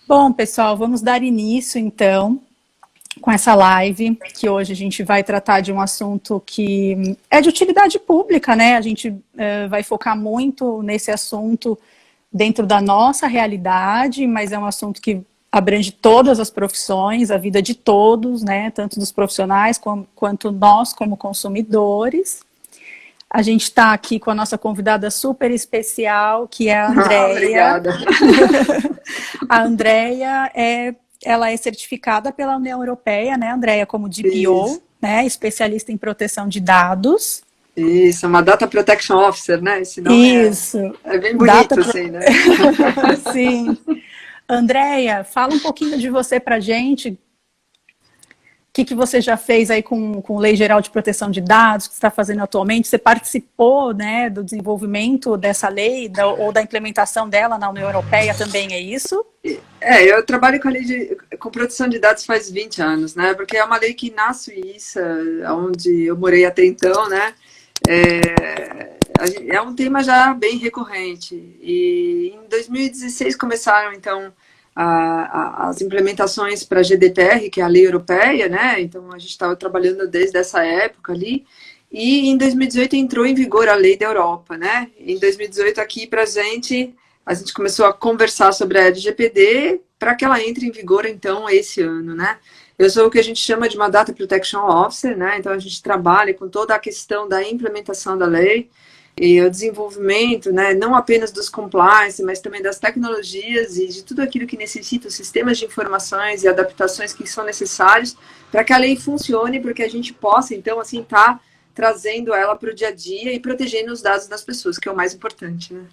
Bom, pessoal, vamos dar início, então, com essa live, que hoje a gente vai tratar de um assunto que é de utilidade pública, né? A gente vai focar muito nesse assunto dentro da nossa realidade, mas é um assunto que abrange todas as profissões, a vida de todos, né? Tanto dos profissionais quanto nós como consumidores. A gente está aqui com a nossa convidada super especial, que é a Andréia. Obrigada. A Andréia ela é certificada pela União Europeia, né, Andréia, como DPO, né, especialista em proteção de dados. Isso, uma Data Protection Officer, né? Esse nome Isso. É bem bonito, assim, né? Sim. Andréia, fala um pouquinho de você pra gente. O que você já fez aí com Lei Geral de Proteção de Dados, que você está fazendo atualmente? Você participou, né, do desenvolvimento dessa lei ou da implementação dela na União Europeia também, é isso? Eu trabalho com a lei com proteção de dados faz 20 anos, né? Porque é uma lei que na Suíça, onde eu morei até então, né? É um tema já bem recorrente. E em 2016 começaram, então, as implementações para a GDPR, que é a lei europeia, né? Então, a gente estava trabalhando desde essa época ali. E em 2018 entrou em vigor a lei da Europa, né? Em 2018, aqui para a gente começou a conversar sobre a LGPD para que ela entre em vigor, então, esse ano, né? Eu sou o que a gente chama de uma Data Protection Officer, né? Então, a gente trabalha com toda a questão da implementação da lei, e o desenvolvimento, né, não apenas dos compliance, mas também das tecnologias e de tudo aquilo que necessita, os sistemas de informações e adaptações que são necessários para que a lei funcione, porque a gente possa, então, assim, estar trazendo ela para o dia a dia e protegendo os dados das pessoas, que é o mais importante, né?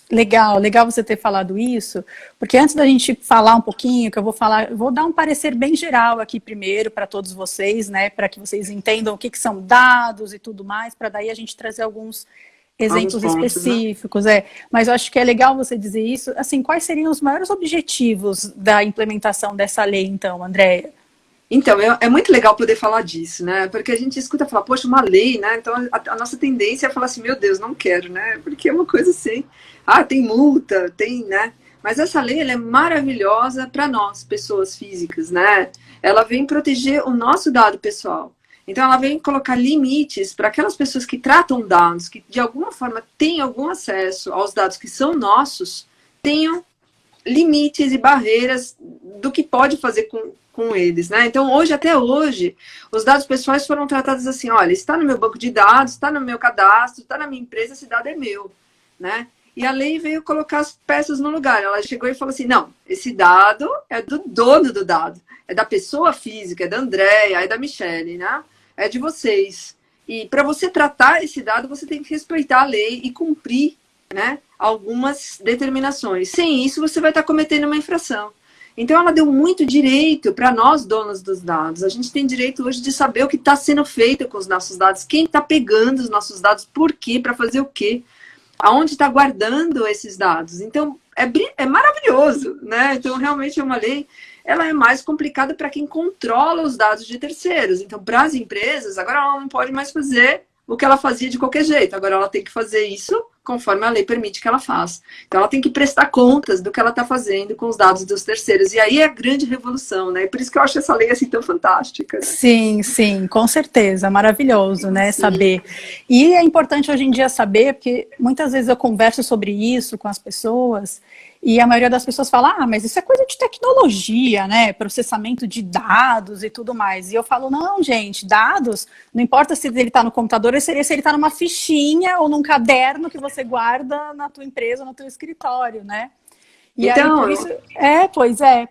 Legal você ter falado isso, porque antes da gente falar um pouquinho, que eu vou dar um parecer bem geral aqui primeiro para todos vocês, né, para que vocês entendam o que são dados e tudo mais, para daí a gente trazer alguns exemplos específicos, né? Mas eu acho que é legal você dizer isso. Assim, quais seriam os maiores objetivos da implementação dessa lei, então, Andréia? Então, é muito legal poder falar disso, né? Porque a gente escuta falar, poxa, uma lei, né? Então, a nossa tendência é falar assim, meu Deus, não quero, né? Porque é uma coisa assim, tem multa, tem, né? Mas essa lei, ela é maravilhosa para nós, pessoas físicas, né? Ela vem proteger o nosso dado pessoal. Então, ela vem colocar limites para aquelas pessoas que tratam dados, que de alguma forma têm algum acesso aos dados que são nossos, tenham limites e barreiras do que pode fazer com eles, né? Então, até hoje, os dados pessoais foram tratados assim, olha, está no meu banco de dados, está no meu cadastro, está na minha empresa, esse dado é meu, né? E a lei veio colocar as peças no lugar. Ela chegou e falou assim, não, esse dado é do dono do dado, é da pessoa física, é da Andréia, é da Michele, né? É de vocês. E para você tratar esse dado, você tem que respeitar a lei e cumprir, né, algumas determinações. Sem isso, você vai estar cometendo uma infração. Então, ela deu muito direito para nós, donos dos dados. A gente tem direito hoje de saber o que está sendo feito com os nossos dados, quem está pegando os nossos dados, por quê, para fazer o quê, aonde está guardando esses dados. Então, é maravilhoso, né? Então, realmente é uma lei, ela é mais complicada para quem controla os dados de terceiros. Então, para as empresas, agora ela não pode mais fazer o que ela fazia de qualquer jeito. Agora ela tem que fazer isso conforme a lei permite que ela faça. Então ela tem que prestar contas do que ela está fazendo com os dados dos terceiros. E aí é a grande revolução, né? Por isso que eu acho essa lei assim tão fantástica. Né? Sim, com certeza. Maravilhoso, né? Sim. Saber. E é importante hoje em dia saber, porque muitas vezes eu converso sobre isso com as pessoas e a maioria das pessoas fala, mas isso é coisa de tecnologia, né? Processamento de dados e tudo mais. E eu falo, não, gente, dados, não importa se ele está no computador, seria se ele está numa fichinha ou num caderno que você guarda na tua empresa, no teu escritório, né? E então, aí, por isso... pois é.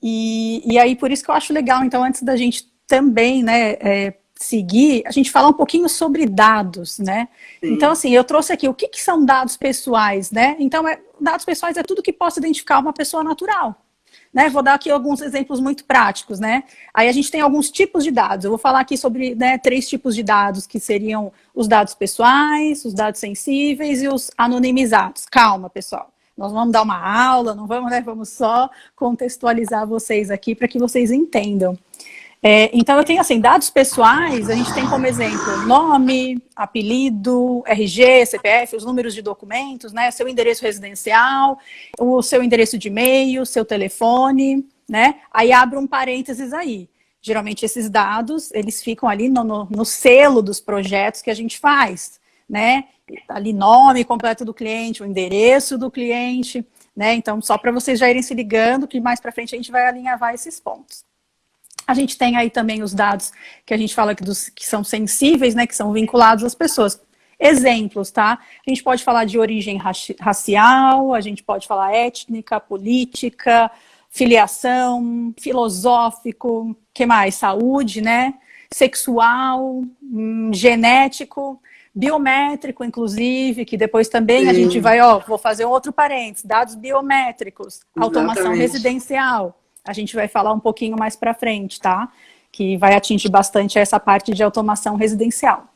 E aí, por isso que eu acho legal, então, antes da gente também, né, seguir, a gente falar um pouquinho sobre dados, né? Sim. Então, assim, eu trouxe aqui o que são dados pessoais, né? Então, dados pessoais é tudo que possa identificar uma pessoa natural, né? Vou dar aqui alguns exemplos muito práticos, né? Aí a gente tem alguns tipos de dados. Eu vou falar aqui sobre, né, 3 tipos de dados, que seriam os dados pessoais, os dados sensíveis e os anonimizados. Calma, pessoal. Nós vamos dar uma aula, não vamos, né? Vamos só contextualizar vocês aqui para que vocês entendam. Então, eu tenho, assim, dados pessoais, a gente tem como exemplo nome, apelido, RG, CPF, os números de documentos, né, seu endereço residencial, o seu endereço de e-mail, seu telefone, né, aí abre um parênteses aí. Geralmente, esses dados, eles ficam ali no selo dos projetos que a gente faz, né, ali nome completo do cliente, o endereço do cliente, né, então, só para vocês já irem se ligando, que mais para frente a gente vai alinhavar esses pontos. A gente tem aí também os dados que a gente fala que são sensíveis, né, que são vinculados às pessoas. Exemplos, tá? A gente pode falar de origem racial, a gente pode falar étnica, política, filiação, filosófico, que mais? Saúde, né? Sexual, genético, biométrico, inclusive, que depois também a gente vai, vou fazer um outro parênteses, dados biométricos, automação residencial. A gente vai falar um pouquinho mais para frente, tá? Que vai atingir bastante essa parte de automação residencial.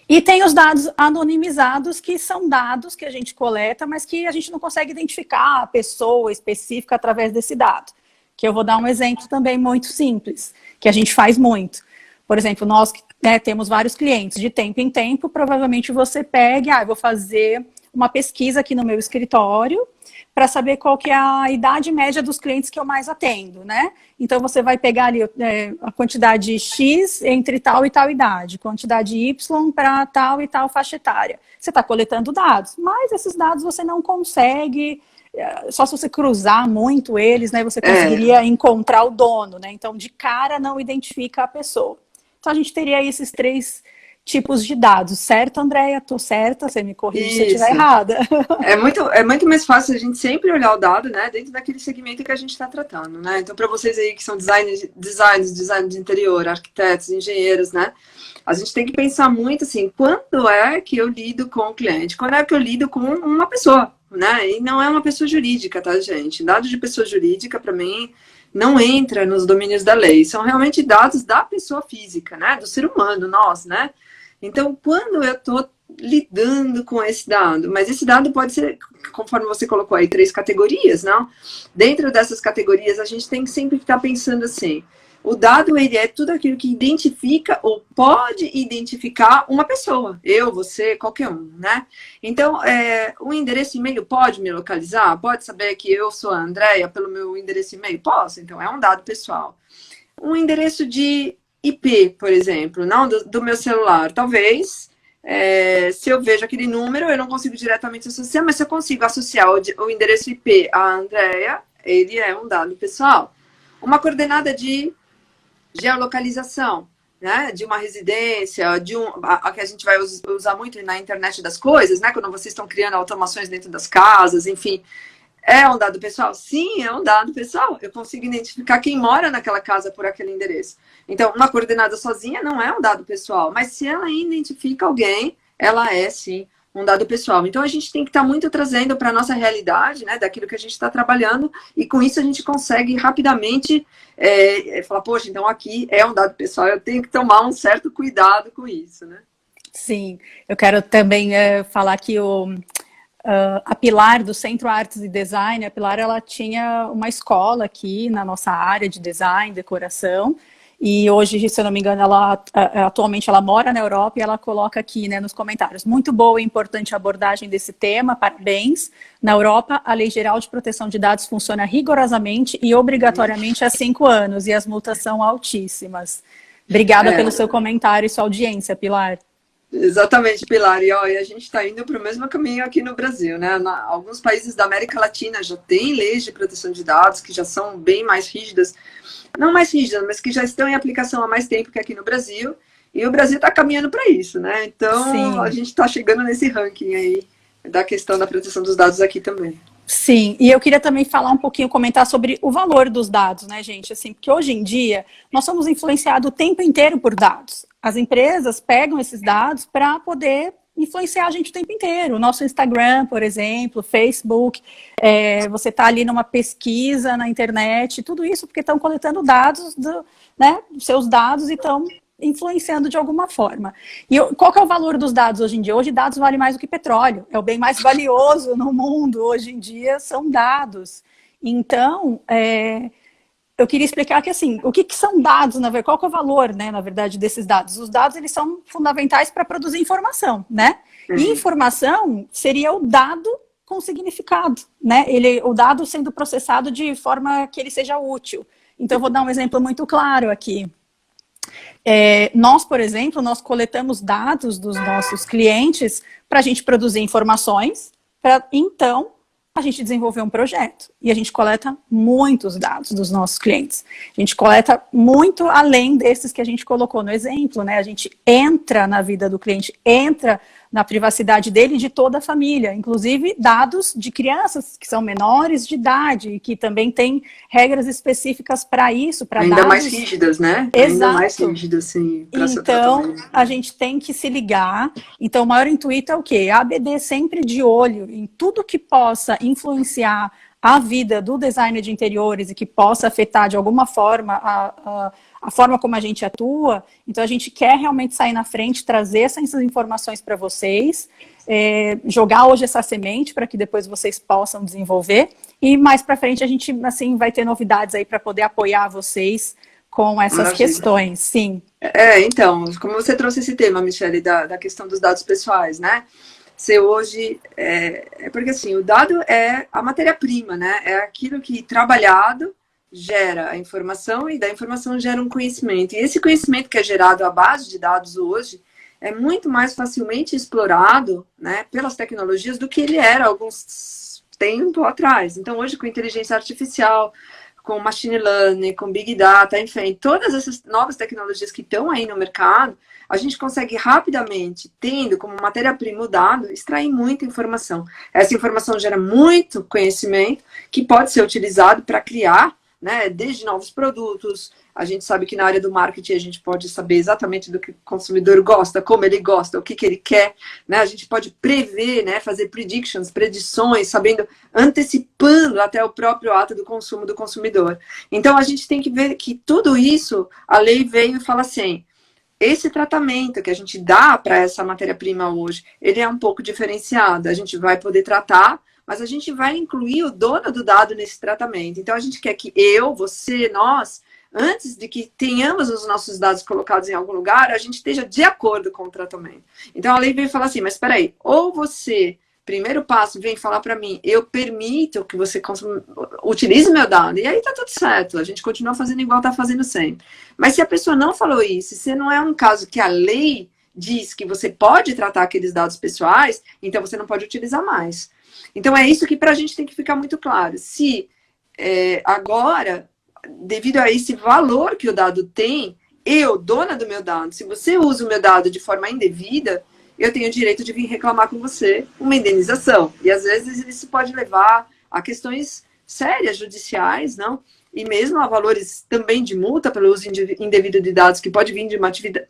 E tem os dados anonimizados, que são dados que a gente coleta, mas que a gente não consegue identificar a pessoa específica através desse dado. Que eu vou dar um exemplo também muito simples, que a gente faz muito. Por exemplo, nós temos vários clientes, de tempo em tempo, provavelmente você pega, eu vou fazer uma pesquisa aqui no meu escritório, para saber qual que é a idade média dos clientes que eu mais atendo, né? Então, você vai pegar ali a quantidade X entre tal e tal idade, quantidade Y para tal e tal faixa etária. Você está coletando dados, mas esses dados você não consegue, só se você cruzar muito eles, né? Você conseguiria encontrar o dono, né? Então, de cara, não identifica a pessoa. Então, a gente teria esses 3 tipos de dados, certo, Andréia? Estou certa, você me corrige se eu estiver errada. É muito mais fácil a gente sempre olhar o dado, né, dentro daquele segmento que a gente está tratando, né? Então, para vocês aí que são designers de interior, arquitetos, engenheiros, né, a gente tem que pensar muito assim, quando é que eu lido com o cliente? Quando é que eu lido com uma pessoa, né? E não é uma pessoa jurídica, tá, gente? Dado de pessoa jurídica, para mim, não entra nos domínios da lei. São realmente dados da pessoa física, né? Do ser humano, nós, né? Então, quando eu estou lidando com esse dado, mas esse dado pode ser, conforme você colocou aí, 3 categorias, não? Dentro dessas categorias, a gente tem que sempre estar pensando assim, o dado, ele é tudo aquilo que identifica ou pode identificar uma pessoa, eu, você, qualquer um, né? Então, o endereço e-mail pode me localizar? Pode saber que eu sou a Andréia pelo meu endereço e-mail? Posso, então é um dado pessoal. Um endereço de IP, por exemplo, não do meu celular. Talvez, se eu vejo aquele número, eu não consigo diretamente associar, mas se eu consigo associar o endereço IP à Andréia, ele é um dado pessoal. Uma coordenada de geolocalização, né, de uma residência, a que a gente vai usar muito na internet das coisas, né, quando vocês estão criando automações dentro das casas, enfim. É um dado pessoal? Sim, é um dado pessoal. Eu consigo identificar quem mora naquela casa por aquele endereço. Então, uma coordenada sozinha não é um dado pessoal, mas se ela identifica alguém, ela é, sim, um dado pessoal. Então, a gente tem que estar muito trazendo para a nossa realidade, né, daquilo que a gente está trabalhando, e com isso a gente consegue rapidamente falar, poxa, então aqui é um dado pessoal, eu tenho que tomar um certo cuidado com isso, né? Sim, eu quero também falar que a Pilar, do Centro Artes e Design, a Pilar, ela tinha uma escola aqui na nossa área de design, decoração, e hoje, se eu não me engano, atualmente ela mora na Europa e ela coloca aqui, né, nos comentários, muito boa e importante abordagem desse tema, parabéns. Na Europa, a Lei Geral de Proteção de Dados funciona rigorosamente e obrigatoriamente há 5 anos, e as multas são altíssimas. Obrigada pelo seu comentário e sua audiência, Pilar. Exatamente, Pilar. E a gente está indo para o mesmo caminho aqui no Brasil, né? Alguns países da América Latina já têm leis de proteção de dados que já são bem mais rígidas. Não mais rígidas, mas que já estão em aplicação há mais tempo que aqui no Brasil. E o Brasil está caminhando para isso, né? Então, sim, a gente está chegando nesse ranking aí da questão da proteção dos dados aqui também. Sim, e eu queria também falar um pouquinho, comentar sobre o valor dos dados, né, gente? Assim, porque hoje em dia, nós somos influenciados o tempo inteiro por dados. As empresas pegam esses dados para poder influenciar a gente o tempo inteiro. O nosso Instagram, por exemplo, Facebook, você está ali numa pesquisa na internet, tudo isso porque estão coletando dados, né, seus dados, e estão influenciando de alguma forma. E qual que é o valor dos dados hoje em dia? Hoje dados valem mais do que petróleo. É o bem mais valioso no mundo hoje em dia, são dados. Então, eu queria explicar que, assim, o que são dados, na verdade, qual que é o valor, né, na verdade, desses dados? Os dados, eles são fundamentais para produzir informação, né? E informação seria o dado com significado, né? O dado sendo processado de forma que ele seja útil. Então, eu vou dar um exemplo muito claro aqui. Nós, por exemplo, nós coletamos dados dos nossos clientes para a gente produzir informações, para, então, a gente desenvolver um projeto. E a gente coleta muitos dados dos nossos clientes. A gente coleta muito além desses que a gente colocou no exemplo, né? A gente entra na vida do cliente, entra na privacidade dele e de toda a família, inclusive dados de crianças que são menores de idade e que também têm regras específicas para isso, para dados... Ainda mais rígidas, né? Exato. Ainda mais rígidas, sim. Então, a gente tem que se ligar. Então, o maior intuito é o quê? A ABD sempre de olho em tudo que possa influenciar a vida do designer de interiores e que possa afetar de alguma forma a forma como a gente atua. Então, a gente quer realmente sair na frente, trazer essas informações para vocês, jogar hoje essa semente para que depois vocês possam desenvolver. E mais para frente a gente, assim, vai ter novidades aí para poder apoiar vocês com essas questões, sim. Então, como você trouxe esse tema, Michele, da questão dos dados pessoais, né? Você hoje, porque assim, o dado é a matéria-prima, né? É aquilo que trabalhado gera a informação e da informação gera um conhecimento. E esse conhecimento que é gerado à base de dados hoje é muito mais facilmente explorado, né, pelas tecnologias do que ele era alguns tempo atrás. Então, hoje, com inteligência artificial, com machine learning, com big data, enfim, todas essas novas tecnologias que estão aí no mercado, a gente consegue rapidamente, tendo como matéria-prima o dado, extrair muita informação. Essa informação gera muito conhecimento que pode ser utilizado para criar, né, desde novos produtos. A gente sabe que na área do marketing a gente pode saber exatamente do que o consumidor gosta, como ele gosta, o que ele quer, né? A gente pode prever, né, fazer predictions, predições, sabendo, antecipando até o próprio ato do consumo do consumidor. Então a gente tem que ver que tudo isso, a lei veio e fala assim, esse tratamento que a gente dá para essa matéria-prima hoje, ele é um pouco diferenciado. A gente vai poder tratar, mas a gente vai incluir o dono do dado nesse tratamento. Então, a gente quer que eu, você, nós, antes de que tenhamos os nossos dados colocados em algum lugar, a gente esteja de acordo com o tratamento. Então, a lei veio falar assim, mas espera aí, ou você, primeiro passo, vem falar para mim, eu permito que você utilize meu dado, e aí tá tudo certo, a gente continua fazendo igual tá fazendo sempre. Mas se a pessoa não falou isso, se não é um caso que a lei diz que você pode tratar aqueles dados pessoais, então você não pode utilizar mais. Então, é isso que para a gente tem que ficar muito claro. Se agora, devido a esse valor que o dado tem, eu, dona do meu dado, se você usa o meu dado de forma indevida, eu tenho o direito de vir reclamar com você uma indenização. E, às vezes, isso pode levar a questões sérias judiciais, não? E mesmo a valores também de multa pelo uso indevido de dados, que pode vir de uma atividade...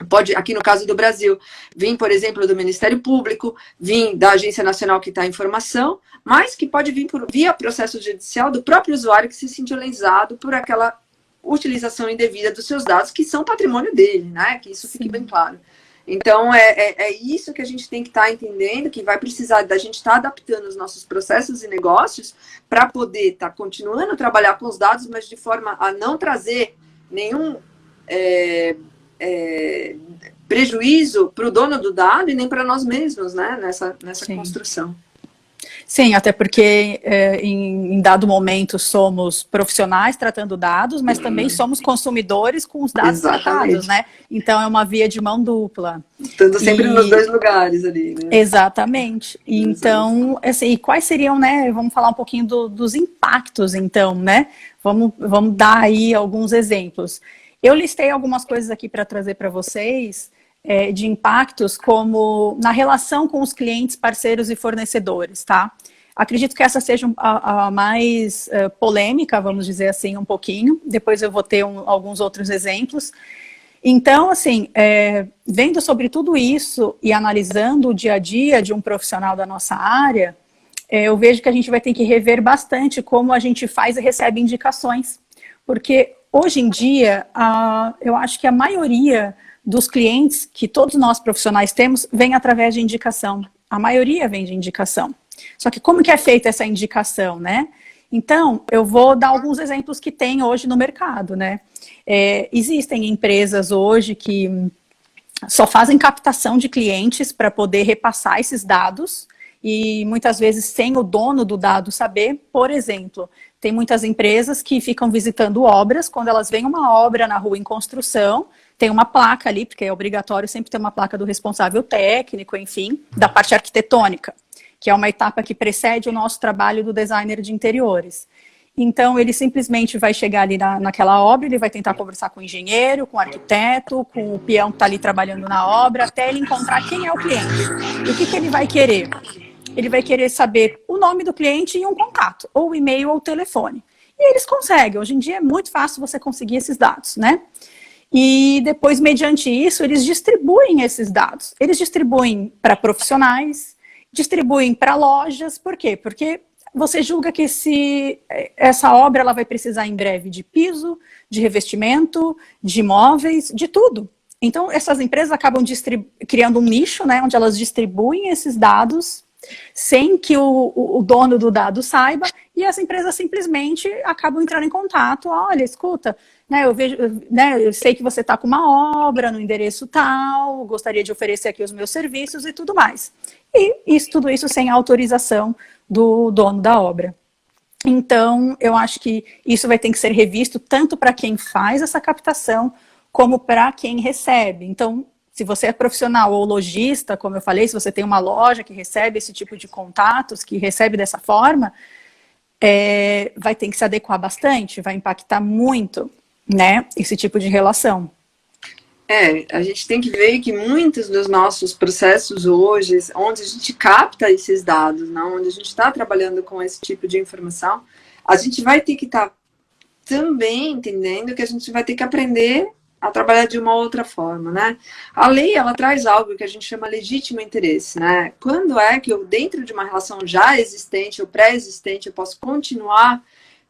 Pode, aqui no caso do Brasil, vir, por exemplo, do Ministério Público, vir da Agência Nacional que está a informação, mas que pode vir via processo judicial do próprio usuário que se sentiu lesado por aquela utilização indevida dos seus dados, que são patrimônio dele, né? Que isso fique bem claro. Então, é isso que a gente tem que estar entendendo, que vai precisar da gente estar adaptando os nossos processos e negócios para poder estar continuando a trabalhar com os dados, mas de forma a não trazer nenhum... prejuízo para o dono do dado e nem para nós mesmos, né, nessa construção. Sim, até porque em dado momento somos profissionais tratando dados, mas também somos consumidores com os dados tratados, né? Então é uma via de mão dupla. Estando sempre nos dois lugares ali, né? Exatamente. Então, assim, e quais seriam, né? Vamos falar um pouquinho dos impactos, então, né? Vamos dar aí alguns exemplos. Eu listei algumas coisas aqui para trazer para vocês de impactos, como na relação com os clientes, parceiros e fornecedores, tá? Acredito que essa seja a mais polêmica, vamos dizer assim, um pouquinho. Depois eu vou ter alguns outros exemplos. Então, assim, vendo sobre tudo isso e analisando o dia a dia de um profissional da nossa área, eu vejo que a gente vai ter que rever bastante como a gente faz e recebe indicações. Porque hoje em dia, eu acho que a maioria dos clientes que todos nós profissionais temos vem através de indicação. A maioria vem de indicação. Só que como que é feita essa indicação, né? Então, eu vou dar alguns exemplos que tem hoje no mercado, né? Existem empresas hoje que só fazem captação de clientes para poder repassar esses dados e muitas vezes sem o dono do dado saber. Por exemplo, tem muitas empresas que ficam visitando obras, quando elas veem uma obra na rua em construção, tem uma placa ali, porque é obrigatório sempre ter uma placa do responsável técnico, enfim, da parte arquitetônica, que é uma etapa que precede o nosso trabalho do designer de interiores. Então, ele simplesmente vai chegar ali naquela obra, ele vai tentar conversar com o engenheiro, com o arquiteto, com o peão que está ali trabalhando na obra, até ele encontrar quem é o cliente. E o que ele vai querer? Ele vai querer saber o nome do cliente e um contato, ou e-mail ou telefone. E eles conseguem. Hoje em dia é muito fácil você conseguir esses dados, né? E depois, mediante isso, eles distribuem esses dados. Eles distribuem para profissionais, distribuem para lojas. Por quê? Porque você julga que essa obra ela vai precisar em breve de piso, de revestimento, de móveis, de tudo. Então, essas empresas acabam criando um nicho, né, onde elas distribuem esses dados sem que o dono do dado saiba, e as empresas simplesmente acabam entrando em contato. Olha, escuta, né, eu sei que você está com uma obra no endereço tal, gostaria de oferecer aqui os meus serviços e tudo mais. E tudo isso sem autorização do dono da obra. Então, eu acho que isso vai ter que ser revisto tanto para quem faz essa captação, como para quem recebe. Então, se você é profissional ou lojista, como eu falei, se você tem uma loja que recebe esse tipo de contatos, que recebe dessa forma, vai ter que se adequar bastante, vai impactar muito, né, esse tipo de relação. A gente tem que ver que muitos dos nossos processos hoje, onde a gente capta esses dados, né, onde a gente está trabalhando com esse tipo de informação, a gente vai ter que estar também entendendo que a gente vai ter que aprender a trabalhar de uma outra forma, né? A lei, ela traz algo que a gente chama legítimo interesse, né? Quando é que eu, dentro de uma relação já existente ou pré-existente, eu posso continuar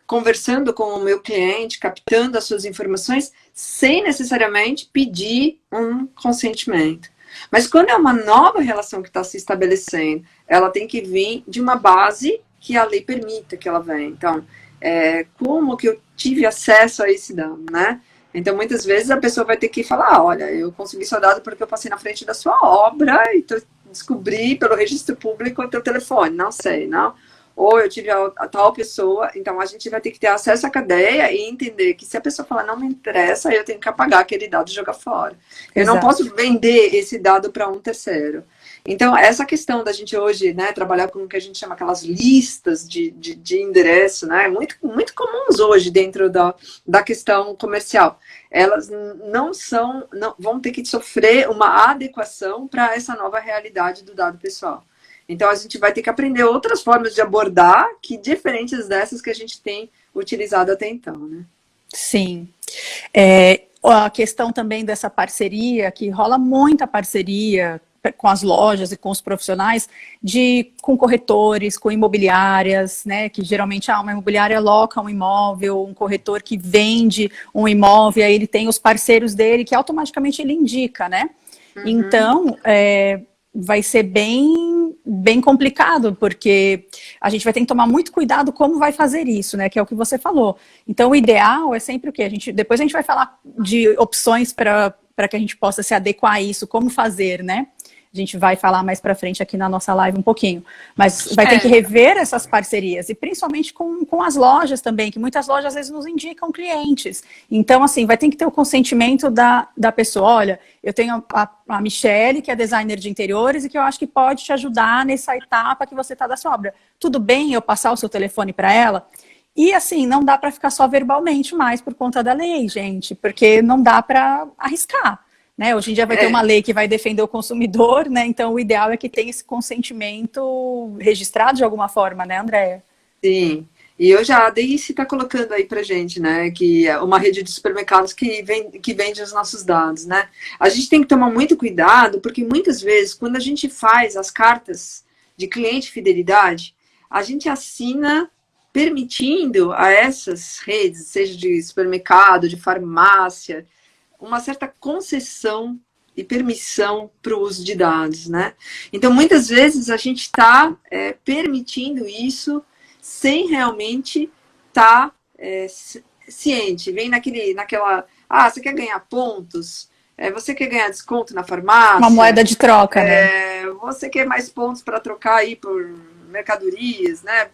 conversando com o meu cliente, captando as suas informações, sem necessariamente pedir um consentimento. Mas quando é uma nova relação que está se estabelecendo, ela tem que vir de uma base que a lei permita que ela venha. Então, como que eu tive acesso a esse dano, né? Então, muitas vezes a pessoa vai ter que falar, olha, eu consegui seu dado porque eu passei na frente da sua obra e descobri pelo registro público o teu telefone, não sei, não? Ou eu tive a tal pessoa, então a gente vai ter que ter acesso à cadeia e entender que se a pessoa falar não me interessa, eu tenho que apagar aquele dado e jogar fora. Eu não posso vender esse dado para um terceiro. Então, essa questão da gente hoje, né, trabalhar com o que a gente chama aquelas listas de endereço, né, muito comuns hoje dentro da questão comercial. Elas não vão ter que sofrer uma adequação para essa nova realidade do dado pessoal. Então, a gente vai ter que aprender outras formas de abordar que diferentes dessas que a gente tem utilizado até então, né? Sim. A questão também dessa parceria, que rola muita parceria com as lojas e com os profissionais, com corretores, com imobiliárias, né, que geralmente uma imobiliária aloca um imóvel, um corretor que vende um imóvel, aí ele tem os parceiros dele, que automaticamente ele indica, né? Uhum. Então, vai ser bem complicado, porque a gente vai ter que tomar muito cuidado como vai fazer isso, né, que é o que você falou. Então, o ideal é sempre o quê? Depois a gente vai falar de opções para que a gente possa se adequar a isso, como fazer, né? A gente vai falar mais para frente aqui na nossa live um pouquinho. Mas vai ter que rever essas parcerias, e principalmente com as lojas também, que muitas lojas às vezes nos indicam clientes. Então, assim, vai ter que ter o consentimento da pessoa. Olha, eu tenho a Michele, que é designer de interiores, e que eu acho que pode te ajudar nessa etapa que você está da sua obra. Tudo bem eu passar o seu telefone para ela? E, assim, não dá para ficar só verbalmente mais por conta da lei, gente, porque não dá para arriscar. Né? Hoje em dia vai ter uma lei que vai defender o consumidor, né? Então o ideal é que tenha esse consentimento registrado de alguma forma, né, Andréia? Sim, e hoje a ADICE está colocando aí pra gente, né, que é uma rede de supermercados que vende os nossos dados, né? A gente tem que tomar muito cuidado, porque muitas vezes, quando a gente faz as cartas de cliente fidelidade, a gente assina permitindo a essas redes, seja de supermercado, de farmácia, uma certa concessão e permissão para o uso de dados, né? Então, muitas vezes, a gente está permitindo isso sem realmente estar ciente. Vem naquela, você quer ganhar pontos? Você quer ganhar desconto na farmácia? Uma moeda de troca, né? Você quer mais pontos para trocar aí por mercadorias, né?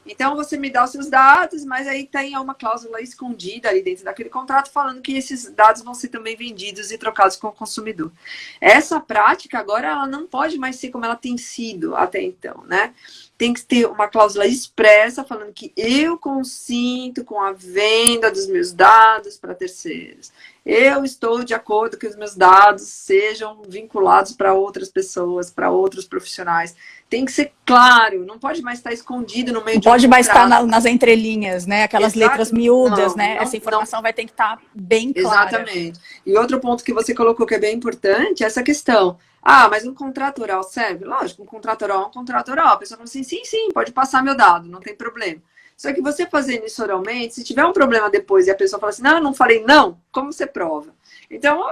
Então, você me dá os seus dados, mas aí tem uma cláusula escondida ali dentro daquele contrato falando que esses dados vão ser também vendidos e trocados com o consumidor. Essa prática, agora, ela não pode mais ser como ela tem sido até então, né? Tem que ter uma cláusula expressa falando que eu consinto com a venda dos meus dados para terceiros. Eu estou de acordo que os meus dados sejam vinculados para outras pessoas, para outros profissionais. Tem que ser claro, não pode mais estar escondido no meio de um contrato. Não pode mais estar nas entrelinhas, né? Aquelas letras miúdas, né? Não, essa informação vai ter que estar bem clara. Exatamente. E outro ponto que você colocou que é bem importante é essa questão. Mas um contrato oral serve? Lógico, um contrato oral é um contrato oral. A pessoa fala assim, sim, pode passar meu dado, não tem problema. Só que você fazendo isso oralmente, se tiver um problema depois e a pessoa fala assim, não, eu não falei não, como você prova? Então,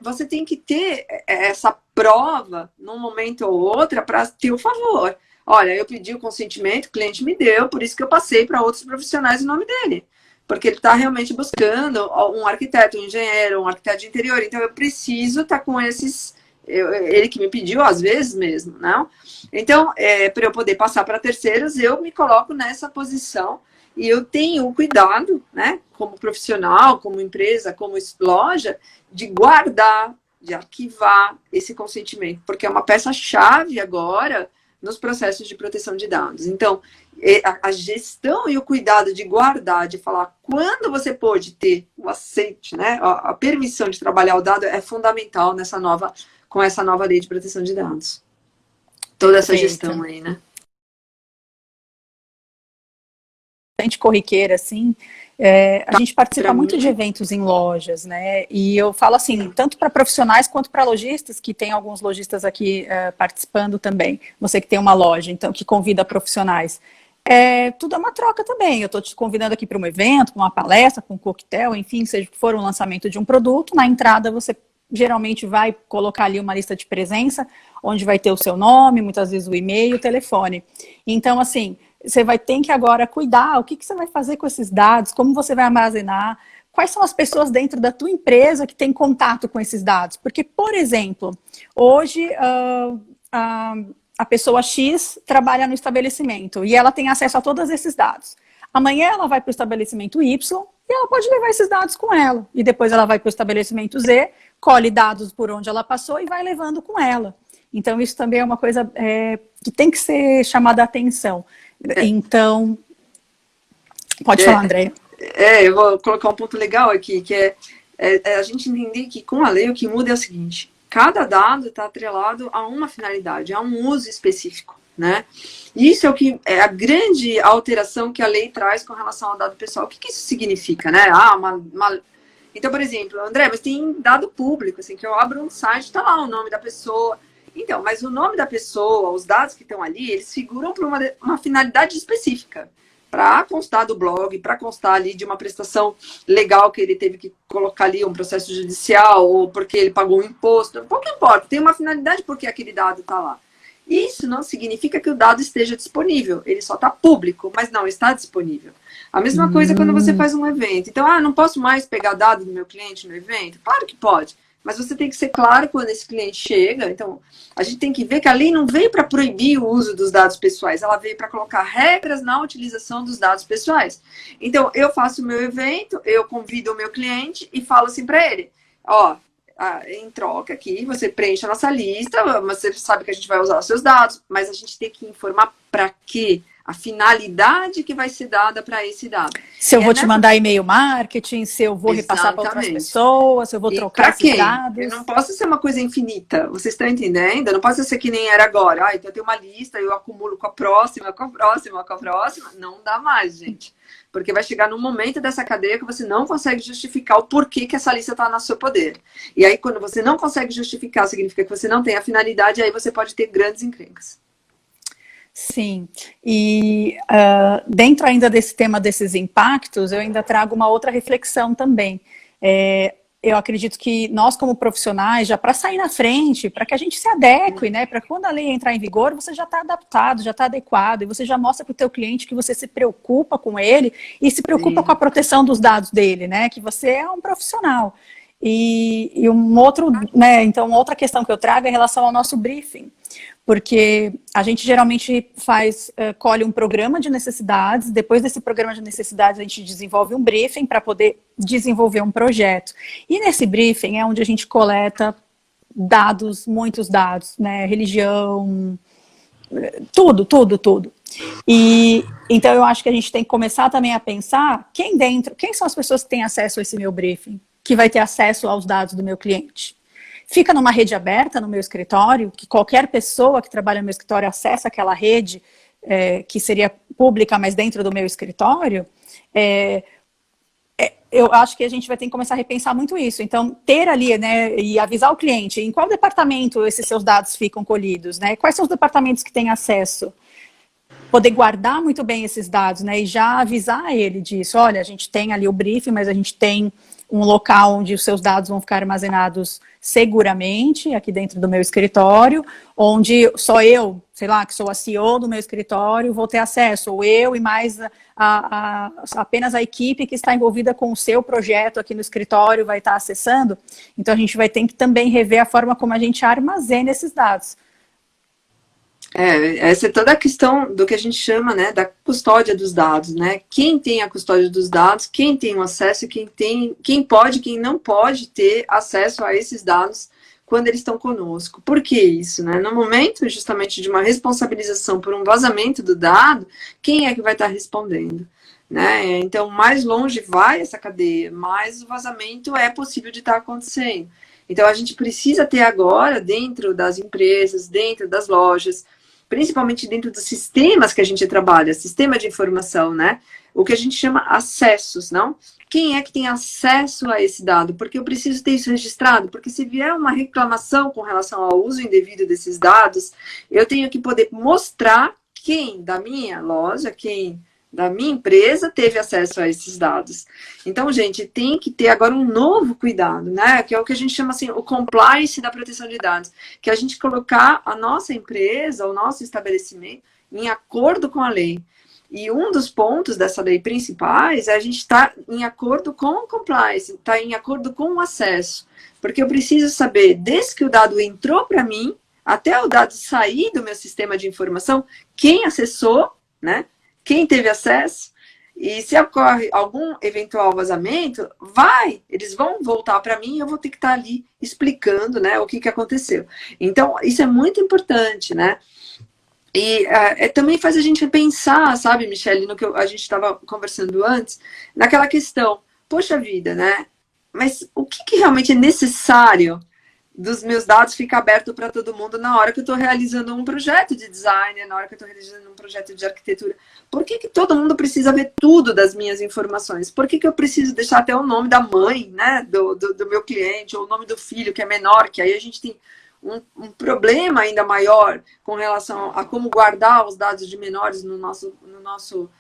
você tem que ter essa prova num momento ou outro para ter o favor. Olha, eu pedi o consentimento, o cliente me deu, por isso que eu passei para outros profissionais o nome dele. Porque ele está realmente buscando um arquiteto, um engenheiro, um arquiteto de interior. Então, eu preciso estar com esses... ele que me pediu, às vezes mesmo, não? Então, para eu poder passar para terceiros, eu me coloco nessa posição e eu tenho o cuidado, né, como profissional, como empresa, como loja, de guardar, de arquivar esse consentimento, porque é uma peça-chave agora nos processos de proteção de dados. Então, a gestão e o cuidado de guardar, de falar quando você pode ter o aceite, né, a permissão de trabalhar o dado é fundamental com essa nova lei de proteção de dados. Toda essa gestão aí, né? Bastante corriqueira, assim, a gente participa muito de eventos em lojas, né? E eu falo assim, tanto para profissionais quanto para lojistas, que tem alguns lojistas aqui participando também. Você que tem uma loja, então, que convida profissionais. Tudo é uma troca também. Eu estou te convidando aqui para um evento, para uma palestra, para um coquetel, enfim, seja que for um lançamento de um produto. Na entrada, você geralmente vai colocar ali uma lista de presença, onde vai ter o seu nome, muitas vezes o e-mail, o telefone. Então, assim, você vai ter que agora cuidar, o que você vai fazer com esses dados, como você vai armazenar, quais são as pessoas dentro da tua empresa que têm contato com esses dados. Porque, por exemplo, hoje a pessoa X trabalha no estabelecimento e ela tem acesso a todos esses dados. Amanhã ela vai para o estabelecimento Y e ela pode levar esses dados com ela. E depois ela vai para o estabelecimento Z, colhe dados por onde ela passou e vai levando com ela. Então, isso também é uma coisa que tem que ser chamada a atenção. Então, pode falar, Andréia. Eu vou colocar um ponto legal aqui, que é a gente entender que com a lei o que muda é o seguinte, cada dado está atrelado a uma finalidade, a um uso específico, né? Isso é o que é a grande alteração que a lei traz com relação ao dado pessoal. O que isso significa, né? Então, por exemplo, André, mas tem dado público, assim, que eu abro um site, está lá o nome da pessoa. Então, mas o nome da pessoa, os dados que estão ali, eles figuram para uma finalidade específica. Para constar do blog, para constar ali de uma prestação legal que ele teve que colocar ali, um processo judicial, ou porque ele pagou um imposto, pouco importa, tem uma finalidade porque aquele dado está lá. Isso não significa que o dado esteja disponível, ele só está público, mas não está disponível. A mesma coisa quando você faz um evento. Então, não posso mais pegar dado do meu cliente no evento? Claro que pode. Mas você tem que ser claro quando esse cliente chega. Então, a gente tem que ver que a lei não veio para proibir o uso dos dados pessoais, ela veio para colocar regras na utilização dos dados pessoais. Então, eu faço o meu evento, eu convido o meu cliente e falo assim para ele, em troca aqui, você preenche a nossa lista, você sabe que a gente vai usar os seus dados, mas a gente tem que informar para quê? A finalidade que vai ser dada para esse dado. Se eu vou te mandar e-mail marketing, se eu vou repassar para outras pessoas, se eu vou trocar esses dados. Não posso ser uma coisa infinita, vocês estão entendendo? Não posso ser que nem era agora. Então eu tenho uma lista, eu acumulo com a próxima, com a próxima, com a próxima. Não dá mais, gente. Porque vai chegar num momento dessa cadeia que você não consegue justificar o porquê que essa lista está no seu poder. E aí, quando você não consegue justificar, significa que você não tem a finalidade, e aí você pode ter grandes encrencas. Sim, e dentro ainda desse tema desses impactos, eu ainda trago uma outra reflexão também. eu acredito que nós, como profissionais, já para sair na frente, para que a gente se adeque, né? Para quando a lei entrar em vigor, você já está adaptado, já está adequado, e você já mostra para o teu cliente que você se preocupa com ele e se preocupa com a proteção dos dados dele, né? Que você é um profissional. E um outro, né? Então, outra questão que eu trago é em relação ao nosso briefing. Porque a gente geralmente colhe um programa de necessidades, depois desse programa de necessidades a gente desenvolve um briefing para poder desenvolver um projeto. E nesse briefing é onde a gente coleta dados, muitos dados, né? Religião, tudo. E então eu acho que a gente tem que começar também a pensar quem são as pessoas que têm acesso a esse meu briefing, que vai ter acesso aos dados do meu cliente. Fica numa rede aberta no meu escritório, que qualquer pessoa que trabalha no meu escritório acessa aquela rede, que seria pública, mas dentro do meu escritório. Eu acho que a gente vai ter que começar a repensar muito isso. Então, ter ali, né, e avisar o cliente em qual departamento esses seus dados ficam colhidos, né? Quais são os departamentos que têm acesso? Poder guardar muito bem esses dados, né, e já avisar ele disso. Olha, a gente tem ali o briefing, mas a gente tem um local onde os seus dados vão ficar armazenados seguramente, aqui dentro do meu escritório, onde só eu, sei lá, que sou a CEO do meu escritório, vou ter acesso, ou eu e mais apenas a equipe que está envolvida com o seu projeto aqui no escritório vai estar acessando. Então, a gente vai ter que também rever a forma como a gente armazena esses dados. Essa é toda a questão do que a gente chama, né, da custódia dos dados, né? Quem tem a custódia dos dados, quem tem o acesso, quem pode, quem não pode ter acesso a esses dados quando eles estão conosco. Por que isso, né? No momento, justamente, de uma responsabilização por um vazamento do dado, quem é que vai estar respondendo? Né? Então, mais longe vai essa cadeia, mais o vazamento é possível de estar acontecendo. Então, a gente precisa ter agora, dentro das empresas, dentro das lojas, principalmente dentro dos sistemas que a gente trabalha, sistema de informação, né? O que a gente chama acessos, não? Quem é que tem acesso a esse dado? Porque eu preciso ter isso registrado, porque se vier uma reclamação com relação ao uso indevido desses dados, eu tenho que poder mostrar quem da minha loja, quem da minha empresa teve acesso a esses dados. Então, gente, tem que ter agora um novo cuidado, né? Que é o que a gente chama assim, o compliance da proteção de dados. Que é a gente colocar a nossa empresa, o nosso estabelecimento, em acordo com a lei. E um dos pontos dessa lei principais é a gente estar em acordo com o compliance, estar em acordo com o acesso. Porque eu preciso saber, desde que o dado entrou para mim, até o dado sair do meu sistema de informação, quem acessou, né? Quem teve acesso, e se ocorre algum eventual vazamento, eles vão voltar para mim e eu vou ter que estar ali explicando, né, o que aconteceu. Então, isso é muito importante, né? E também faz a gente pensar, sabe, Michele, no que a gente estava conversando antes, naquela questão, poxa vida, né? Mas o que realmente é necessário dos meus dados ficar aberto para todo mundo na hora que eu estou realizando um projeto de design, na hora que eu estou realizando um projeto de arquitetura? Por que todo mundo precisa ver tudo das minhas informações? Por que eu preciso deixar até o nome da mãe, né, do meu cliente, ou o nome do filho, que é menor, que aí a gente tem um problema ainda maior com relação a como guardar os dados de menores no nosso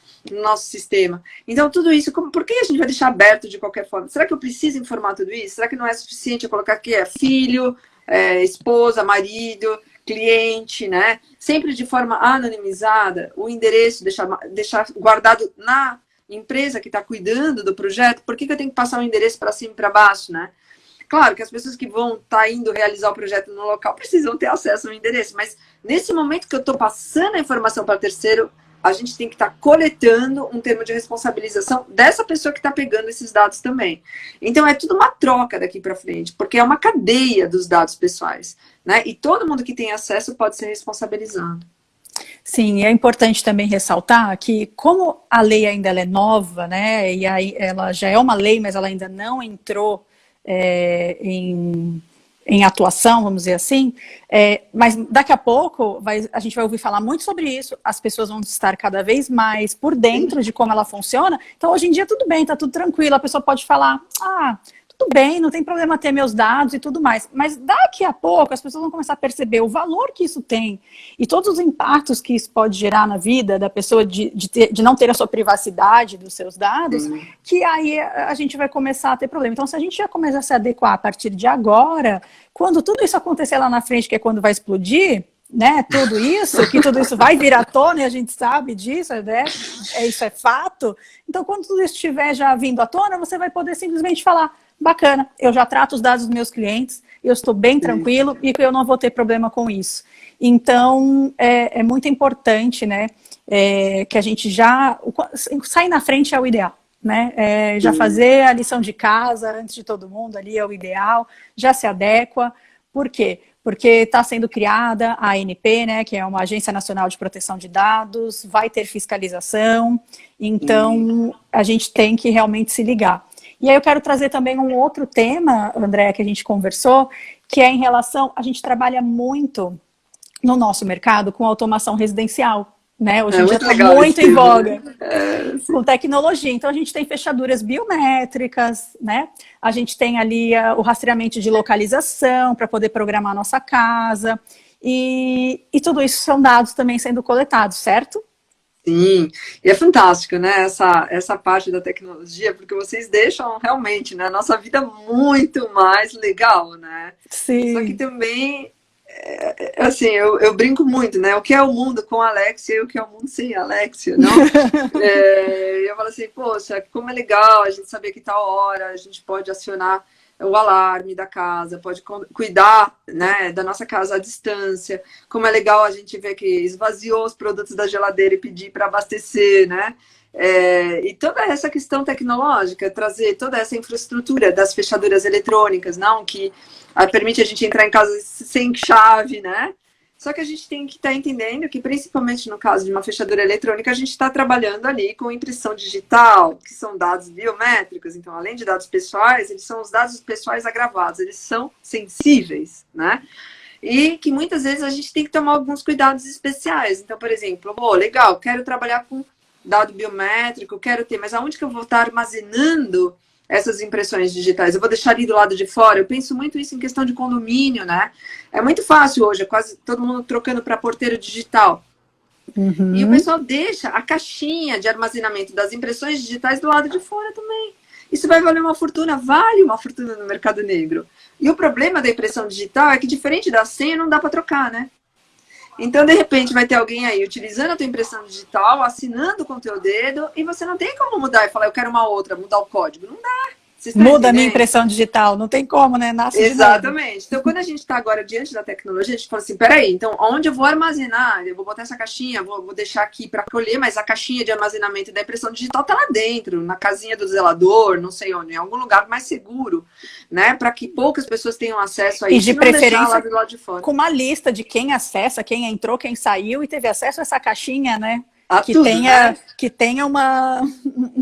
sistema. Então, tudo isso, por que a gente vai deixar aberto de qualquer forma? Será que eu preciso informar tudo isso? Será que não é suficiente eu colocar aqui filho, esposa, marido, cliente, né? Sempre de forma anonimizada, o endereço deixar guardado na empresa que está cuidando do projeto? Por que eu tenho que passar o endereço para cima e para baixo, né? Claro que as pessoas que vão estar indo realizar o projeto no local precisam ter acesso ao endereço, mas nesse momento que eu estou passando a informação para terceiro, a gente tem que estar coletando um termo de responsabilização dessa pessoa que está pegando esses dados também. Então, é tudo uma troca daqui para frente, porque é uma cadeia dos dados pessoais, né? E todo mundo que tem acesso pode ser responsabilizado. Sim, é importante também ressaltar que, como a lei ainda é nova, né? E aí ela já é uma lei, mas ela ainda não entrou em atuação, vamos dizer assim, mas daqui a pouco a gente vai ouvir falar muito sobre isso, as pessoas vão estar cada vez mais por dentro de como ela funciona. Então, hoje em dia, tudo bem, tá tudo tranquilo, a pessoa pode falar, tudo bem, não tem problema ter meus dados e tudo mais. Mas daqui a pouco as pessoas vão começar a perceber o valor que isso tem e todos os impactos que isso pode gerar na vida da pessoa de não ter a sua privacidade dos seus dados, que aí a gente vai começar a ter problema. Então, se a gente já começar a se adequar a partir de agora, quando tudo isso acontecer lá na frente, que é quando vai explodir, né, que tudo isso vai vir à tona, e a gente sabe disso, né, isso é fato. Então, quando tudo isso estiver já vindo à tona, você vai poder simplesmente falar, bacana, eu já trato os dados dos meus clientes, eu estou bem tranquilo e eu não vou ter problema com isso. Então, é muito importante, né, que a gente já... Sair na frente é o ideal, né, já fazer a lição de casa antes de todo mundo ali é o ideal, já se adequa. Por quê? Porque está sendo criada a ANP, né, que é uma Agência Nacional de Proteção de Dados, vai ter fiscalização, então a gente tem que realmente se ligar. E aí eu quero trazer também um outro tema, André, que a gente conversou, que é em relação, a gente trabalha muito no nosso mercado com automação residencial. Né? Hoje em dia está muito em voga com tecnologia. Então, a gente tem fechaduras biométricas, né? A gente tem ali o rastreamento de localização para poder programar a nossa casa. E tudo isso são dados também sendo coletados, certo? Sim, e é fantástico, né, essa parte da tecnologia, porque vocês deixam realmente, né, a nossa vida muito mais legal, né? Sim. Só que também... assim, eu brinco muito, né? O que é o mundo com a Alexia e o que é o mundo sem a Alexia, não? Eu falo assim, poxa, como é legal a gente saber que tal hora a gente pode acionar o alarme da casa, pode cuidar, né, da nossa casa à distância, como é legal a gente ver que esvaziou os produtos da geladeira e pedir para abastecer, né? E toda essa questão tecnológica, trazer toda essa infraestrutura das fechaduras eletrônicas, não? Que permite a gente entrar em casa sem chave, né? Só que a gente tem que estar entendendo que, principalmente no caso de uma fechadura eletrônica, a gente está trabalhando ali com impressão digital, que são dados biométricos. Então, além de dados pessoais, eles são os dados pessoais agravados, eles são sensíveis, né? E que muitas vezes a gente tem que tomar alguns cuidados especiais. Então, por exemplo, legal, quero trabalhar com dado biométrico, quero ter, mas aonde que eu vou estar armazenando essas impressões digitais? Eu vou deixar ali do lado de fora? Eu penso muito isso em questão de condomínio, né? É muito fácil hoje, é quase todo mundo trocando para porteiro digital. E o pessoal deixa a caixinha de armazenamento das impressões digitais do lado de fora também. Isso vai valer uma fortuna, vale uma fortuna no mercado negro. E o problema da impressão digital é que, diferente da senha, não dá para trocar, né? Então, de repente, vai ter alguém aí utilizando a tua impressão digital, assinando com o teu dedo, e você não tem como mudar e falar, eu quero uma outra, mudar o código. Não dá. Muda a minha impressão digital, não tem como, né? Nasce exatamente. Então, quando a gente está agora diante da tecnologia, a gente fala assim, peraí, então, onde eu vou armazenar? Eu vou botar essa caixinha, vou deixar aqui para colher, mas a caixinha de armazenamento da impressão digital está lá dentro, na casinha do zelador, não sei onde, em algum lugar mais seguro, né? Para que poucas pessoas tenham acesso a isso. E de preferência, lá do lado de fora. Com uma lista de quem acessa, quem entrou, quem saiu e teve acesso a essa caixinha, né? Que tenha um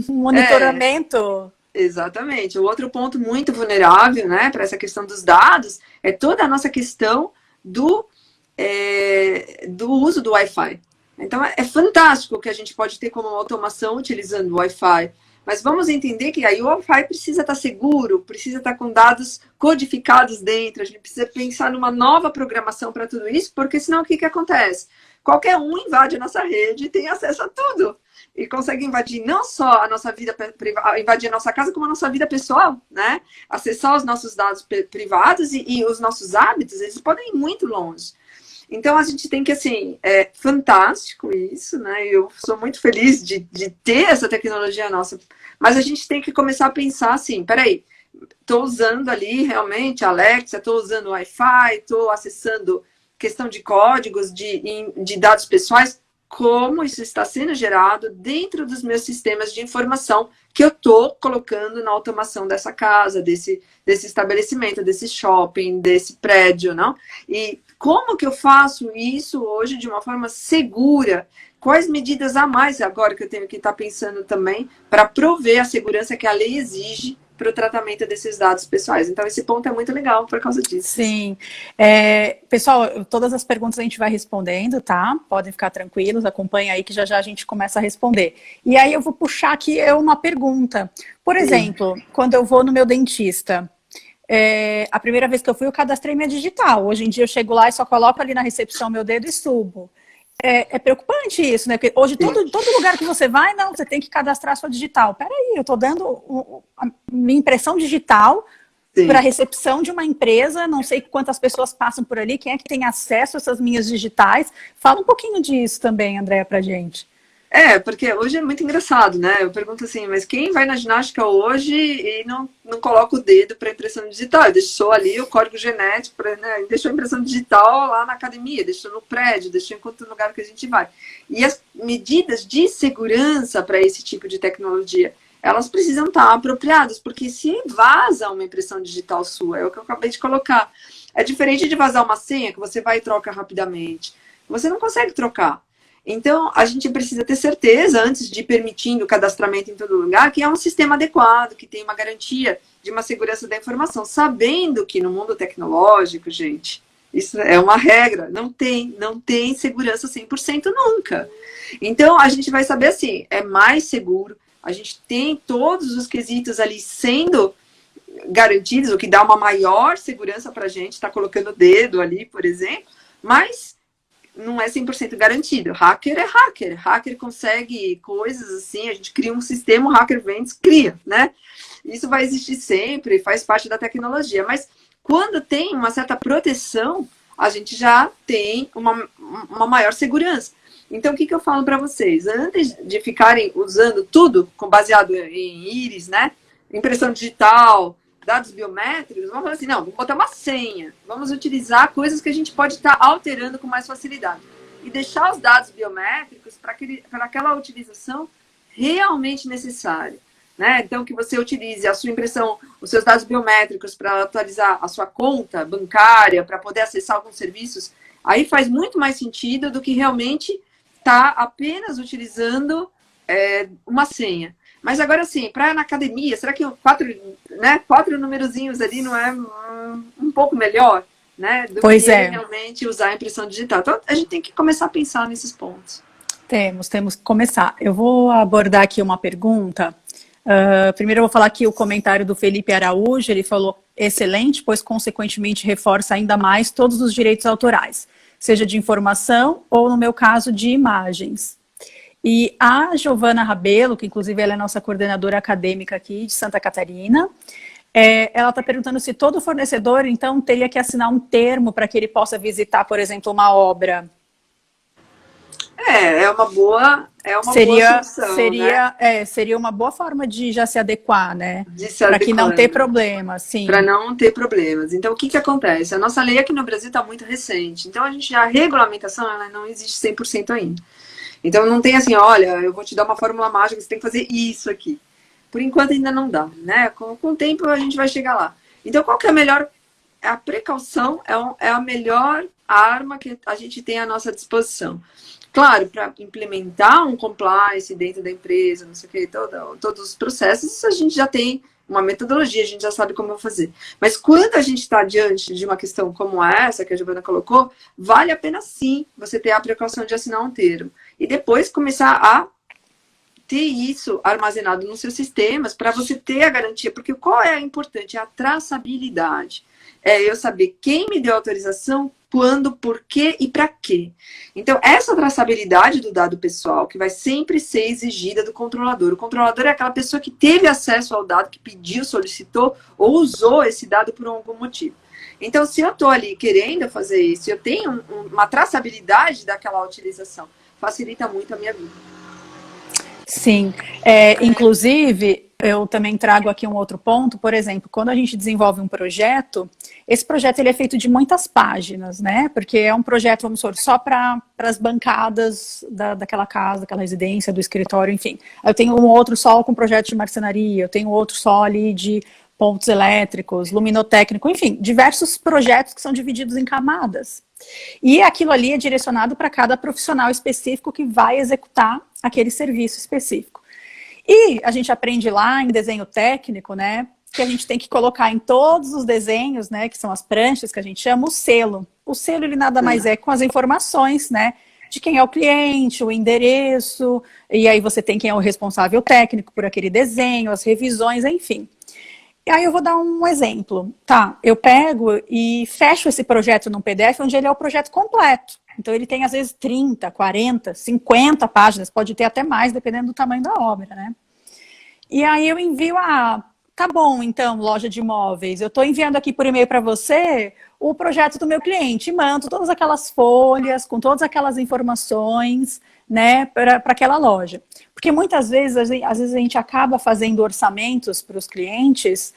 monitoramento. Exatamente. O outro ponto muito vulnerável, né, para essa questão dos dados é toda a nossa questão do uso do Wi-Fi. Então, é fantástico que a gente pode ter como automação utilizando o Wi-Fi, mas vamos entender que aí o Wi-Fi precisa estar seguro, precisa estar com dados codificados dentro, a gente precisa pensar numa nova programação para tudo isso, porque senão o que acontece? Qualquer um invade a nossa rede e tem acesso a tudo. E consegue invadir não só a nossa vida privada, invadir a nossa casa, como a nossa vida pessoal, né? Acessar os nossos dados privados e os nossos hábitos, eles podem ir muito longe. Então, a gente tem que, assim, é fantástico isso, né? Eu sou muito feliz de ter essa tecnologia nossa, mas a gente tem que começar a pensar assim, peraí, estou usando ali realmente a Alexa, estou usando o Wi-Fi, estou acessando questão de códigos, de dados pessoais, como isso está sendo gerado dentro dos meus sistemas de informação que eu estou colocando na automação dessa casa, desse estabelecimento, desse shopping, desse prédio, não? E como que eu faço isso hoje de uma forma segura? Quais medidas a mais agora que eu tenho que estar pensando também para prover a segurança que a lei exige para o tratamento desses dados pessoais. Então, esse ponto é muito legal por causa disso. Sim. Pessoal, todas as perguntas a gente vai respondendo, tá? Podem ficar tranquilos, acompanha aí que já já a gente começa a responder. E aí eu vou puxar aqui uma pergunta. Por exemplo, quando eu vou no meu dentista, a primeira vez que eu fui, eu cadastrei minha digital. Hoje em dia eu chego lá e só coloco ali na recepção meu dedo e subo. É preocupante isso, né? Porque hoje todo lugar que você vai, não, você tem que cadastrar a sua digital. Peraí, eu estou dando a minha impressão digital para a recepção de uma empresa, não sei quantas pessoas passam por ali, quem é que tem acesso a essas minhas digitais. Fala um pouquinho disso também, Andréa, pra gente. Porque hoje é muito engraçado, né? Eu pergunto assim, mas quem vai na ginástica hoje e não coloca o dedo para impressão digital? Deixou ali o código genético, né? Deixou a impressão digital lá na academia, deixou no prédio, deixou em qualquer lugar que a gente vai. E as medidas de segurança para esse tipo de tecnologia, elas precisam estar apropriadas, porque se vaza uma impressão digital sua, é o que eu acabei de colocar. É diferente de vazar uma senha que você vai e troca rapidamente. Você não consegue trocar. Então, a gente precisa ter certeza, antes de permitindo o cadastramento em todo lugar, que é um sistema adequado, que tem uma garantia de uma segurança da informação, sabendo que no mundo tecnológico, gente, isso é uma regra, não tem segurança 100% nunca. Então, a gente vai saber assim, é mais seguro, a gente tem todos os quesitos ali sendo garantidos, o que dá uma maior segurança para a gente, tá colocando o dedo ali, por exemplo, mas não é 100% garantido. Hacker é hacker. Hacker consegue coisas assim, a gente cria um sistema, o hacker vem e cria, né? Isso vai existir sempre, faz parte da tecnologia. Mas quando tem uma certa proteção, a gente já tem uma maior segurança. Então, o que eu falo para vocês? Antes de ficarem usando tudo baseado em íris, né? Impressão digital, dados biométricos, vamos falar assim, não, vamos botar uma senha, vamos utilizar coisas que a gente pode estar alterando com mais facilidade. E deixar os dados biométricos para aquela utilização realmente necessária. Né? Então, que você utilize a sua impressão, os seus dados biométricos para atualizar a sua conta bancária, para poder acessar alguns serviços, aí faz muito mais sentido do que realmente estar apenas utilizando uma senha. Mas agora sim, para na academia, será que quatro numerozinhos ali não é um pouco melhor, né? Do que realmente usar a impressão digital. Então, a gente tem que começar a pensar nesses pontos. Temos que começar. Eu vou abordar aqui uma pergunta. Primeiro eu vou falar aqui o comentário do Felipe Araújo, ele falou, excelente, pois consequentemente reforça ainda mais todos os direitos autorais, seja de informação ou, no meu caso, de imagens. E a Giovana Rabelo, que inclusive ela é nossa coordenadora acadêmica aqui de Santa Catarina, ela está perguntando se todo fornecedor, então, teria que assinar um termo para que ele possa visitar, por exemplo, uma obra. É uma boa solução, né? Seria uma boa forma de já se adequar, né? Para que não ter problema, sim. Para não ter problemas. Então, o que acontece? A nossa lei aqui no Brasil está muito recente. Então, a regulamentação ela não existe 100% ainda. Então, não tem assim, olha, eu vou te dar uma fórmula mágica, você tem que fazer isso aqui. Por enquanto, ainda não dá, né? Com o tempo, a gente vai chegar lá. Então, qual que é a melhor... A precaução é a melhor arma que a gente tem à nossa disposição. Claro, para implementar um compliance dentro da empresa, não sei o que, todos os processos, a gente já tem uma metodologia, a gente já sabe como fazer. Mas quando a gente está diante de uma questão como essa, que a Giovana colocou, vale a pena sim você ter a precaução de assinar um termo. E depois começar a ter isso armazenado nos seus sistemas para você ter a garantia. Porque qual é importante? É a traçabilidade. É eu saber quem me deu autorização, quando, por quê e para quê. Então, essa traçabilidade do dado pessoal, que vai sempre ser exigida do controlador. O controlador é aquela pessoa que teve acesso ao dado, que pediu, solicitou ou usou esse dado por algum motivo. Então, se eu estou ali querendo fazer isso, eu tenho uma traçabilidade daquela utilização, facilita muito a minha vida. Sim, inclusive, eu também trago aqui um outro ponto, por exemplo, quando a gente desenvolve um projeto, esse projeto ele é feito de muitas páginas, né? Porque é um projeto, vamos supor, só para as bancadas daquela casa, daquela residência, do escritório, enfim. Eu tenho um outro só com projeto de marcenaria, eu tenho outro só ali de pontos elétricos, luminotécnico, enfim, diversos projetos que são divididos em camadas. E aquilo ali é direcionado para cada profissional específico que vai executar aquele serviço específico. E a gente aprende lá em desenho técnico, né, que a gente tem que colocar em todos os desenhos, né, que são as pranchas que a gente chama, o selo. O selo, ele nada mais é com as informações, né, de quem é o cliente, o endereço, e aí você tem quem é o responsável técnico por aquele desenho, as revisões, enfim. E aí eu vou dar um exemplo. Tá, eu pego e fecho esse projeto num PDF onde ele é o projeto completo. Então ele tem às vezes 30, 40, 50 páginas, pode ter até mais, dependendo do tamanho da obra, né? E aí eu envio tá bom, então, loja de imóveis, eu estou enviando aqui por e-mail para você o projeto do meu cliente, e mando todas aquelas folhas, com todas aquelas informações, né, para aquela loja. Porque muitas vezes, às vezes a gente acaba fazendo orçamentos para os clientes,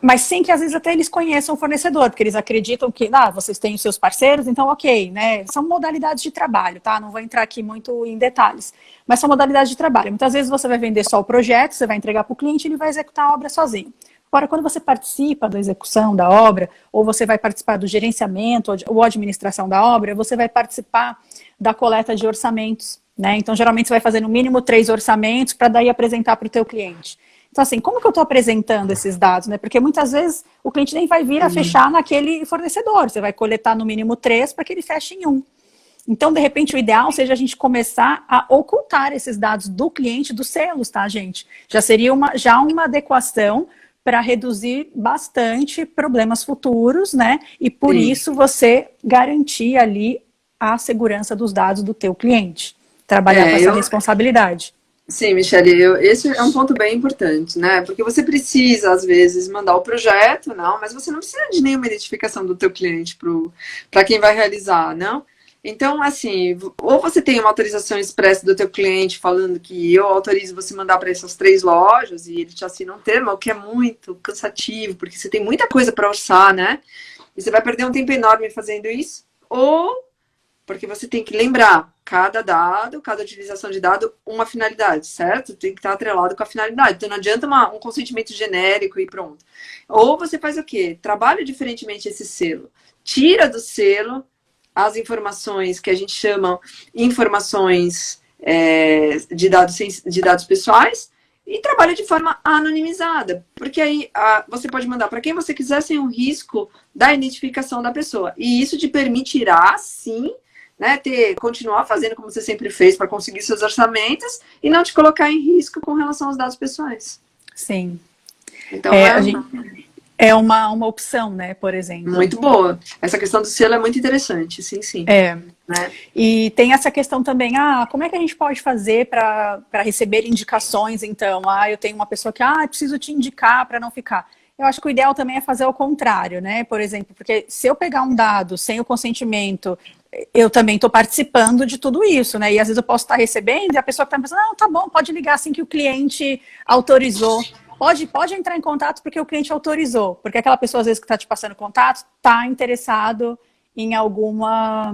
mas sem que às vezes até eles conheçam o fornecedor, porque eles acreditam que, vocês têm os seus parceiros, então ok, né? São modalidades de trabalho, tá? Não vou entrar aqui muito em detalhes, mas são modalidades de trabalho. Muitas vezes você vai vender só o projeto, você vai entregar para o cliente e ele vai executar a obra sozinho. Agora, quando você participa da execução da obra, ou você vai participar do gerenciamento ou administração da obra, você vai participar da coleta de orçamentos, né? Então, geralmente você vai fazer no mínimo 3 orçamentos para daí apresentar para o teu cliente. Então, assim, como que eu estou apresentando esses dados, né? Porque muitas vezes o cliente nem vai vir a fechar naquele fornecedor. Você vai coletar no mínimo 3 para que ele feche em um. Então, de repente, o ideal seja a gente começar a ocultar esses dados do cliente, dos selos, tá, gente? Já seria uma adequação para reduzir bastante problemas futuros, né? E por isso você garantir ali a segurança dos dados do teu cliente. Trabalhar com essa responsabilidade. Sim, Michele, esse é um ponto bem importante, né? Porque você precisa, às vezes, mandar o projeto, não, mas você não precisa de nenhuma identificação do teu cliente para quem vai realizar, não? Então, assim, ou você tem uma autorização expressa do teu cliente falando que eu autorizo você mandar para essas 3 lojas e ele te assina um termo, o que é muito cansativo, porque você tem muita coisa para orçar, né? E você vai perder um tempo enorme fazendo isso, ou porque você tem que lembrar cada dado, cada utilização de dado, uma finalidade, certo? Tem que estar atrelado com a finalidade. Então não adianta um consentimento genérico e pronto. Ou você faz o quê? Trabalha diferentemente esse selo. Tira do selo as informações que a gente chama informações de dados pessoais e trabalha de forma anonimizada. Porque aí você pode mandar para quem você quiser sem o risco da identificação da pessoa. E isso te permitirá, sim, né, continuar fazendo como você sempre fez para conseguir seus orçamentos e não te colocar em risco com relação aos dados pessoais. Sim. Então, é uma opção, né, por exemplo. Muito boa. Essa questão do selo é muito interessante, sim, sim. Né? E tem essa questão também, como é que a gente pode fazer para receber indicações, então? Eu tenho uma pessoa que, preciso te indicar para não ficar. Eu acho que o ideal também é fazer o contrário, né? Por exemplo, porque se eu pegar um dado sem o consentimento, eu também estou participando de tudo isso, né? E às vezes eu posso estar recebendo e a pessoa está pensando, não, tá bom, pode ligar assim que o cliente autorizou. Pode entrar em contato porque o cliente autorizou. Porque aquela pessoa, às vezes, que está te passando contato, está interessado em alguma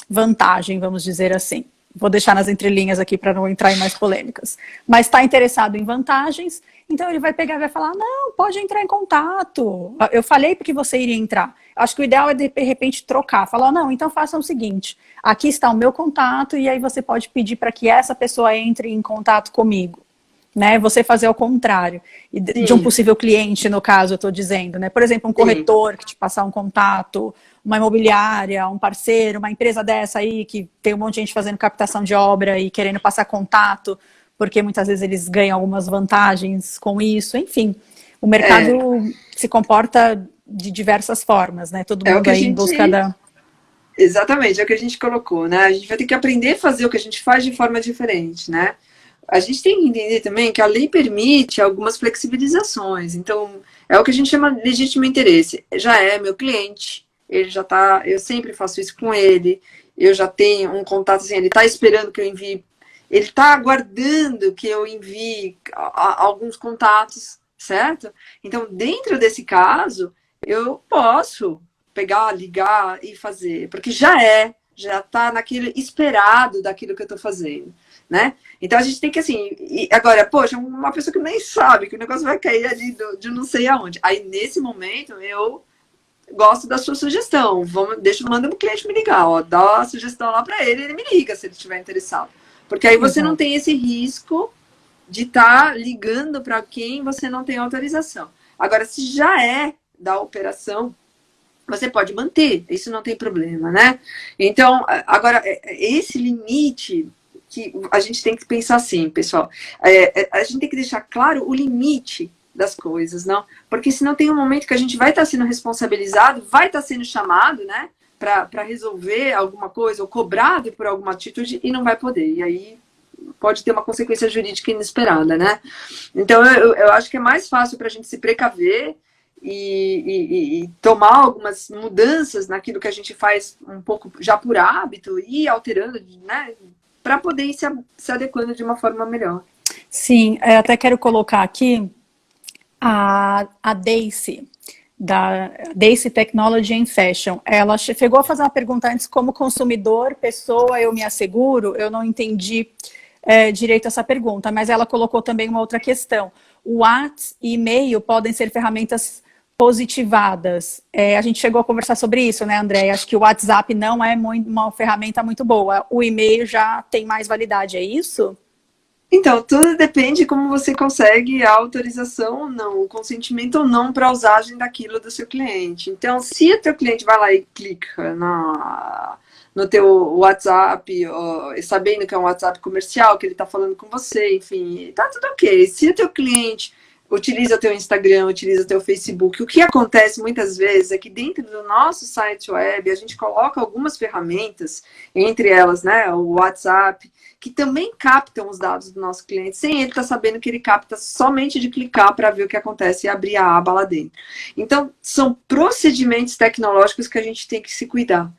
vantagem, vamos dizer assim. Vou deixar nas entrelinhas aqui para não entrar em mais polêmicas. Mas está interessado em vantagens, então ele vai pegar e vai falar, não, pode entrar em contato. Eu falei porque você iria entrar. Acho que o ideal é, de repente, trocar. Falar, não, então façam o seguinte, aqui está o meu contato e aí você pode pedir para que essa pessoa entre em contato comigo. Né? Você fazer ao contrário. De um possível cliente, no caso, eu estou dizendo. Né? Por exemplo, um corretor que te passar um contato, uma imobiliária, um parceiro, uma empresa dessa aí que tem um monte de gente fazendo captação de obra e querendo passar contato, porque muitas vezes eles ganham algumas vantagens com isso. Enfim, o mercado se comporta de diversas formas, né? Todo mundo aí em busca da... Exatamente, é o que a gente colocou, né? A gente vai ter que aprender a fazer o que a gente faz de forma diferente, né? A gente tem que entender também que a lei permite algumas flexibilizações. Então, é o que a gente chama de legítimo interesse. Já é meu cliente, ele já tá, eu sempre faço isso com ele, eu já tenho um contato assim, ele está esperando que eu envie, ele está aguardando que eu envie alguns contatos, certo? Então, dentro desse caso, eu posso pegar, ligar e fazer, porque já está naquele esperado daquilo que eu estou fazendo, né? Então a gente tem que, assim, agora, poxa, uma pessoa que nem sabe que o negócio vai cair ali de não sei aonde. Aí, nesse momento, eu gosto da sua sugestão. Manda o cliente me ligar, dá a sugestão lá para ele, ele me liga se ele estiver interessado. Porque aí você não tem esse risco de estar ligando para quem você não tem autorização. Agora, se já é da operação, você pode manter, isso não tem problema, né? Então, agora, esse limite que a gente tem que pensar assim, pessoal, a gente tem que deixar claro o limite das coisas, não? Porque senão tem um momento que a gente vai estar sendo responsabilizado, vai estar sendo chamado, né, para resolver alguma coisa, ou cobrado por alguma atitude, e não vai poder, e aí pode ter uma consequência jurídica inesperada, né? Então, eu acho que é mais fácil para a gente se precaver e tomar algumas mudanças naquilo que a gente faz um pouco já por hábito e ir alterando, né? Para poder ir se adequando de uma forma melhor. Sim, eu até quero colocar aqui a Daisy, da Daisy Technology and Fashion. Ela chegou a fazer uma pergunta antes, como consumidor, pessoa, eu me asseguro? Eu não entendi direito essa pergunta, mas ela colocou também uma outra questão. O WhatsApp e e-mail podem ser ferramentas positivadas. A gente chegou a conversar sobre isso, né, André? Acho que o WhatsApp não é uma ferramenta muito boa. O e-mail já tem mais validade, é isso? Então, tudo depende de como você consegue a autorização ou não, o consentimento ou não para a usagem daquilo do seu cliente. Então, se o teu cliente vai lá e clica no teu WhatsApp, sabendo que é um WhatsApp comercial, que ele está falando com você, enfim, tá tudo ok. Se o teu cliente utiliza o teu Instagram, utiliza o teu Facebook, o que acontece muitas vezes é que dentro do nosso site web, a gente coloca algumas ferramentas, entre elas, né, o WhatsApp, que também captam os dados do nosso cliente, sem ele estar sabendo que ele capta somente de clicar para ver o que acontece e abrir a aba lá dentro. Então, são procedimentos tecnológicos que a gente tem que se cuidar.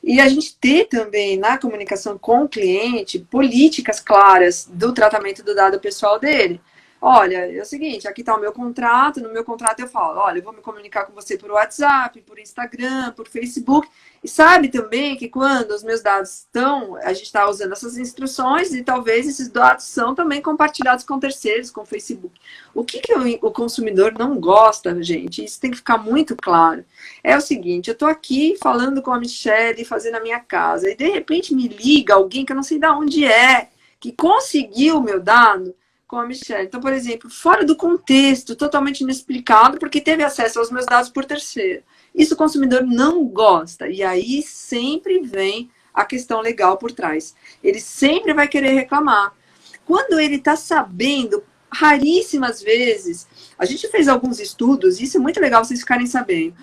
E a gente ter também, na comunicação com o cliente, políticas claras do tratamento do dado pessoal dele. Olha, é o seguinte, aqui está o meu contrato, no meu contrato eu falo, olha, eu vou me comunicar com você por WhatsApp, por Instagram, por Facebook, e sabe também que quando os meus dados estão, a gente está usando essas instruções e talvez esses dados são também compartilhados com terceiros, com o Facebook. O que o consumidor não gosta, gente, isso tem que ficar muito claro, é o seguinte, eu estou aqui falando com a Michelle, fazendo a minha casa, e de repente me liga alguém que eu não sei de onde é, que conseguiu o meu dado, com a Michelle. Então, por exemplo, fora do contexto, totalmente inexplicado, porque teve acesso aos meus dados por terceiro. Isso o consumidor não gosta. E aí sempre vem a questão legal por trás. Ele sempre vai querer reclamar. Quando ele está sabendo, raríssimas vezes, a gente fez alguns estudos, e isso é muito legal vocês ficarem sabendo,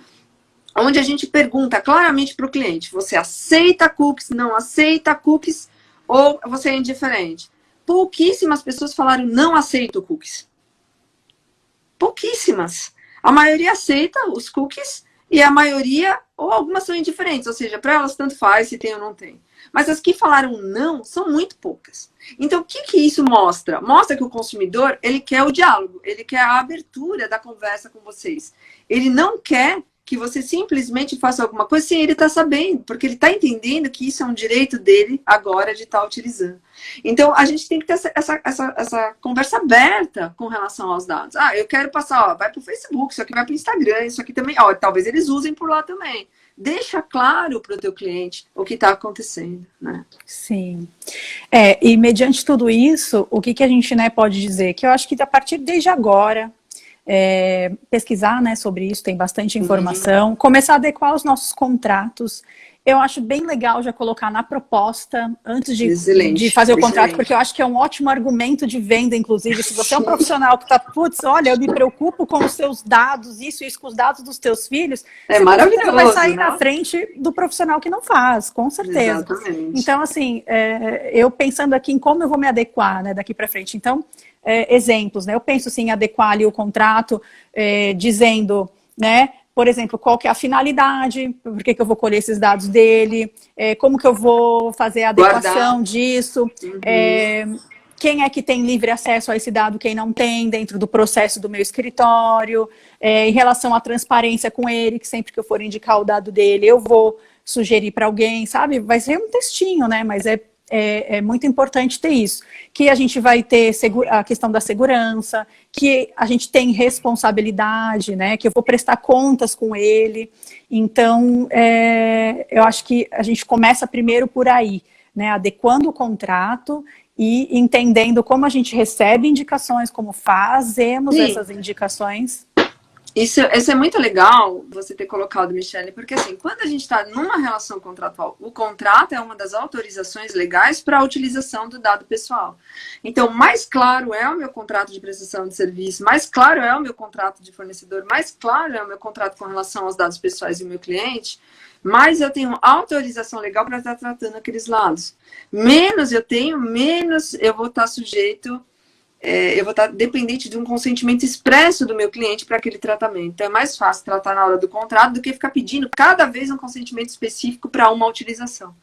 onde a gente pergunta claramente para o cliente, você aceita cookies, não aceita cookies, ou você é indiferente? Pouquíssimas pessoas falaram não aceito cookies. Pouquíssimas. A maioria aceita os cookies e a maioria, ou algumas são indiferentes, ou seja, para elas tanto faz se tem ou não tem. Mas as que falaram não são muito poucas. Então, o que isso mostra? Mostra que o consumidor, ele quer o diálogo, ele quer a abertura da conversa com vocês. Ele não quer que você simplesmente faça alguma coisa sem ele estar sabendo, porque ele está entendendo que isso é um direito dele agora de estar utilizando. Então, a gente tem que ter essa conversa aberta com relação aos dados. Ah, eu quero passar, vai para o Facebook, isso aqui vai para o Instagram, isso aqui também, talvez eles usem por lá também. Deixa claro para o teu cliente o que está acontecendo, né? Sim. E mediante tudo isso, o que a gente, né, pode dizer? Que eu acho que a partir desde agora, pesquisar, né, sobre isso, tem bastante informação, começar a adequar os nossos contratos. Eu acho bem legal já colocar na proposta, antes de fazer o contrato, porque eu acho que é um ótimo argumento de venda, inclusive, se você é um profissional que está, putz, olha, eu me preocupo com os seus dados, isso com os dados dos teus filhos, você maravilhoso, vai sair na frente do profissional que não faz, com certeza. Exatamente. Então, assim, eu pensando aqui em como eu vou me adequar, né, daqui para frente, então, exemplos, né, eu penso assim, em adequar ali o contrato, dizendo, né, por exemplo, qual que é a finalidade, por que eu vou colher esses dados dele, como que eu vou fazer a adequação disso, quem é que tem livre acesso a esse dado, quem não tem, dentro do processo do meu escritório, em relação à transparência com ele, que sempre que eu for indicar o dado dele, eu vou sugerir para alguém, sabe? Vai ser um textinho, né? Mas é muito importante ter isso, que a gente vai ter a questão da segurança, que a gente tem responsabilidade, né, que eu vou prestar contas com ele, então eu acho que a gente começa primeiro por aí, né, adequando o contrato e entendendo como a gente recebe indicações, como fazemos essas indicações. Isso é muito legal você ter colocado, Michele, porque assim, quando a gente está numa relação contratual, o contrato é uma das autorizações legais para a utilização do dado pessoal. Então, mais claro é o meu contrato de prestação de serviço, mais claro é o meu contrato de fornecedor, mais claro é o meu contrato com relação aos dados pessoais do meu cliente, mais eu tenho autorização legal para estar tratando aqueles lados. Menos eu tenho, menos eu vou estar sujeito... eu vou estar dependente de um consentimento expresso do meu cliente para aquele tratamento. Então, é mais fácil tratar na hora do contrato do que ficar pedindo cada vez um consentimento específico para uma utilização.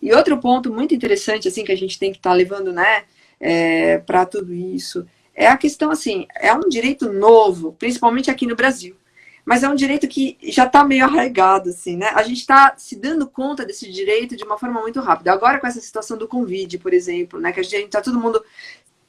E outro ponto muito interessante, assim, que a gente tem que estar levando, né, para tudo isso, é a questão, assim, é um direito novo, principalmente aqui no Brasil, mas é um direito que já está meio arraigado, assim, né? A gente está se dando conta desse direito de uma forma muito rápida. Agora, com essa situação do Covid, por exemplo, né, que a gente está todo mundo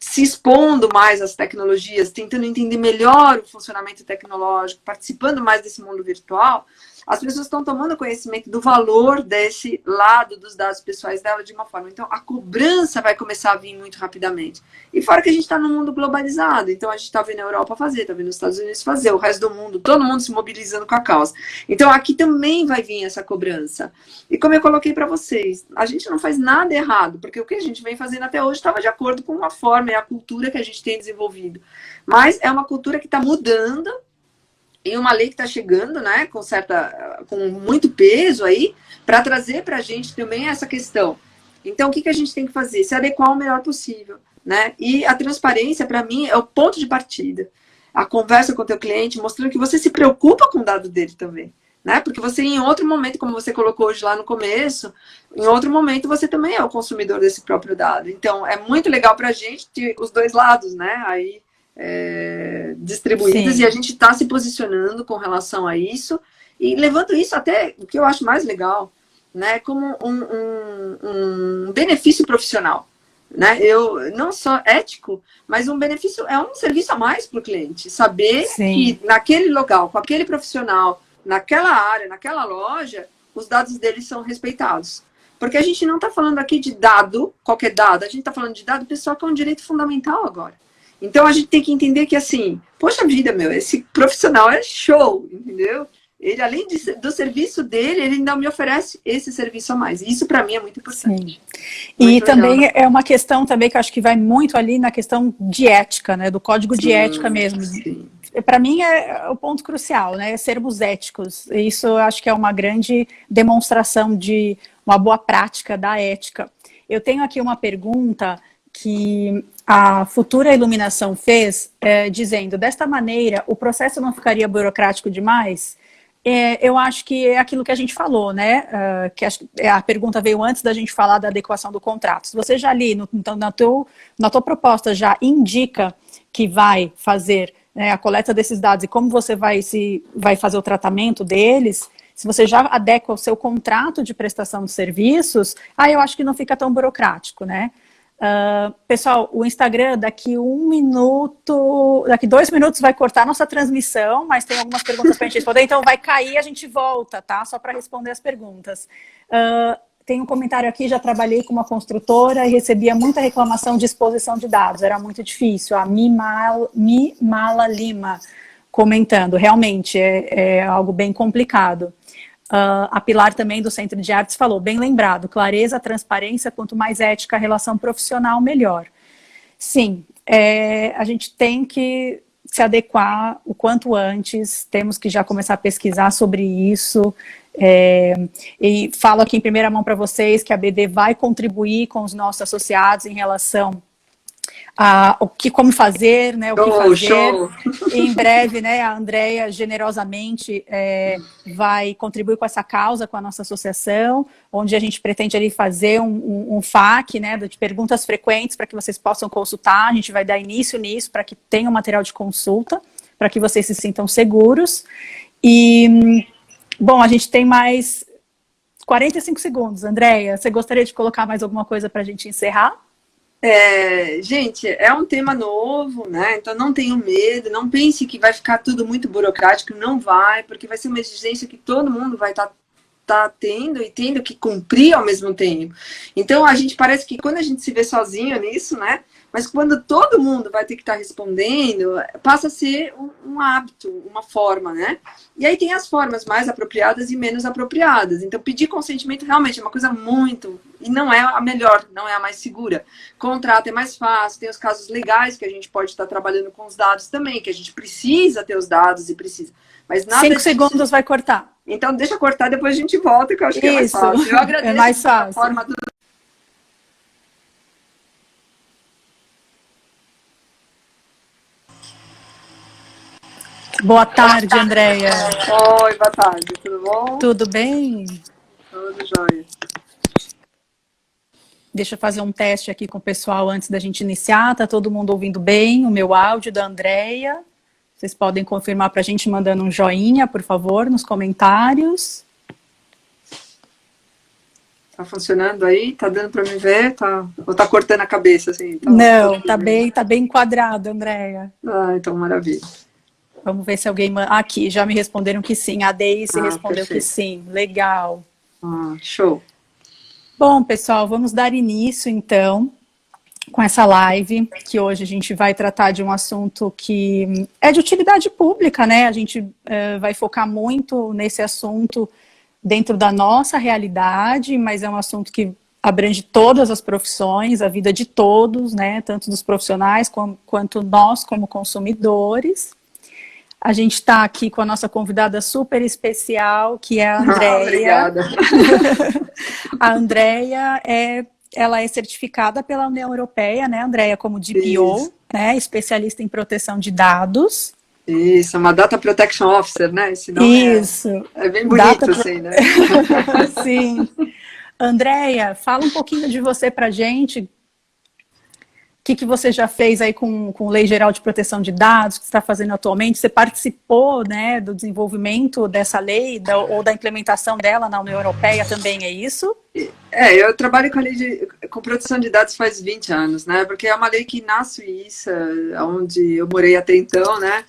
se expondo mais às tecnologias, tentando entender melhor o funcionamento tecnológico, participando mais desse mundo virtual, as pessoas estão tomando conhecimento do valor desse lado dos dados pessoais dela de uma forma. Então, a cobrança vai começar a vir muito rapidamente. E fora que a gente está num mundo globalizado, então a gente está vendo a Europa fazer, está vendo os Estados Unidos fazer, o resto do mundo, todo mundo se mobilizando com a causa. Então, aqui também vai vir essa cobrança. E como eu coloquei para vocês, a gente não faz nada errado, porque o que a gente vem fazendo até hoje estava de acordo com a forma e a cultura que a gente tem desenvolvido. Mas é uma cultura que está mudando, e uma lei que está chegando, né, com muito peso aí, para trazer para a gente também essa questão. Então, o que a gente tem que fazer? Se adequar o melhor possível, né? E a transparência, para mim, é o ponto de partida. A conversa com o teu cliente, mostrando que você se preocupa com o dado dele também, né? Porque você, em outro momento, como você colocou hoje lá no começo, em outro momento você também é o consumidor desse próprio dado. Então, é muito legal para a gente ter os dois lados, né? Aí, distribuídos. Sim. E a gente está se posicionando com relação a isso e levando isso até, o que eu acho mais legal, né, como um benefício profissional, né? Não só ético, mas um benefício, é um serviço a mais para o cliente, saber Sim. que naquele local, com aquele profissional, naquela área, naquela loja, os dados deles são respeitados. Porque a gente não está falando aqui de dado, qualquer dado, a gente está falando de dado pessoal, que é um direito fundamental agora. Então, a gente tem que entender que, assim, poxa vida, esse profissional é show, entendeu? Ele, além do serviço dele, ele ainda me oferece esse serviço a mais. E isso, para mim, é muito importante. E também é uma questão também que eu acho que vai muito ali na questão de ética, né? Do código de ética mesmo. Para mim, é o ponto crucial, né? Sermos éticos. Isso, eu acho que é uma grande demonstração de uma boa prática da ética. Eu tenho aqui uma pergunta que a Futura Iluminação fez, dizendo, desta maneira, o processo não ficaria burocrático demais? Eu acho que é aquilo que a gente falou, né? Que a pergunta veio antes da gente falar da adequação do contrato. Se você já ali, na tua proposta, já indica que vai fazer, né, a coleta desses dados e como você vai fazer o tratamento deles, se você já adequa o seu contrato de prestação de serviços, aí eu acho que não fica tão burocrático, né? Pessoal, o Instagram daqui 2 minutos vai cortar nossa transmissão, mas tem algumas perguntas para a gente responder, então vai cair e a gente volta, tá? Só para responder as perguntas. Tem um comentário aqui, já trabalhei com uma construtora e recebia muita reclamação de exposição de dados, era muito difícil. A Mimala Lima comentando, realmente é algo bem complicado. A Pilar também do Centro de Artes falou, bem lembrado, clareza, transparência, quanto mais ética a relação profissional, melhor. Sim, a gente tem que se adequar o quanto antes, temos que já começar a pesquisar sobre isso, e falo aqui em primeira mão para vocês que a BD vai contribuir com os nossos associados em relação como fazer, né, o que fazer. Show. E em breve, né, a Andrea generosamente vai contribuir com essa causa, com a nossa associação, onde a gente pretende ali fazer um FAQ, né, de perguntas frequentes para que vocês possam consultar. A gente vai dar início nisso para que tenha um material de consulta, para que vocês se sintam seguros. E, bom, a gente tem mais 45 segundos. Andrea, você gostaria de colocar mais alguma coisa para a gente encerrar? Gente, é um tema novo, né? Então não tenham medo, não pense que vai ficar tudo muito burocrático, não vai, porque vai ser uma exigência que todo mundo vai estar tá tendo e tendo que cumprir ao mesmo tempo. Então, a gente parece que quando a gente se vê sozinho nisso, né? Mas quando todo mundo vai ter que estar respondendo, passa a ser um hábito, uma forma, né? E aí tem as formas mais apropriadas e menos apropriadas. Então, pedir consentimento realmente é uma coisa muito... E não é a melhor, não é a mais segura. Contrato é mais fácil, tem os casos legais que a gente pode estar trabalhando com os dados também, que a gente precisa ter os dados e precisa. Mas nada 5 segundos vai cortar. Então, deixa eu cortar, depois a gente volta, que eu acho que é mais fácil. Eu agradeço é mais fácil. A forma do... Boa tarde, Andréia. Oi, boa tarde, tudo bom? Tudo bem? Tudo jóia. Deixa eu fazer um teste aqui com o pessoal antes da gente iniciar. Tá todo mundo ouvindo bem o meu áudio da Andréia? Vocês podem confirmar para a gente mandando um joinha, por favor, nos comentários. Tá funcionando aí? Tá dando para me ver? Tá... Ou tá cortando a cabeça, assim? Não, tá bem enquadrado, Andréia. Ah, então maravilha. Vamos ver se alguém... Aqui, já me responderam que sim. A Deise respondeu perfeito. que sim. Legal. Show. Bom, pessoal, vamos dar início, então, com essa live, que hoje a gente vai tratar de um assunto que é de utilidade pública, né? A gente vai focar muito nesse assunto dentro da nossa realidade, mas é um assunto que abrange todas as profissões, a vida de todos, né? Tanto dos profissionais quanto nós como consumidores. A gente está aqui com a nossa convidada super especial, que é a Andréia. Obrigada. A Andréia ela é certificada pela União Europeia, né, Andréia, como DPO, né, especialista em proteção de dados. Isso, uma Data Protection Officer, né? Esse nome Isso. É bem bonito, assim, né? Sim. Andréia, fala um pouquinho de você pra gente. O que você já fez aí com Lei Geral de Proteção de Dados, que você está fazendo atualmente? Você participou, né, do desenvolvimento dessa lei ou da implementação dela na União Europeia também, é isso? Eu trabalho com a lei com proteção de dados faz 20 anos, né? Porque é uma lei que na Suíça, onde eu morei até então, né?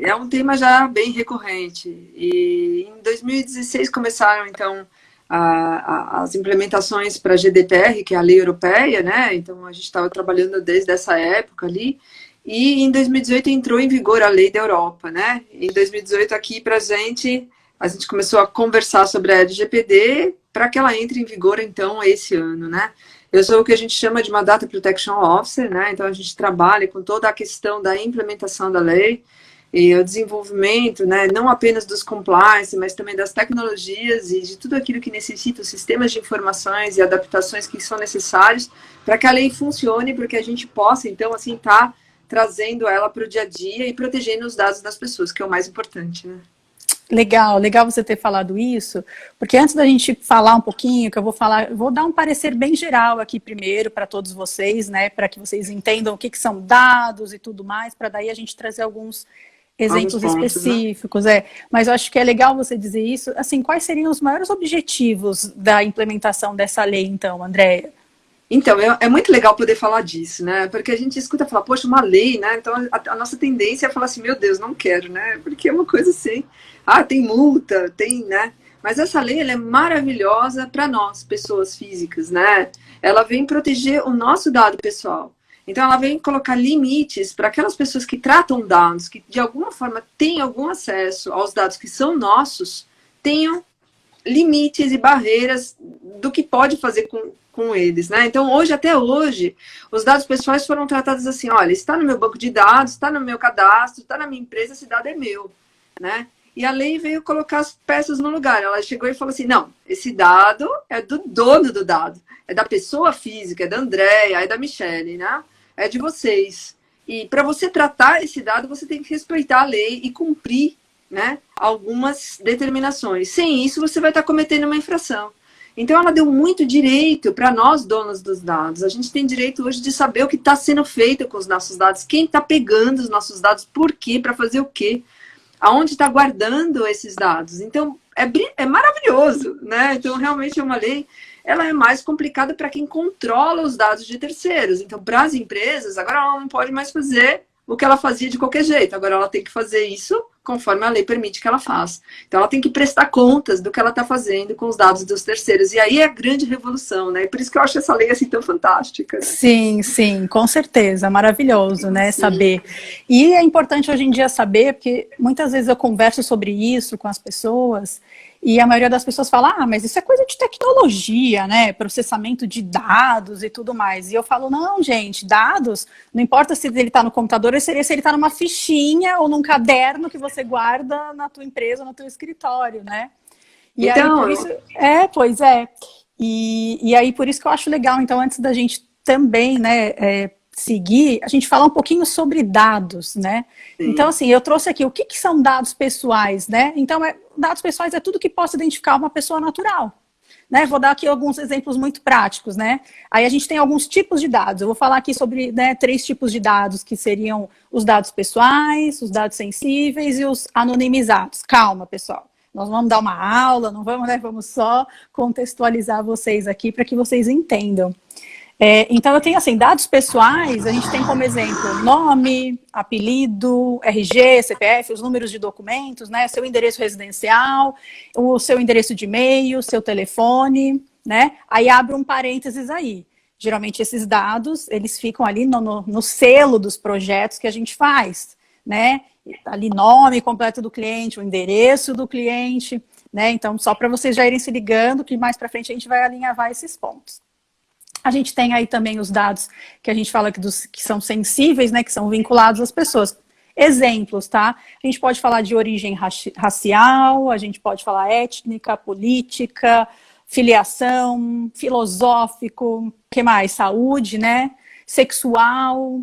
É um tema já bem recorrente. E em 2016 começaram, então, as implementações para a GDPR, que é a lei europeia, né? Então a gente estava trabalhando desde essa época ali, e em 2018 entrou em vigor a lei da Europa, né? Em 2018 aqui para a gente começou a conversar sobre a LGPD para que ela entre em vigor então esse ano, né? Eu sou o que a gente chama de uma Data Protection Officer, né? Então a gente trabalha com toda a questão da implementação da lei e o desenvolvimento, né, não apenas dos compliance, mas também das tecnologias e de tudo aquilo que necessita, os sistemas de informações e adaptações que são necessários para que a lei funcione, para que a gente possa, então, assim, estar trazendo ela para o dia a dia e protegendo os dados das pessoas, que é o mais importante, né? Legal você ter falado isso, porque antes da gente falar um pouquinho, que eu vou dar um parecer bem geral aqui primeiro para todos vocês, né, para que vocês entendam o que são dados e tudo mais, para daí a gente trazer alguns exemplos específicos, né? Mas eu acho que é legal você dizer isso. Assim, quais seriam os maiores objetivos da implementação dessa lei, então, Andréia? Então, é muito legal poder falar disso, né? Porque a gente escuta falar, poxa, uma lei, né? Então, a nossa tendência é falar assim, meu Deus, não quero, né? Porque é uma coisa assim, tem multa, tem, né? Mas essa lei, ela é maravilhosa para nós, pessoas físicas, né? Ela vem proteger o nosso dado pessoal. Então, ela vem colocar limites para aquelas pessoas que tratam dados, que de alguma forma têm algum acesso aos dados que são nossos, tenham limites e barreiras do que pode fazer com eles, né? Então, até hoje, os dados pessoais foram tratados assim, olha, está no meu banco de dados, está no meu cadastro, está na minha empresa, esse dado é meu, né? E a lei veio colocar as peças no lugar. Ela chegou e falou assim, não, esse dado é do dono do dado, é da pessoa física, é da Andréia, é da Michele, né? É de vocês. E para você tratar esse dado, você tem que respeitar a lei e cumprir, né, algumas determinações. Sem isso, você vai estar cometendo uma infração. Então, ela deu muito direito para nós, donos dos dados. A gente tem direito hoje de saber o que está sendo feito com os nossos dados, quem está pegando os nossos dados, por quê, para fazer o quê, aonde está guardando esses dados. Então, é maravilhoso, né? Então, realmente é uma lei... ela é mais complicada para quem controla os dados de terceiros. Então, para as empresas, agora ela não pode mais fazer o que ela fazia de qualquer jeito. Agora ela tem que fazer isso conforme a lei permite que ela faça. Então, ela tem que prestar contas do que ela está fazendo com os dados dos terceiros. E aí é a grande revolução, né? E por isso que eu acho essa lei assim tão fantástica. Né? Sim, sim, com certeza. Maravilhoso, né? Sim. Saber. E é importante hoje em dia saber, porque muitas vezes eu converso sobre isso com as pessoas, e a maioria das pessoas fala, mas isso é coisa de tecnologia, né? Processamento de dados e tudo mais. E eu falo, não, gente, dados, não importa se ele está no computador, seria se ele está numa fichinha ou num caderno que você guarda na tua empresa, no teu escritório, né? E então, aí, por isso, pois é. E aí, por isso que eu acho legal, então, antes da gente também, né, seguir, a gente falar um pouquinho sobre dados, né? Sim. Então, assim, eu trouxe aqui, o que são dados pessoais, né? Então, dados pessoais é tudo que possa identificar uma pessoa natural, né? Vou dar aqui alguns exemplos muito práticos, né? Aí a gente tem alguns tipos de dados. Eu vou falar aqui sobre, né, 3 tipos de dados, que seriam os dados pessoais, os dados sensíveis e os anonimizados. Calma, pessoal. Nós vamos dar uma aula, não vamos, né? Vamos só contextualizar vocês aqui para que vocês entendam. Então, eu tenho, assim, dados pessoais, a gente tem como exemplo nome, apelido, RG, CPF, os números de documentos, né, seu endereço residencial, o seu endereço de e-mail, seu telefone, né, aí abre um parênteses aí. Geralmente, esses dados, eles ficam ali no selo dos projetos que a gente faz, né, ali nome completo do cliente, o endereço do cliente, né, então, só para vocês já irem se ligando, que mais para frente a gente vai alinhavar esses pontos. A gente tem aí também os dados que a gente fala que são sensíveis, né, que são vinculados às pessoas. Exemplos, tá? A gente pode falar de origem racial, a gente pode falar étnica, política, filiação, filosófico, que mais? Saúde, né? Sexual,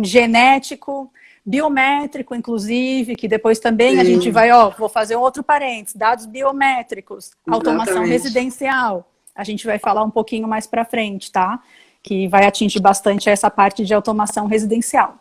genético, biométrico, inclusive, que depois também a gente vai, vou fazer outro parênteses, dados biométricos, automação residencial. A gente vai falar um pouquinho mais para frente, tá? Que vai atingir bastante essa parte de automação residencial.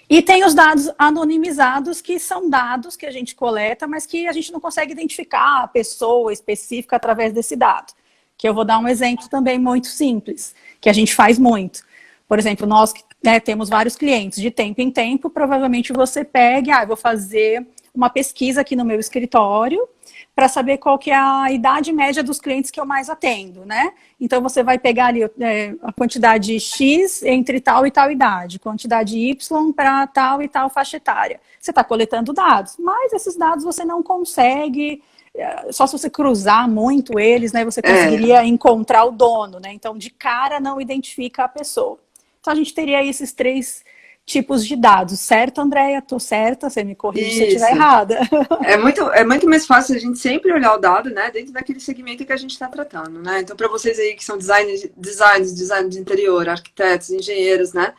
E tem os dados anonimizados, que são dados que a gente coleta, mas que a gente não consegue identificar a pessoa específica através desse dado. Que eu vou dar um exemplo também muito simples, que a gente faz muito. Por exemplo, nós, né, temos vários clientes, de tempo em tempo, provavelmente você pega, eu vou fazer uma pesquisa aqui no meu escritório, para saber qual que é a idade média dos clientes que eu mais atendo, né? Então, você vai pegar ali a quantidade X entre tal e tal idade, quantidade Y para tal e tal faixa etária. Você está coletando dados, mas esses dados você não consegue, só se você cruzar muito eles, né? Você conseguiria encontrar o dono, né? Então, de cara, não identifica a pessoa. Então, a gente teria aí esses 3 tipos de dados, certo, Andréia? Tô certa? Você me corrige se eu estiver errada. É muito mais fácil a gente sempre olhar o dado, né, dentro daquele segmento que a gente está tratando, né? Então, para vocês aí que são designers de interior, arquitetos, engenheiros, né,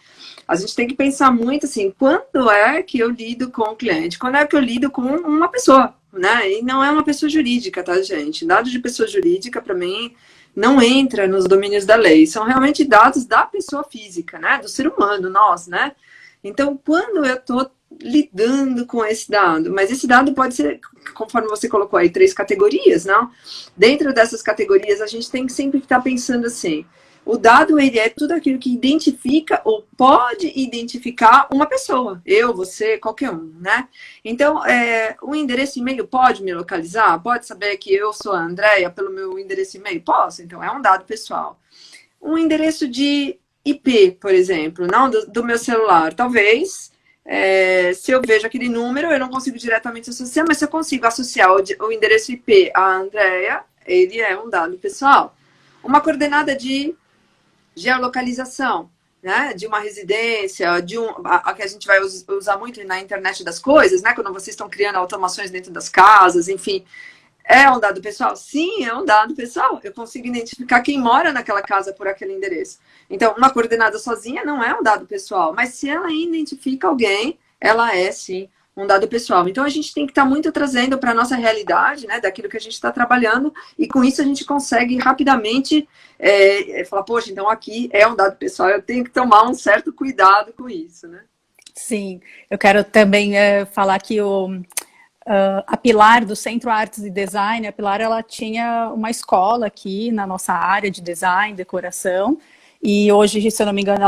a gente tem que pensar muito assim, quando é que eu lido com o cliente? Quando é que eu lido com uma pessoa, né? E não é uma pessoa jurídica, tá, gente? Dados de pessoa jurídica, para mim, não entra nos domínios da lei. São realmente dados da pessoa física, né? Do ser humano, nós, né? Então, quando eu estou lidando com esse dado, mas esse dado pode ser, conforme você colocou aí, 3 categorias, não? Dentro dessas categorias, a gente tem que sempre estar pensando assim, o dado, ele é tudo aquilo que identifica ou pode identificar uma pessoa, eu, você, qualquer um, né? Então, o endereço e-mail pode me localizar? Pode saber que eu sou a Andréia pelo meu endereço e-mail? Posso, então é um dado pessoal. Um endereço de IP, por exemplo, não do meu celular. Talvez, se eu vejo aquele número, eu não consigo diretamente associar, mas se eu consigo associar o endereço IP a Andréia, ele é um dado pessoal. Uma coordenada de geolocalização, né, de uma residência, a que a gente vai usar muito na internet das coisas, né, quando vocês estão criando automações dentro das casas, enfim. É um dado pessoal? Sim, é um dado pessoal. Eu consigo identificar quem mora naquela casa por aquele endereço. Então, uma coordenada sozinha não é um dado pessoal, mas se ela identifica alguém, ela é, sim, um dado pessoal. Então, a gente tem que estar muito trazendo para a nossa realidade, né, daquilo que a gente está trabalhando, e com isso a gente consegue rapidamente falar, poxa, então aqui é um dado pessoal, eu tenho que tomar um certo cuidado com isso, né? Sim, eu quero também falar que a Pilar, do Centro Artes e Design, a Pilar, ela tinha uma escola aqui na nossa área de design, decoração, e hoje, se eu não me engano,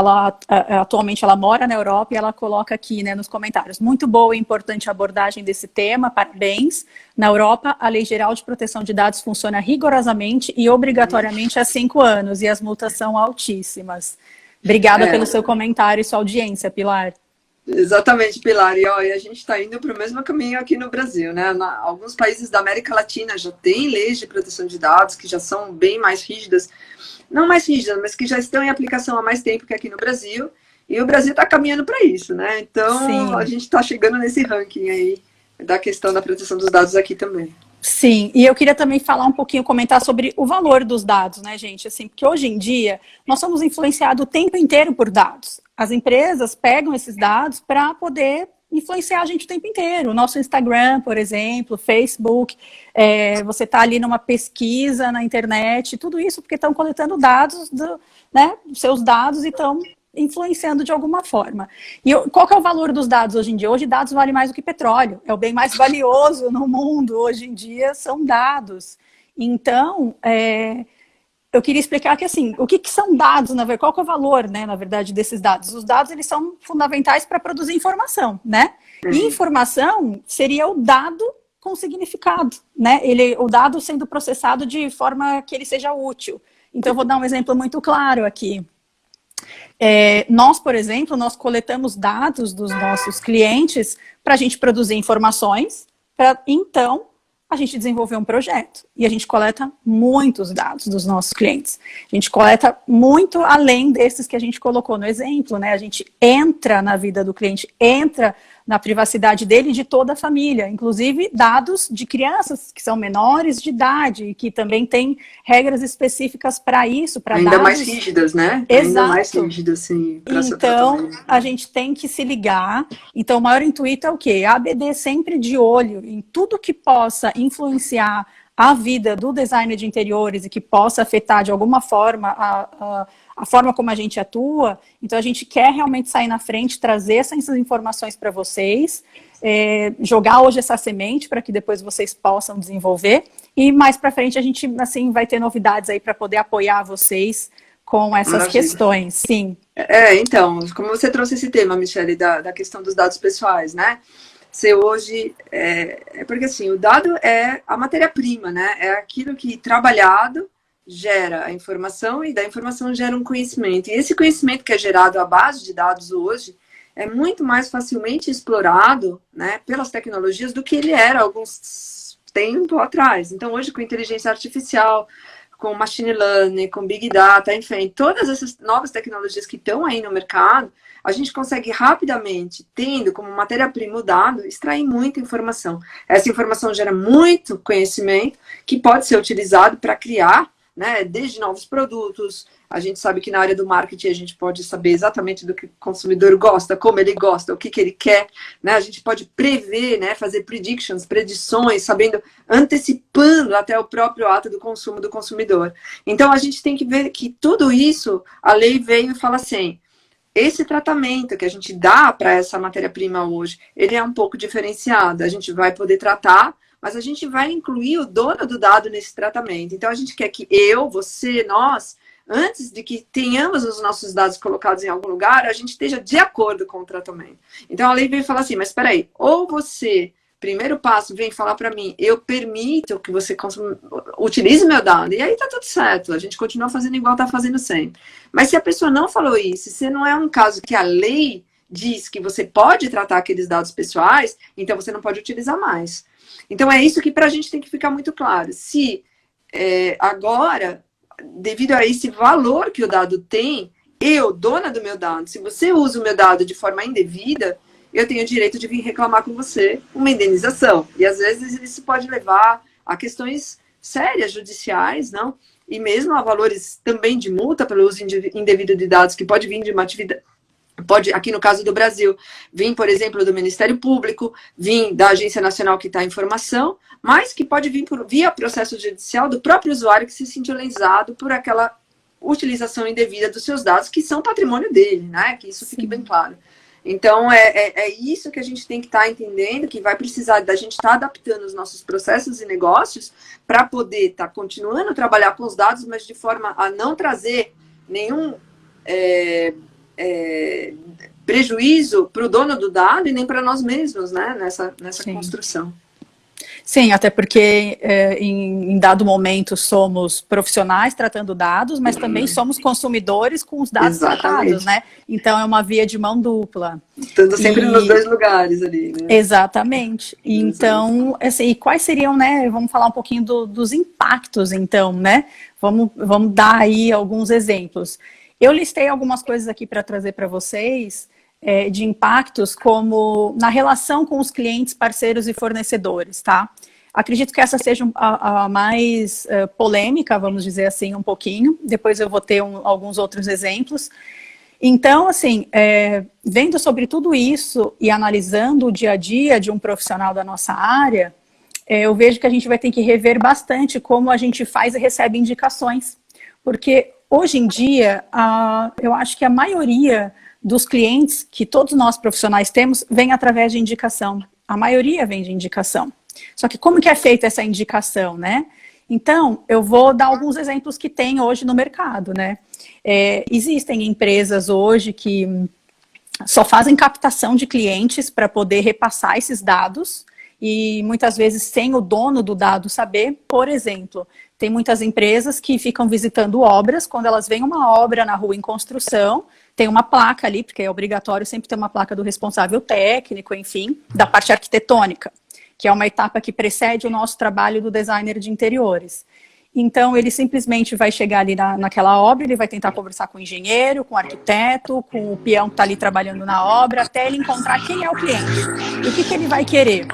atualmente ela mora na Europa e ela coloca aqui, né, nos comentários, muito boa e importante abordagem desse tema, parabéns. Na Europa, a Lei Geral de Proteção de Dados funciona rigorosamente e obrigatoriamente há 5 anos, e as multas são altíssimas. Obrigada pelo seu comentário e sua audiência, Pilar. Exatamente, Pilar. E a gente está indo para o mesmo caminho aqui no Brasil, né? Alguns países da América Latina já têm leis de proteção de dados que já são bem mais rígidas, não mais rígidas, mas que já estão em aplicação há mais tempo que aqui no Brasil. E o Brasil está caminhando para isso, né? Então, sim, a gente está chegando nesse ranking aí da questão da proteção dos dados aqui também. Sim, e eu queria também falar um pouquinho, comentar sobre o valor dos dados, né, gente? Assim, porque hoje em dia nós somos influenciados o tempo inteiro por dados. As empresas pegam esses dados para poder influenciar a gente o tempo inteiro. O nosso Instagram, por exemplo, Facebook, você está ali numa pesquisa na internet, tudo isso porque estão coletando dados, né, seus dados e estão influenciando de alguma forma. E qual que é o valor dos dados hoje em dia? Hoje dados valem mais do que petróleo. É o bem mais valioso no mundo hoje em dia, são dados. Então, eu queria explicar que, assim, o que são dados, qual que é o valor, né, na verdade, desses dados? Os dados, eles são fundamentais para produzir informação, né? E informação seria o dado com significado, né? O dado sendo processado de forma que ele seja útil. Então, eu vou dar um exemplo muito claro aqui. Nós, por exemplo, nós coletamos dados dos nossos clientes para a gente produzir informações, para então a gente desenvolver um projeto. E a gente coleta muitos dados dos nossos clientes. A gente coleta muito além desses que a gente colocou no exemplo, né? A gente entra na vida do cliente, entra na privacidade dele e de toda a família, inclusive dados de crianças que são menores de idade e que também tem regras específicas para isso, para dados... Ainda mais rígidas, né? Exato. Ainda mais rígidas, sim. Então, a gente tem que se ligar. Então, o maior intuito é o quê? A ABD sempre de olho em tudo que possa influenciar a vida do designer de interiores e que possa afetar de alguma forma a forma como a gente atua. Então, a gente quer realmente sair na frente, trazer essas informações para vocês, jogar hoje essa semente para que depois vocês possam desenvolver. E mais para frente a gente, assim, vai ter novidades aí para poder apoiar vocês com essas questões. Sim. Então, como você trouxe esse tema, Michele, da questão dos dados pessoais, né? Você hoje, porque assim, o dado é a matéria-prima, né? É aquilo que trabalhado gera a informação e da informação gera um conhecimento. E esse conhecimento que é gerado à base de dados hoje é muito mais facilmente explorado, né, pelas tecnologias do que ele era alguns tempo atrás. Então, hoje, com inteligência artificial, com machine learning, com big data, enfim, todas essas novas tecnologias que estão aí no mercado, a gente consegue rapidamente, tendo como matéria-prima o dado, extrair muita informação. Essa informação gera muito conhecimento que pode ser utilizado para criar, né, desde novos produtos. A gente sabe que na área do marketing a gente pode saber exatamente do que o consumidor gosta, como ele gosta, o que ele quer, né? A gente pode prever, né, fazer predições, sabendo, antecipando até o próprio ato do consumo do consumidor. Então a gente tem que ver que tudo isso, a lei veio e fala assim, esse tratamento que a gente dá para essa matéria-prima hoje, ele é um pouco diferenciado. A gente vai poder tratar, mas a gente vai incluir o dono do dado nesse tratamento. Então, a gente quer que eu, você, nós, antes de que tenhamos os nossos dados colocados em algum lugar, a gente esteja de acordo com o tratamento. Então, a lei veio falar assim, mas espera aí, ou você, primeiro passo, vem falar para mim, eu permito que você utilize meu dado, e aí tá tudo certo, a gente continua fazendo igual tá fazendo sempre. Mas se a pessoa não falou isso, se não é um caso que a lei diz que você pode tratar aqueles dados pessoais, então você não pode utilizar mais. Então, é isso que para a gente tem que ficar muito claro. Se agora, devido a esse valor que o dado tem, eu, dona do meu dado, se você usa o meu dado de forma indevida, eu tenho o direito de vir reclamar com você uma indenização. E, às vezes, isso pode levar a questões sérias judiciais, não? E mesmo a valores também de multa pelo uso indevido de dados, que pode vir de uma atividade... Pode, aqui no caso do Brasil, vir, por exemplo, do Ministério Público, vir da Agência Nacional que está em informação, mas que pode vir via processo judicial do próprio usuário que se sentiu lesado por aquela utilização indevida dos seus dados, que são patrimônio dele, né? Que isso fique bem claro. Então, é isso que a gente tem que estar entendendo, que vai precisar da gente estar adaptando os nossos processos e negócios para poder estar continuando a trabalhar com os dados, mas de forma a não trazer nenhum prejuízo para o dono do dado e nem para nós mesmos, né, nessa construção. Sim, até porque em dado momento somos profissionais tratando dados, mas também somos consumidores com os dados tratados, né? Então é uma via de mão dupla. Estando sempre nos dois lugares ali, né? Exatamente. Então, assim, e quais seriam, né? Vamos falar um pouquinho dos impactos, então, né? Vamos dar aí alguns exemplos. Eu listei algumas coisas aqui para trazer para vocês, de impactos, como na relação com os clientes, parceiros e fornecedores, tá? Acredito que essa seja a mais polêmica, vamos dizer assim, um pouquinho. Depois eu vou ter alguns outros exemplos. Então, assim, vendo sobre tudo isso e analisando o dia a dia de um profissional da nossa área, eu vejo que a gente vai ter que rever bastante como a gente faz e recebe indicações. Porque hoje em dia, eu acho que a maioria dos clientes que todos nós profissionais temos vem através de indicação. A maioria vem de indicação. Só que como que é feita essa indicação, né? Então, eu vou dar alguns exemplos que tem hoje no mercado, né? Existem empresas hoje que só fazem captação de clientes para poder repassar esses dados e muitas vezes sem o dono do dado saber. Por exemplo, tem muitas empresas que ficam visitando obras, quando elas veem uma obra na rua em construção, tem uma placa ali, porque é obrigatório sempre ter uma placa do responsável técnico, enfim, da parte arquitetônica, que é uma etapa que precede o nosso trabalho do designer de interiores. Então, ele simplesmente vai chegar ali naquela obra, ele vai tentar conversar com o engenheiro, com o arquiteto, com o peão que está ali trabalhando na obra, até ele encontrar quem é o cliente. E o que ele vai querer?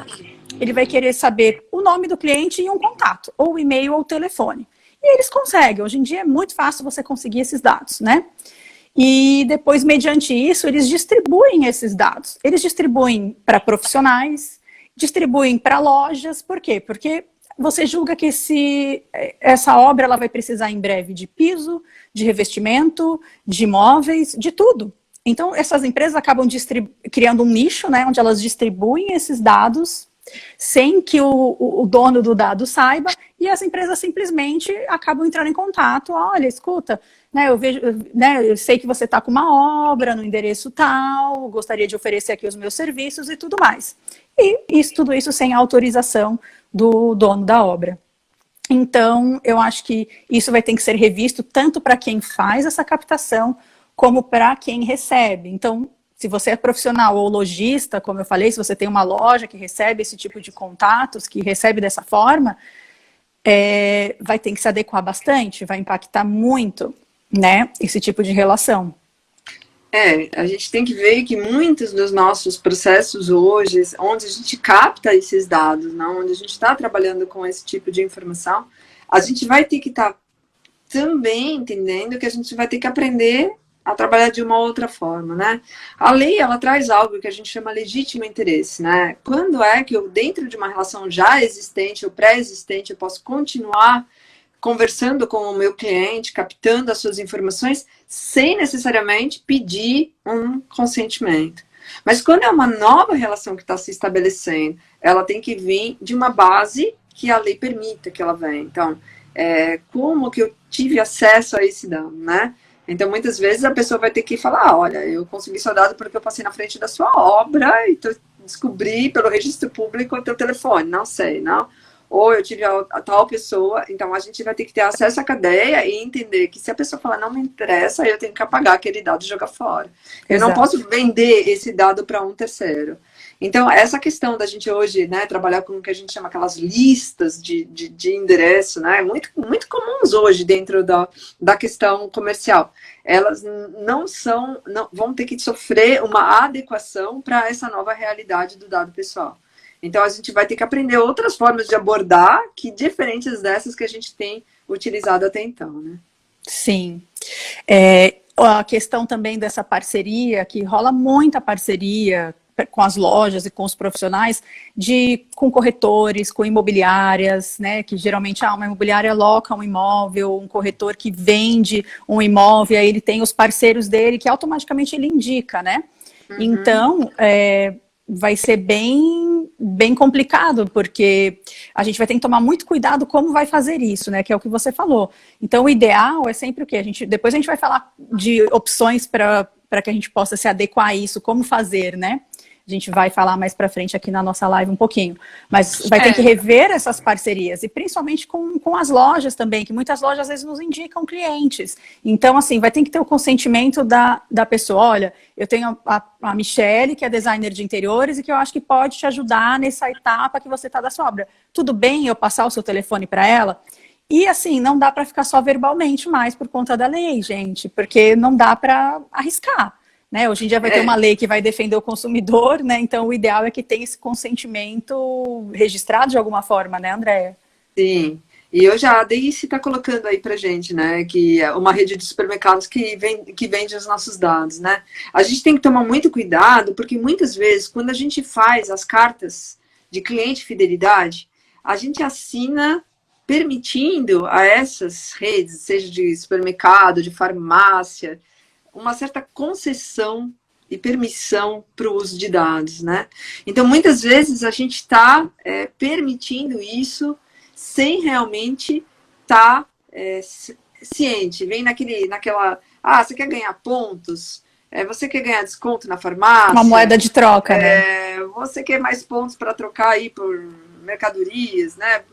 Ele vai querer saber o nome do cliente e um contato, ou e-mail ou o telefone. E eles conseguem. Hoje em dia é muito fácil você conseguir esses dados, né? E depois, mediante isso, eles distribuem esses dados. Eles distribuem para profissionais, distribuem para lojas. Por quê? Porque você julga que essa obra ela vai precisar em breve de piso, de revestimento, de móveis, de tudo. Então, essas empresas acabam criando um nicho, né, onde elas distribuem esses dados sem que o dono do dado saiba, e as empresas simplesmente acabam entrando em contato. Olha, escuta, né, eu sei que você está com uma obra no endereço tal, gostaria de oferecer aqui os meus serviços e tudo mais. E tudo isso sem autorização do dono da obra. Então, eu acho que isso vai ter que ser revisto tanto para quem faz essa captação, como para quem recebe. Então, se você é profissional ou lojista, como eu falei, se você tem uma loja que recebe esse tipo de contatos, que recebe dessa forma, vai ter que se adequar bastante, vai impactar muito, né, esse tipo de relação. A gente tem que ver que muitos dos nossos processos hoje, onde a gente capta esses dados, né, onde a gente está trabalhando com esse tipo de informação, a gente vai ter que estar também entendendo que a gente vai ter que aprender a trabalhar de uma outra forma, né? A lei, ela traz algo que a gente chama legítimo interesse, né? Quando é que eu, dentro de uma relação já existente ou pré-existente, eu posso continuar conversando com o meu cliente, captando as suas informações, sem necessariamente pedir um consentimento. Mas quando é uma nova relação que está se estabelecendo, ela tem que vir de uma base que a lei permita que ela venha. Então, como que eu tive acesso a esse dado, né? Então, muitas vezes a pessoa vai ter que falar, olha, eu consegui seu dado porque eu passei na frente da sua obra e descobri pelo registro público o teu telefone, não sei, não? Ou eu tive a tal pessoa, então a gente vai ter que ter acesso à cadeia e entender que se a pessoa falar não me interessa, eu tenho que apagar aquele dado e jogar fora. Eu não posso vender esse dado para um terceiro. Então, essa questão da gente hoje, né, trabalhar com o que a gente chama aquelas listas de endereço, né, muito comuns hoje dentro da questão comercial. Elas não vão ter que sofrer uma adequação para essa nova realidade do dado pessoal. Então, a gente vai ter que aprender outras formas de abordar que diferentes dessas que a gente tem utilizado até então, né? Sim. A questão também dessa parceria, que rola muita parceria com as lojas e com os profissionais, com corretores, com imobiliárias, né, que geralmente uma imobiliária aloca um imóvel, um corretor que vende um imóvel, aí ele tem os parceiros dele, que automaticamente ele indica, né? Uhum. Então, vai ser bem complicado, porque a gente vai ter que tomar muito cuidado como vai fazer isso, né? Que é o que você falou. Então, o ideal é sempre o quê? Depois a gente vai falar de opções para que a gente possa se adequar a isso, como fazer, né? A gente vai falar mais para frente aqui na nossa live um pouquinho. Mas vai ter que rever essas parcerias, e principalmente com as lojas também, que muitas lojas às vezes nos indicam clientes. Então, assim, vai ter que ter o consentimento da pessoa. Olha, eu tenho a Michele, que é designer de interiores, e que eu acho que pode te ajudar nessa etapa que você está da sua obra. Tudo bem eu passar o seu telefone para ela? E, assim, não dá para ficar só verbalmente mais por conta da lei, gente, porque não dá para arriscar. Né? Hoje em dia vai ter uma lei que vai defender o consumidor, né? Então o ideal é que tenha esse consentimento registrado de alguma forma, né, Andréia? Sim, e eu já, a Daisy está colocando aí pra gente, né, que é uma rede de supermercados que vende os nossos dados, né? A gente tem que tomar muito cuidado, porque muitas vezes, quando a gente faz as cartas de cliente fidelidade, a gente assina permitindo a essas redes, seja de supermercado, de farmácia, uma certa concessão e permissão para o uso de dados, né? Então, muitas vezes, a gente está permitindo isso sem realmente estar ciente. Vem naquela... Ah, você quer ganhar pontos? Você quer ganhar desconto na farmácia? Uma moeda de troca, né? Você quer mais pontos para trocar aí por mercadorias, né?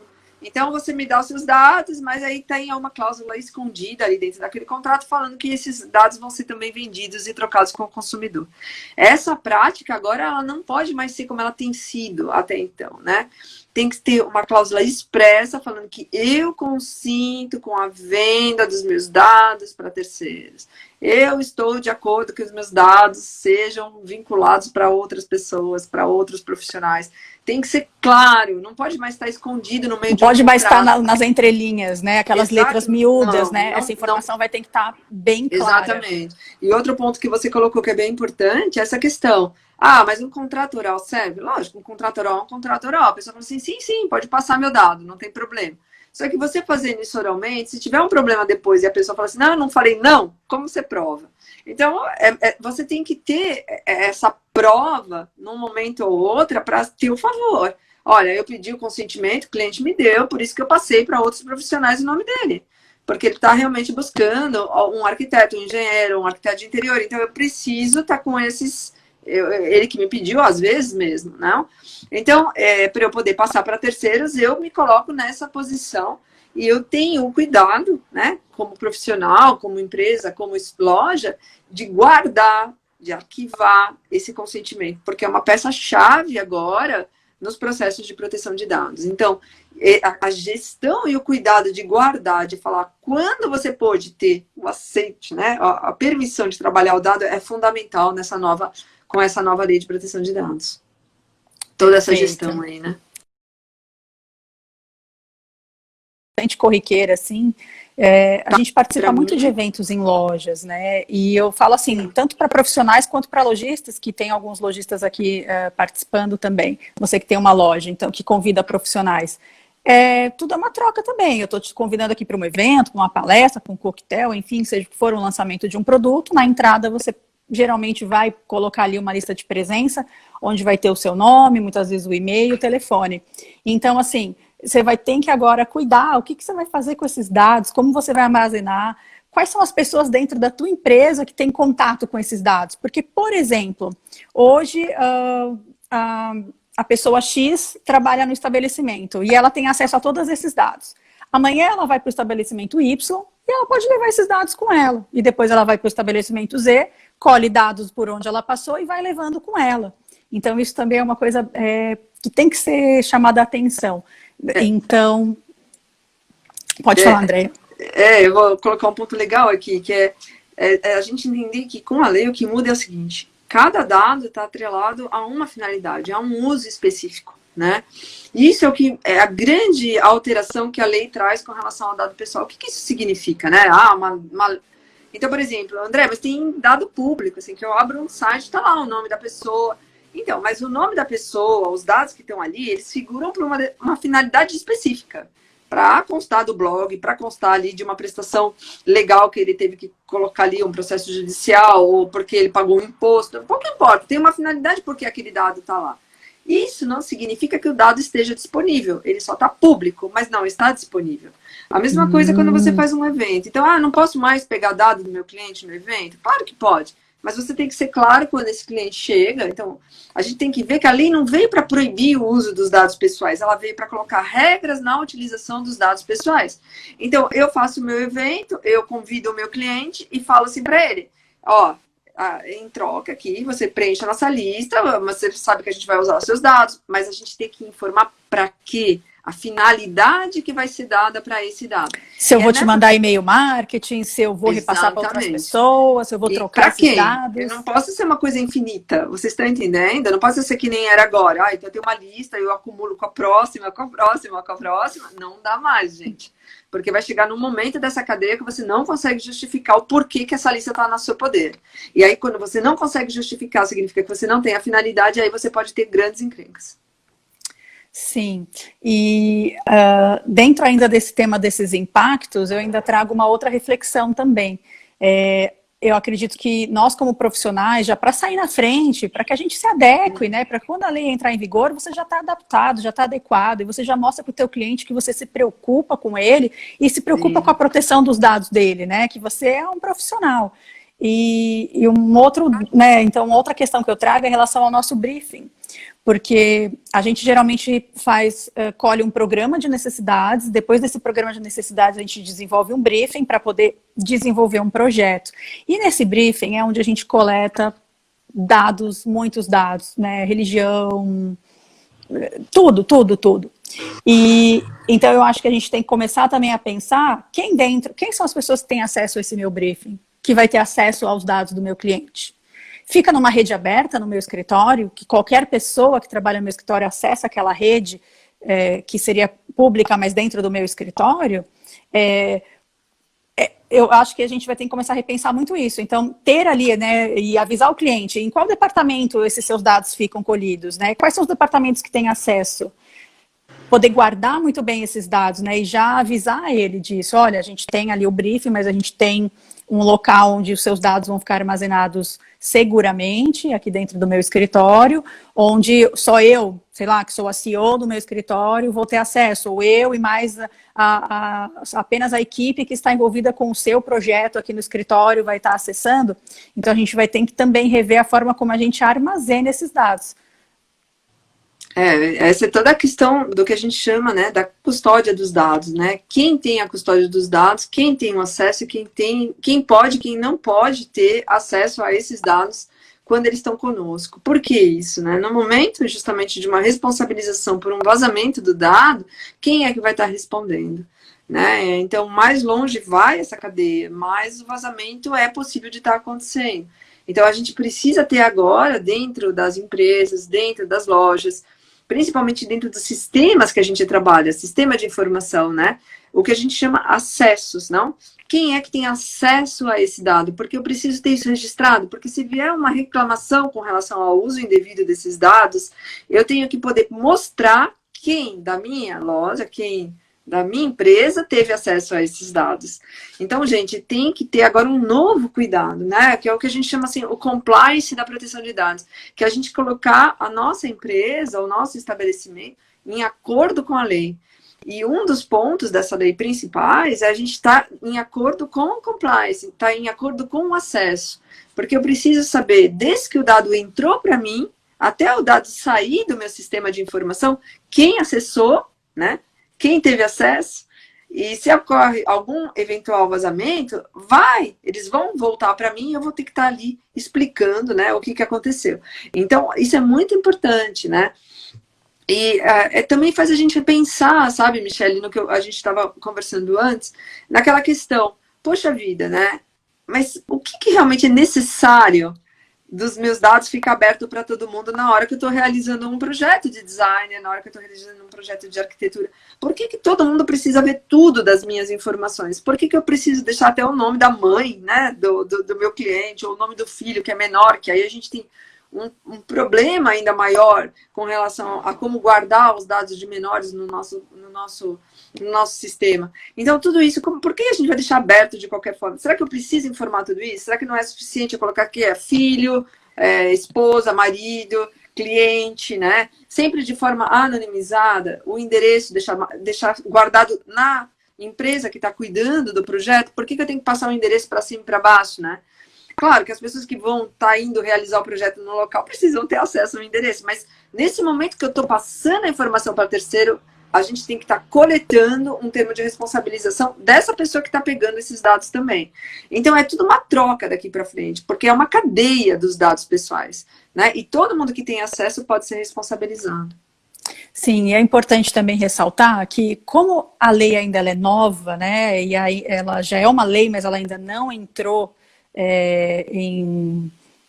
Então, você me dá os seus dados, mas aí tem uma cláusula escondida ali dentro daquele contrato falando que esses dados vão ser também vendidos e trocados com o consumidor. Essa prática, agora, ela não pode mais ser como ela tem sido até então, né? Tem que ter uma cláusula expressa falando que eu consinto com a venda dos meus dados para terceiros. Eu estou de acordo que os meus dados sejam vinculados para outras pessoas, para outros profissionais. Tem que ser claro, não pode mais estar escondido no meio de um contrato. Não pode mais estar nas entrelinhas, né? Aquelas letras miúdas, né? Não, essa informação vai ter que estar bem clara. Exatamente. E outro ponto que você colocou que é bem importante é essa questão. Ah, mas um contrato oral serve? Lógico, um contrato oral é um contrato oral. A pessoa fala assim, sim, pode passar meu dado, não tem problema. Só que você fazendo isso oralmente, se tiver um problema depois e a pessoa fala assim, não, eu não falei não, como você prova? Então, você tem que ter essa prova num momento ou outro para ter o favor. Olha, eu pedi o consentimento, o cliente me deu, por isso que eu passei para outros profissionais o nome dele. Porque ele está realmente buscando um arquiteto, um engenheiro, um arquiteto de interior. Então, eu preciso estar com esses... ele que me pediu, às vezes mesmo, não? Então, para eu poder passar para terceiros, eu me coloco nessa posição e eu tenho o cuidado, né, como profissional, como empresa, como loja, de guardar, de arquivar esse consentimento, porque é uma peça-chave agora nos processos de proteção de dados. Então, a gestão e o cuidado de guardar, de falar quando você pode ter o aceite, né, a permissão de trabalhar o dado é fundamental com essa nova lei de proteção de dados. Toda essa gestão aí, né? Bastante corriqueira, assim, a gente participa muito de eventos em lojas, né? E eu falo assim, tanto para profissionais quanto para lojistas, que tem alguns lojistas aqui participando também. Você que tem uma loja, então, que convida profissionais. Tudo é uma troca também. Eu estou te convidando aqui para um evento, para uma palestra, para um coquetel, enfim, seja que for um lançamento de um produto. Na entrada, você geralmente vai colocar ali uma lista de presença, onde vai ter o seu nome, muitas vezes o e-mail, o telefone. Então, assim, você vai ter que agora cuidar, o que você vai fazer com esses dados, como você vai armazenar, quais são as pessoas dentro da tua empresa que têm contato com esses dados. Porque, por exemplo, hoje a pessoa X trabalha no estabelecimento e ela tem acesso a todos esses dados. Amanhã ela vai para o estabelecimento Y e ela pode levar esses dados com ela. E depois ela vai para o estabelecimento Z, colhe dados por onde ela passou e vai levando com ela. Então, isso também é uma coisa que tem que ser chamada a atenção. Então, pode falar, Andréia. Eu vou colocar um ponto legal aqui, que é a gente entender que com a lei o que muda é o seguinte, cada dado está atrelado a uma finalidade, a um uso específico, né? Isso é o que é a grande alteração que a lei traz com relação ao dado pessoal. O que isso significa, né? Então, por exemplo, André, mas tem dado público, assim, que eu abro um site, está lá o nome da pessoa. Então, mas o nome da pessoa, os dados que estão ali, eles figuram para uma finalidade específica. para constar do blog, para constar ali de uma prestação legal que ele teve que colocar ali, um processo judicial, ou porque ele pagou um imposto, pouco importa, tem uma finalidade porque aquele dado está lá. Isso não significa que o dado esteja disponível, ele só está público, mas não está disponível. A mesma coisa quando você faz um evento. Então, não posso mais pegar dado do meu cliente no evento? Claro que pode. Mas você tem que ser claro quando esse cliente chega. Então, a gente tem que ver que a lei não veio para proibir o uso dos dados pessoais, ela veio para colocar regras na utilização dos dados pessoais. Então, eu faço o meu evento, eu convido o meu cliente e falo assim para ele, ó, em troca aqui, você preenche a nossa lista, você sabe que a gente vai usar os seus dados, mas a gente tem que informar para quê? A finalidade que vai ser dada para esse dado. Se eu vou te mandar e-mail marketing, se eu vou repassar para outras pessoas, se eu vou trocar esses dados. Eu não posso ser uma coisa infinita, vocês estão entendendo? Eu não posso ser que nem era agora. Então eu tenho uma lista, eu acumulo com a próxima, com a próxima, com a próxima. Não dá mais, gente. Porque vai chegar num momento dessa cadeia que você não consegue justificar o porquê que essa lista está no seu poder. E aí, quando você não consegue justificar, significa que você não tem a finalidade, aí você pode ter grandes encrencas. Sim, e dentro ainda desse tema desses impactos, eu ainda trago uma outra reflexão também. Eu acredito que nós, como profissionais, já para sair na frente, para que a gente se adeque, né? Para quando a lei entrar em vigor, você já está adaptado, já está adequado, e você já mostra para o teu cliente que você se preocupa com ele e se preocupa com a proteção dos dados dele, né? Que você é um profissional. E um outro, né? Então, outra questão que eu trago é em relação ao nosso briefing. Porque a gente geralmente colhe um programa de necessidades, depois desse programa de necessidades a gente desenvolve um briefing para poder desenvolver um projeto. E nesse briefing é onde a gente coleta dados, muitos dados, né? Religião, tudo. E então eu acho que a gente tem que começar também a pensar quem são as pessoas que têm acesso a esse meu briefing, que vai ter acesso aos dados do meu cliente. Fica numa rede aberta no meu escritório, que qualquer pessoa que trabalha no meu escritório acessa aquela rede, que seria pública, mas dentro do meu escritório, eu acho que a gente vai ter que começar a repensar muito isso. Então, ter ali, né, e avisar o cliente em qual departamento esses seus dados ficam colhidos, né? Quais são os departamentos que têm acesso? Poder guardar muito bem esses dados, né, e já avisar ele disso. Olha, a gente tem ali o briefing, mas a gente tem um local onde os seus dados vão ficar armazenados seguramente, aqui dentro do meu escritório, onde só eu, sei lá, que sou a CEO do meu escritório, vou ter acesso, ou eu e mais apenas a equipe que está envolvida com o seu projeto aqui no escritório vai estar acessando. Então, a gente vai ter que também rever a forma como a gente armazena esses dados. Essa é toda a questão do que a gente chama, né, da custódia dos dados, né? Quem tem a custódia dos dados, quem tem o acesso, quem pode, quem não pode ter acesso a esses dados quando eles estão conosco. Por que isso, né? No momento, justamente, de uma responsabilização por um vazamento do dado, quem é que vai estar respondendo? Né? Então, mais longe vai essa cadeia, mais o vazamento é possível de estar acontecendo. Então, a gente precisa ter agora, dentro das empresas, dentro das lojas, principalmente dentro dos sistemas que a gente trabalha, sistema de informação, né? O que a gente chama acessos, não? Quem é que tem acesso a esse dado? Porque eu preciso ter isso registrado, porque se vier uma reclamação com relação ao uso indevido desses dados, eu tenho que poder mostrar quem da minha loja, quem da minha empresa teve acesso a esses dados. Então, gente, tem que ter agora um novo cuidado, né? Que é o que a gente chama assim, o compliance da proteção de dados. Que é a gente colocar a nossa empresa, o nosso estabelecimento, em acordo com a lei. E um dos pontos dessa lei principais é a gente estar em acordo com o compliance, estar em acordo com o acesso. Porque eu preciso saber, desde que o dado entrou para mim, até o dado sair do meu sistema de informação, quem acessou, né? Quem teve acesso, e se ocorre algum eventual vazamento, eles vão voltar para mim e eu vou ter que estar ali explicando, né, o que aconteceu. Então, isso é muito importante, né? E também faz a gente pensar, sabe, Michele, no que a gente estava conversando antes, naquela questão, poxa vida, né? Mas o que realmente é necessário dos meus dados ficar aberto para todo mundo na hora que eu estou realizando um projeto de design, na hora que eu estou realizando um projeto de arquitetura? Por que todo mundo precisa ver tudo das minhas informações? Por que eu preciso deixar até o nome da mãe, né, do meu cliente, ou o nome do filho, que é menor, que aí a gente tem um problema ainda maior com relação a como guardar os dados de menores no nosso no nosso sistema. Então, tudo isso, por que a gente vai deixar aberto de qualquer forma? Será que eu preciso informar tudo isso? Será que não é suficiente eu colocar aqui filho, esposa, marido, cliente, né? Sempre de forma anonimizada, o endereço deixar guardado na empresa que está cuidando do projeto. Por que eu tenho que passar o endereço para cima e para baixo, né? Claro que as pessoas que vão estar indo realizar o projeto no local precisam ter acesso ao endereço, mas nesse momento que eu estou passando a informação para terceiro, a gente tem que estar coletando um termo de responsabilização dessa pessoa que está pegando esses dados também. Então, é tudo uma troca daqui para frente, porque é uma cadeia dos dados pessoais, né? E todo mundo que tem acesso pode ser responsabilizado. Sim, e é importante também ressaltar que, como a lei ainda é nova, né, e aí ela já é uma lei, mas ela ainda não entrou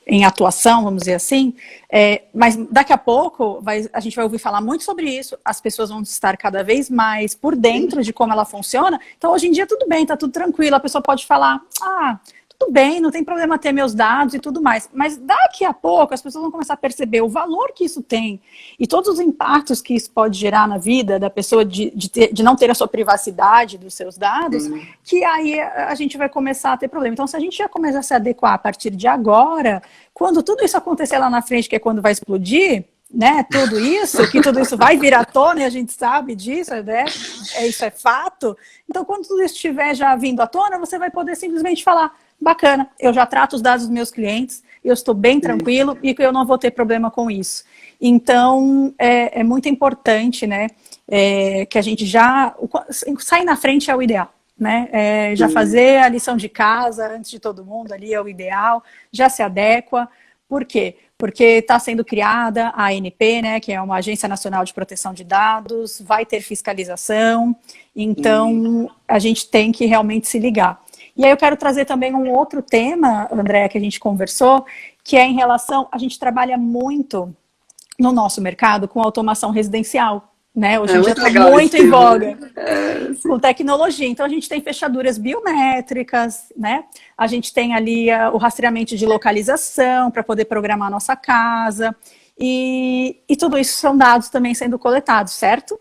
em atuação, vamos dizer assim, mas daqui a pouco a gente vai ouvir falar muito sobre isso, as pessoas vão estar cada vez mais por dentro de como ela funciona. Então, hoje em dia, tudo bem, tá tudo tranquilo, a pessoa pode falar, tudo bem, não tem problema ter meus dados e tudo mais, mas daqui a pouco as pessoas vão começar a perceber o valor que isso tem e todos os impactos que isso pode gerar na vida da pessoa de não ter a sua privacidade dos seus dados, que aí a gente vai começar a ter problema. Então, se a gente já começar a se adequar a partir de agora, quando tudo isso acontecer lá na frente, que é quando vai explodir, né, tudo isso vai vir à tona, e a gente sabe disso, né, isso é fato. Então, quando tudo isso estiver já vindo à tona, você vai poder simplesmente falar, bacana, eu já trato os dados dos meus clientes, eu estou bem tranquilo e que eu não vou ter problema com isso. Então, é muito importante, né, que a gente já... Sair na frente é o ideal, né? Já fazer a lição de casa antes de todo mundo ali é o ideal, já se adequa. Por quê? Porque está sendo criada a ANP, né, que é uma Agência Nacional de Proteção de Dados, vai ter fiscalização, então a gente tem que realmente se ligar. E aí eu quero trazer também um outro tema, André, que a gente conversou, que é em relação, a gente trabalha muito no nosso mercado com automação residencial, né? Hoje em dia está muito em voga com tecnologia. Então a gente tem fechaduras biométricas, né? A gente tem ali o rastreamento de localização para poder programar a nossa casa. E tudo isso são dados também sendo coletados, certo?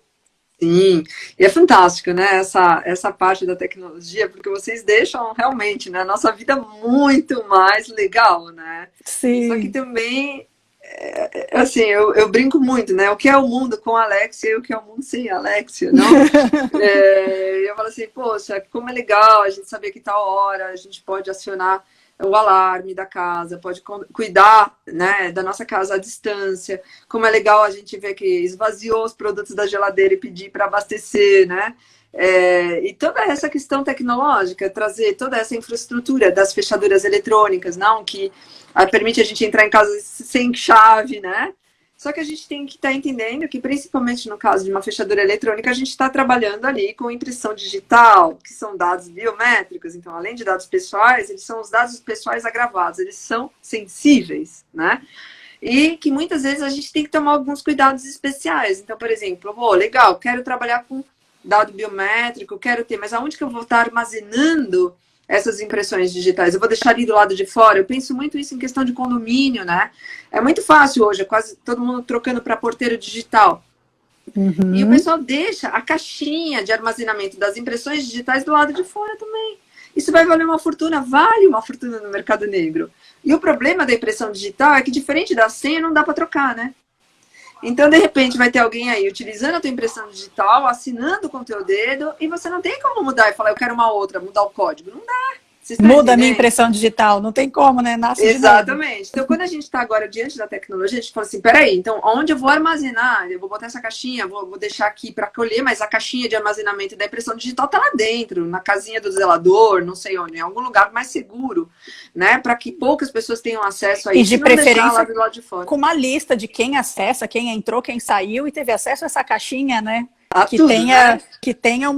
Sim, e é fantástico, né, essa parte da tecnologia, porque vocês deixam realmente, né, a nossa vida muito mais legal, né? Sim. Só que também, assim, eu brinco muito, né, o que é o mundo com a Alexia e o que é o mundo sem a Alexia, não? Eu falo assim, poxa, como é legal a gente saber que tal hora a gente pode acionar o alarme da casa, pode cuidar, né, da nossa casa à distância, como é legal a gente ver que esvaziou os produtos da geladeira e pedir para abastecer, né, e toda essa questão tecnológica, trazer toda essa infraestrutura das fechaduras eletrônicas, não, que permite a gente entrar em casa sem chave, né, só que a gente tem que estar entendendo que, principalmente no caso de uma fechadura eletrônica, a gente está trabalhando ali com impressão digital, que são dados biométricos. Então, além de dados pessoais, eles são os dados pessoais agravados, eles são sensíveis, né? E que muitas vezes a gente tem que tomar alguns cuidados especiais. Então, por exemplo, legal, quero trabalhar com dado biométrico, quero ter, mas aonde que eu vou estar armazenando essas impressões digitais? Eu vou deixar ali do lado de fora? Eu penso muito isso em questão de condomínio, né? É muito fácil hoje, é quase todo mundo trocando para porteiro digital. E o pessoal deixa a caixinha de armazenamento das impressões digitais do lado de fora também. Isso vai valer uma fortuna, vale uma fortuna no mercado negro. E o problema da impressão digital é que, diferente da senha, não dá para trocar, né? Então, de repente, vai ter alguém aí utilizando a tua impressão digital, assinando com o teu dedo, e você não tem como mudar e falar, eu quero uma outra, mudar o código. Não dá. Muda a minha impressão digital, não tem como, né? Nasce exatamente. Então, quando a gente está agora diante da tecnologia, a gente fala assim, peraí, então, onde eu vou armazenar? Eu vou botar essa caixinha, vou deixar aqui para colher, mas a caixinha de armazenamento da impressão digital está lá dentro, na casinha do zelador, não sei onde, em algum lugar mais seguro, né? Para que poucas pessoas tenham acesso a isso. E de preferência lá do lado de fora. Com uma lista de quem acessa, quem entrou, quem saiu e teve acesso a essa caixinha, né? Que tenha um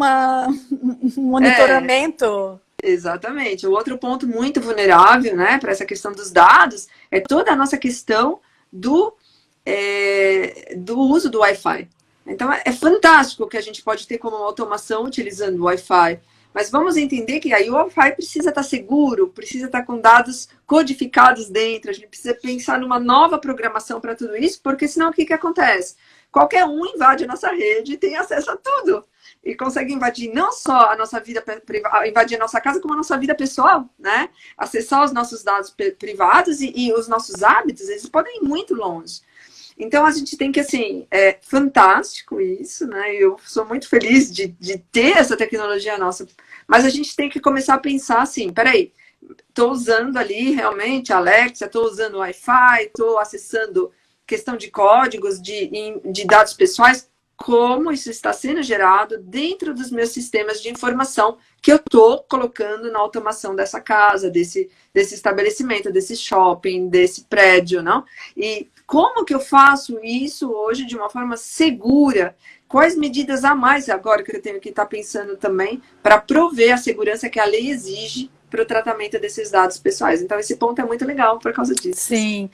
monitoramento. Exatamente. O outro ponto muito vulnerável, né, para essa questão dos dados é toda a nossa questão do uso do Wi-Fi. Então, é fantástico que a gente pode ter como automação utilizando o Wi-Fi, mas vamos entender que aí o Wi-Fi precisa estar seguro, precisa estar com dados codificados dentro, a gente precisa pensar numa nova programação para tudo isso, porque senão o que acontece? Qualquer um invade a nossa rede e tem acesso a tudo. e consegue invadir não só a nossa vida privada, invadir a nossa casa, como a nossa vida pessoal, né? Acessar os nossos dados privados e os nossos hábitos, eles podem ir muito longe. Então, a gente tem que, assim, é fantástico isso, né? Eu sou muito feliz de ter essa tecnologia nossa, mas a gente tem que começar a pensar assim, peraí, estou usando ali realmente a Alexa, estou usando o Wi-Fi, estou acessando questão de códigos, de dados pessoais, como isso está sendo gerado dentro dos meus sistemas de informação que eu estou colocando na automação dessa casa, desse estabelecimento, desse shopping, desse prédio, não? E como que eu faço isso hoje de uma forma segura? Quais medidas a mais agora que eu tenho que estar pensando também para prover a segurança que a lei exige para o tratamento desses dados pessoais? Então, esse ponto é muito legal por causa disso. Sim.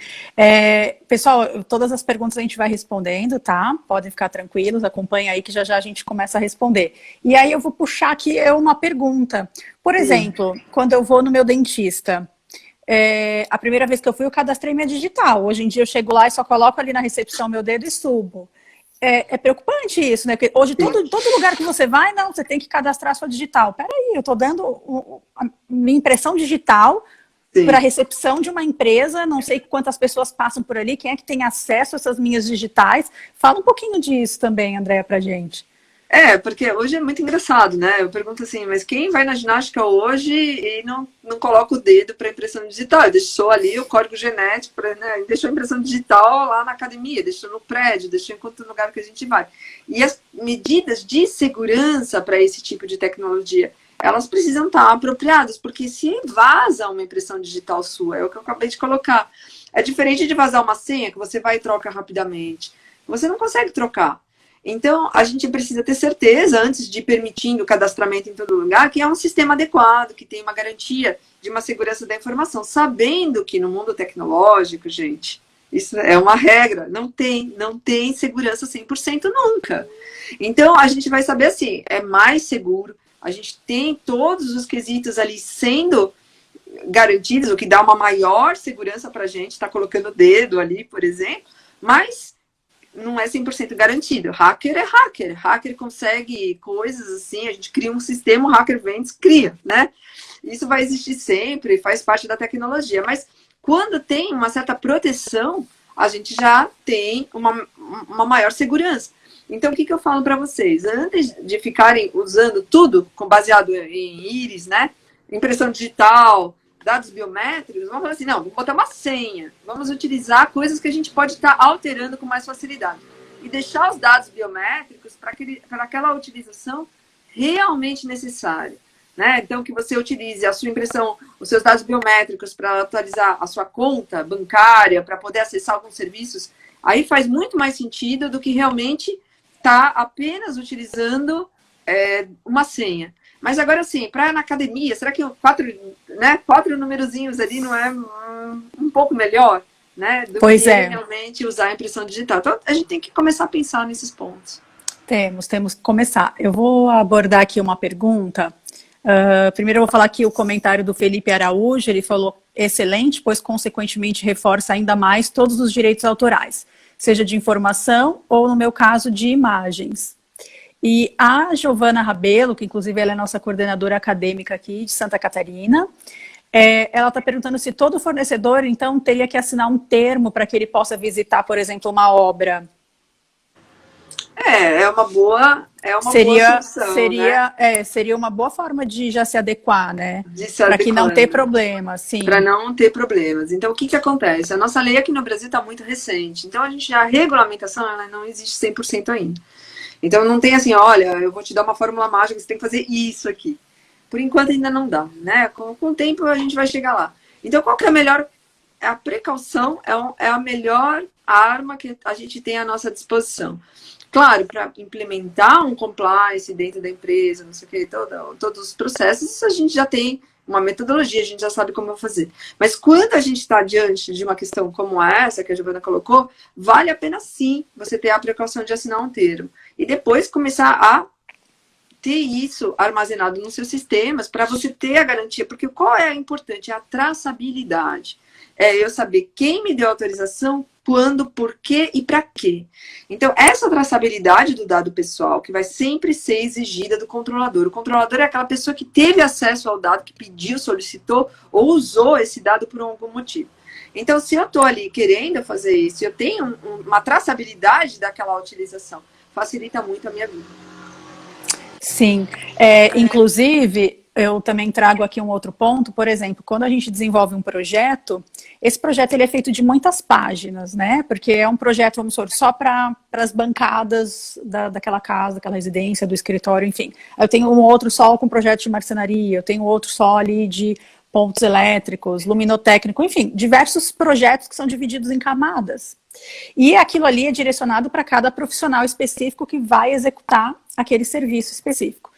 Pessoal, todas as perguntas a gente vai respondendo, tá? Podem ficar tranquilos, acompanha aí que já já a gente começa a responder. E aí eu vou puxar aqui uma pergunta. Por exemplo, quando eu vou no meu dentista, a primeira vez que eu fui, eu cadastrei minha digital. Hoje em dia eu chego lá e só coloco ali na recepção meu dedo e subo. É preocupante isso, né? Porque hoje todo lugar que você vai, não, você tem que cadastrar a sua digital. Peraí, eu estou dando a minha impressão digital para a recepção de uma empresa, não sei quantas pessoas passam por ali, quem é que tem acesso a essas minhas digitais. Fala um pouquinho disso também, Andréa, pra gente. Porque hoje é muito engraçado, né? Eu pergunto assim, mas quem vai na ginástica hoje e não coloca o dedo para impressão digital? Deixou ali o código genético, né? Deixou a impressão digital lá na academia, deixou no prédio, deixou em qualquer lugar que a gente vai. E as medidas de segurança para esse tipo de tecnologia, elas precisam estar apropriadas, porque se vaza uma impressão digital sua, é o que eu acabei de colocar. É diferente de vazar uma senha que você vai e troca rapidamente. Você não consegue trocar. Então, a gente precisa ter certeza, antes de permitindo o cadastramento em todo lugar, que é um sistema adequado, que tem uma garantia de uma segurança da informação, sabendo que no mundo tecnológico, gente, isso é uma regra, não tem segurança 100% nunca. Então, a gente vai saber assim, é mais seguro, a gente tem todos os quesitos ali sendo garantidos, o que dá uma maior segurança para a gente, está colocando o dedo ali, por exemplo, mas não é 100% garantido. Hacker é hacker. Hacker consegue coisas assim, a gente cria um sistema, o hacker vem e descria, né? Isso vai existir sempre, faz parte da tecnologia. Mas quando tem uma certa proteção, a gente já tem uma maior segurança. Então, o que eu falo para vocês? Antes de ficarem usando tudo baseado em íris, né? Impressão digital, dados biométricos, vamos falar assim, não, vamos botar uma senha, vamos utilizar coisas que a gente pode estar alterando com mais facilidade. E deixar os dados biométricos para aquela utilização realmente necessária. Né? Então, que você utilize a sua impressão, os seus dados biométricos para atualizar a sua conta bancária, para poder acessar alguns serviços, aí faz muito mais sentido do que realmente estar apenas utilizando uma senha. Mas agora sim, para na academia, será que quatro numerozinhos ali não é um pouco melhor, né? Do que realmente usar a impressão digital. Então, a gente tem que começar a pensar nesses pontos. Temos que começar. Eu vou abordar aqui uma pergunta. Primeiro eu vou falar aqui o comentário do Felipe Araújo, ele falou, excelente, pois consequentemente reforça ainda mais todos os direitos autorais, seja de informação ou, no meu caso, de imagens. E a Giovana Rabelo, que inclusive ela é nossa coordenadora acadêmica aqui de Santa Catarina, ela está perguntando se todo fornecedor, então, teria que assinar um termo para que ele possa visitar, por exemplo, uma obra. É uma boa solução, né? Seria uma boa forma de já se adequar, né? Para que não ter problemas, sim. Para não ter problemas. Então, o que acontece? A nossa lei aqui no Brasil está muito recente. Então, a regulamentação ela não existe 100% ainda. Então, não tem assim, olha, eu vou te dar uma fórmula mágica, você tem que fazer isso aqui. Por enquanto, ainda não dá, né? Com o tempo, a gente vai chegar lá. Então, qual que é a melhor... A precaução é a melhor arma que a gente tem à nossa disposição. Claro, para implementar um compliance dentro da empresa, não sei o que, todos os processos, a gente já tem uma metodologia, a gente já sabe como fazer. Mas quando a gente está diante de uma questão como essa, que a Giovana colocou, vale a pena sim você ter a precaução de assinar um termo. E depois começar a ter isso armazenado nos seus sistemas para você ter a garantia. Porque qual é importante? É a traçabilidade. É eu saber quem me deu autorização, quando, por quê e para quê. Então, essa traçabilidade do dado pessoal, que vai sempre ser exigida do controlador. O controlador é aquela pessoa que teve acesso ao dado, que pediu, solicitou ou usou esse dado por algum motivo. Então, se eu estou ali querendo fazer isso, eu tenho uma traçabilidade daquela utilização, facilita muito a minha vida. Sim, inclusive, eu também trago aqui um outro ponto, por exemplo, quando a gente desenvolve um projeto, esse projeto ele é feito de muitas páginas, né? Porque é um projeto, vamos supor, só para as bancadas daquela casa, daquela residência, do escritório, enfim. Eu tenho um outro só com projeto de marcenaria, eu tenho outro só ali de pontos elétricos, luminotécnico, enfim, diversos projetos que são divididos em camadas. E aquilo ali é direcionado para cada profissional específico que vai executar aquele serviço específico.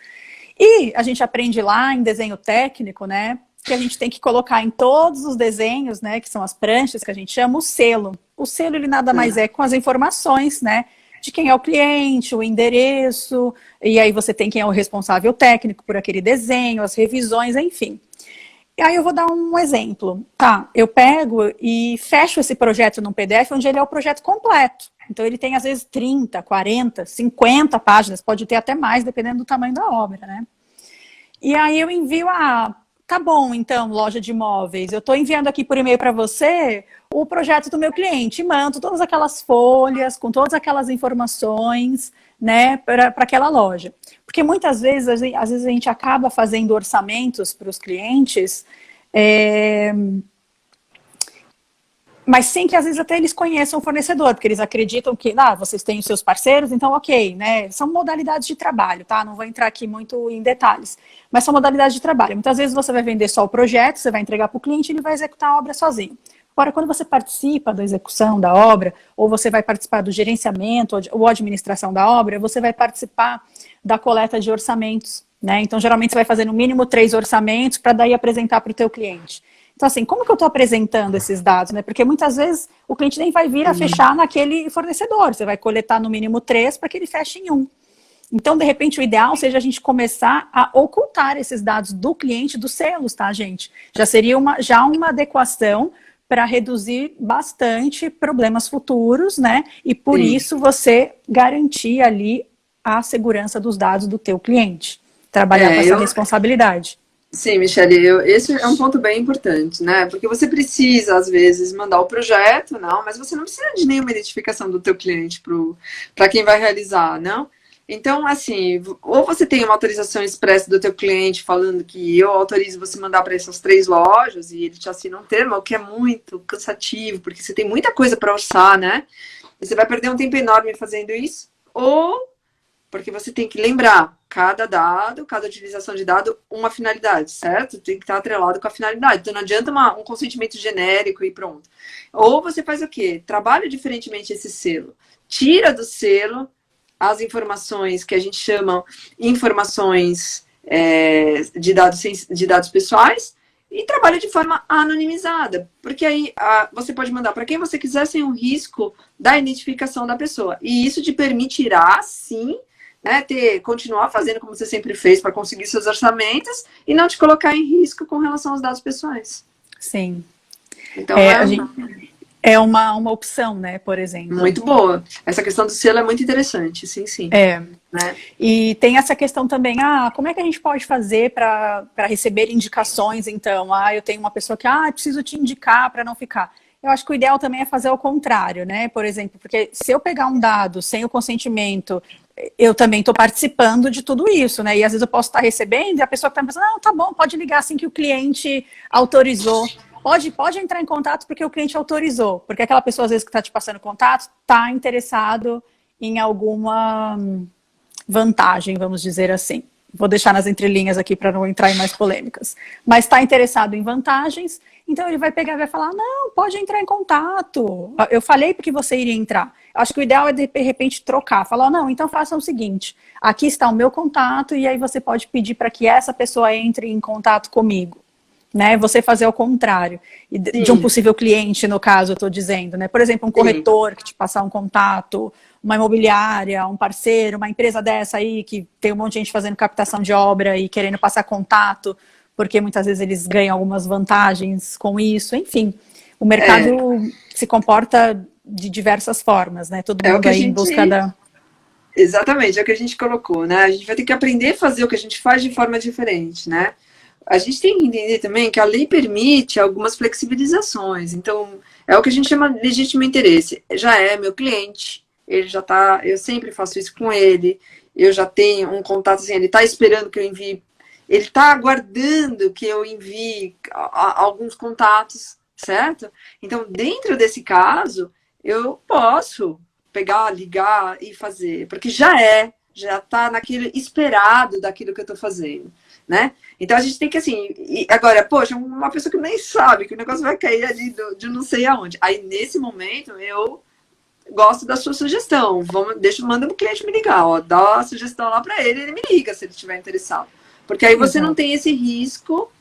E a gente aprende lá em desenho técnico, né, que a gente tem que colocar em todos os desenhos, né, que são as pranchas que a gente chama, o selo. O selo, ele nada mais é com as informações, né, de quem é o cliente, o endereço, e aí você tem quem é o responsável técnico por aquele desenho, as revisões, enfim. E aí eu vou dar um exemplo. Tá, eu pego e fecho esse projeto num PDF onde ele é o projeto completo. Então ele tem às vezes 30, 40, 50 páginas, pode ter até mais, dependendo do tamanho da obra, né? E aí eu envio tá bom, então, loja de imóveis, eu estou enviando aqui por e-mail para você o projeto do meu cliente, mando todas aquelas folhas, com todas aquelas informações, né, para aquela loja. Porque muitas vezes, às vezes a gente acaba fazendo orçamentos para os clientes, mas sem que às vezes até eles conheçam o fornecedor, porque eles acreditam que, vocês têm os seus parceiros, então ok, né? São modalidades de trabalho, tá? Não vou entrar aqui muito em detalhes, mas são modalidades de trabalho. Muitas vezes você vai vender só o projeto, você vai entregar para o cliente e ele vai executar a obra sozinho. Agora, quando você participa da execução da obra, ou você vai participar do gerenciamento ou administração da obra, você vai participar da coleta de orçamentos, né? Então, geralmente você vai fazer no mínimo 3 orçamentos para daí apresentar para o teu cliente. Então, assim, como que eu estou apresentando esses dados, né? Porque muitas vezes o cliente nem vai vir a fechar naquele fornecedor. Você vai coletar no mínimo 3 para que ele feche em um. Então, de repente, o ideal seja a gente começar a ocultar esses dados do cliente dos selos, tá, gente? Já seria uma adequação para reduzir bastante problemas futuros, né? E por isso você garantir ali a segurança dos dados do teu cliente. Trabalhar com essa responsabilidade. Sim, Michele, esse é um ponto bem importante, né? Porque você precisa, às vezes, mandar o projeto, não, mas você não precisa de nenhuma identificação do teu cliente para quem vai realizar, não? Então, assim, ou você tem uma autorização expressa do teu cliente falando que eu autorizo você mandar para essas 3 lojas e ele te assina um termo, o que é muito cansativo, porque você tem muita coisa para orçar, né? E você vai perder um tempo enorme fazendo isso, ou porque você tem que lembrar, cada dado, cada utilização de dado, uma finalidade, certo? Tem que estar atrelado com a finalidade. Então não adianta um consentimento genérico e pronto. Ou você faz o quê? Trabalha diferentemente esse selo. Tira do selo as informações que a gente chama informações de dados pessoais e trabalha de forma anonimizada. Porque aí você pode mandar para quem você quiser sem o risco da identificação da pessoa. E isso te permitirá, sim, né, continuar fazendo como você sempre fez para conseguir seus orçamentos e não te colocar em risco com relação aos dados pessoais. Sim. Então, é uma opção, né, por exemplo. Muito boa. Essa questão do selo é muito interessante, sim, sim. Né? E tem essa questão também, como é que a gente pode fazer para receber indicações, então? Eu tenho uma pessoa que, preciso te indicar para não ficar. Eu acho que o ideal também é fazer o contrário, né? Por exemplo, porque se eu pegar um dado sem o consentimento, eu também estou participando de tudo isso, né? E às vezes eu posso estar recebendo e a pessoa está pensando, não, tá bom, pode ligar assim que o cliente autorizou. Pode entrar em contato porque o cliente autorizou. Porque aquela pessoa, às vezes, que está te passando contato, está interessado em alguma vantagem, vamos dizer assim. Vou deixar nas entrelinhas aqui para não entrar em mais polêmicas. Mas está interessado em vantagens, então ele vai pegar e vai falar, não, pode entrar em contato. Eu falei porque você iria entrar. Acho que o ideal é, de repente, trocar. Falar, não, então faça o seguinte, aqui está o meu contato e aí você pode pedir para que essa pessoa entre em contato comigo. Né? Você fazer o contrário. De um possível cliente, no caso, eu estou dizendo. Né? Por exemplo, um corretor que te passar um contato, uma imobiliária, um parceiro, uma empresa dessa aí que tem um monte de gente fazendo captação de obra e querendo passar contato, porque muitas vezes eles ganham algumas vantagens com isso, enfim. o mercado se comporta de diversas formas, né? Todo mundo aí em busca da... Exatamente, é o que a gente colocou, né? A gente vai ter que aprender a fazer o que a gente faz de forma diferente, né? A gente tem que entender também que a lei permite algumas flexibilizações. Então, é o que a gente chama de legítimo interesse. Já é meu cliente, ele já tá, eu sempre faço isso com ele, eu já tenho um contato assim, ele está esperando que eu envie, ele está aguardando que eu envie alguns contatos, certo? Então, dentro desse caso, eu posso pegar, ligar e fazer, porque já está naquele esperado daquilo que eu estou fazendo, né? Então a gente tem que, assim, agora, poxa, uma pessoa que nem sabe que o negócio vai cair ali de não sei aonde. Aí, nesse momento, eu gosto da sua sugestão. Manda o cliente me ligar, ó, dá a sugestão lá para ele me liga se ele estiver interessado. Porque aí você não tem esse risco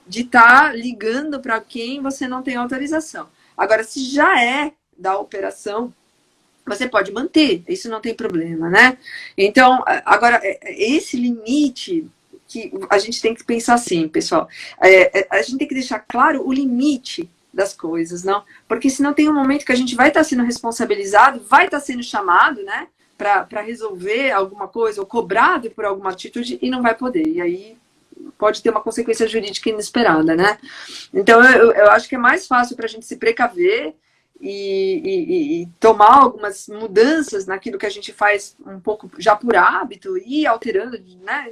de estar ligando para quem você não tem autorização. Agora, se já é da operação, você pode manter, isso não tem problema, né? Então, agora, esse limite que a gente tem que pensar assim, pessoal, a gente tem que deixar claro o limite das coisas, não? Porque senão tem um momento que a gente vai estar sendo responsabilizado, vai estar sendo chamado, né, para resolver alguma coisa, ou cobrado por alguma atitude, e não vai poder, e aí pode ter uma consequência jurídica inesperada, né? Então, eu acho que é mais fácil para a gente se precaver e tomar algumas mudanças naquilo que a gente faz um pouco já por hábito e alterando, né,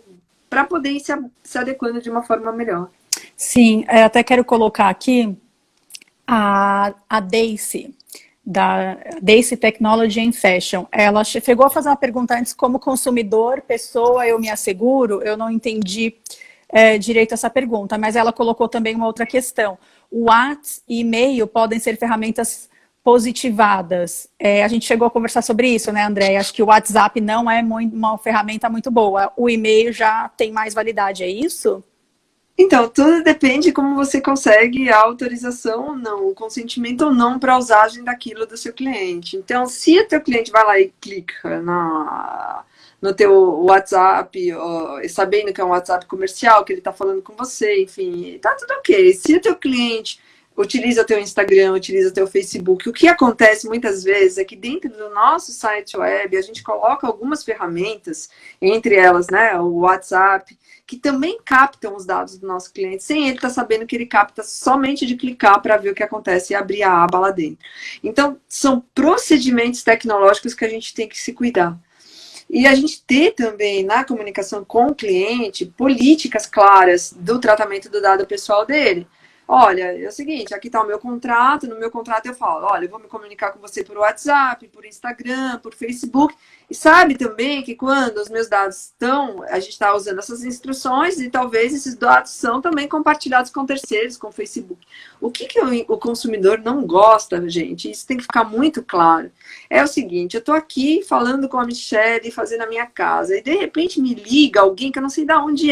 para poder ir se adequando de uma forma melhor. Sim, eu até quero colocar aqui a Daisy, da Daisy Technology and Fashion. Ela chegou a fazer uma pergunta antes, como consumidor, pessoa, eu me asseguro? Eu não entendi direito essa pergunta, mas ela colocou também uma outra questão. O WhatsApp e e-mail podem ser ferramentas positivadas. A gente chegou a conversar sobre isso, né, André? Acho que o WhatsApp não é uma ferramenta muito boa. O e-mail já tem mais validade, é isso? Então, tudo depende de como você consegue a autorização ou não, o consentimento ou não para a usagem daquilo do seu cliente. Então, se o teu cliente vai lá e clica no teu WhatsApp, sabendo que é um WhatsApp comercial, que ele está falando com você, enfim, tá tudo ok. Se o teu cliente utiliza o teu Instagram, utiliza o teu Facebook, o que acontece muitas vezes é que dentro do nosso site web, a gente coloca algumas ferramentas, entre elas, né, o WhatsApp, que também captam os dados do nosso cliente, sem ele estar sabendo que ele capta somente de clicar para ver o que acontece e abrir a aba lá dentro. Então, são procedimentos tecnológicos que a gente tem que se cuidar. E a gente ter também, na comunicação com o cliente, políticas claras do tratamento do dado pessoal dele. Olha, é o seguinte, aqui está o meu contrato, no meu contrato eu falo, olha, eu vou me comunicar com você por WhatsApp, por Instagram, por Facebook, e sabe também que quando os meus dados estão, a gente está usando essas instruções e talvez esses dados são também compartilhados com terceiros, com o Facebook. O que o consumidor não gosta, gente, isso tem que ficar muito claro, é o seguinte, eu estou aqui falando com a Michelle, fazendo a minha casa, e de repente me liga alguém que eu não sei de onde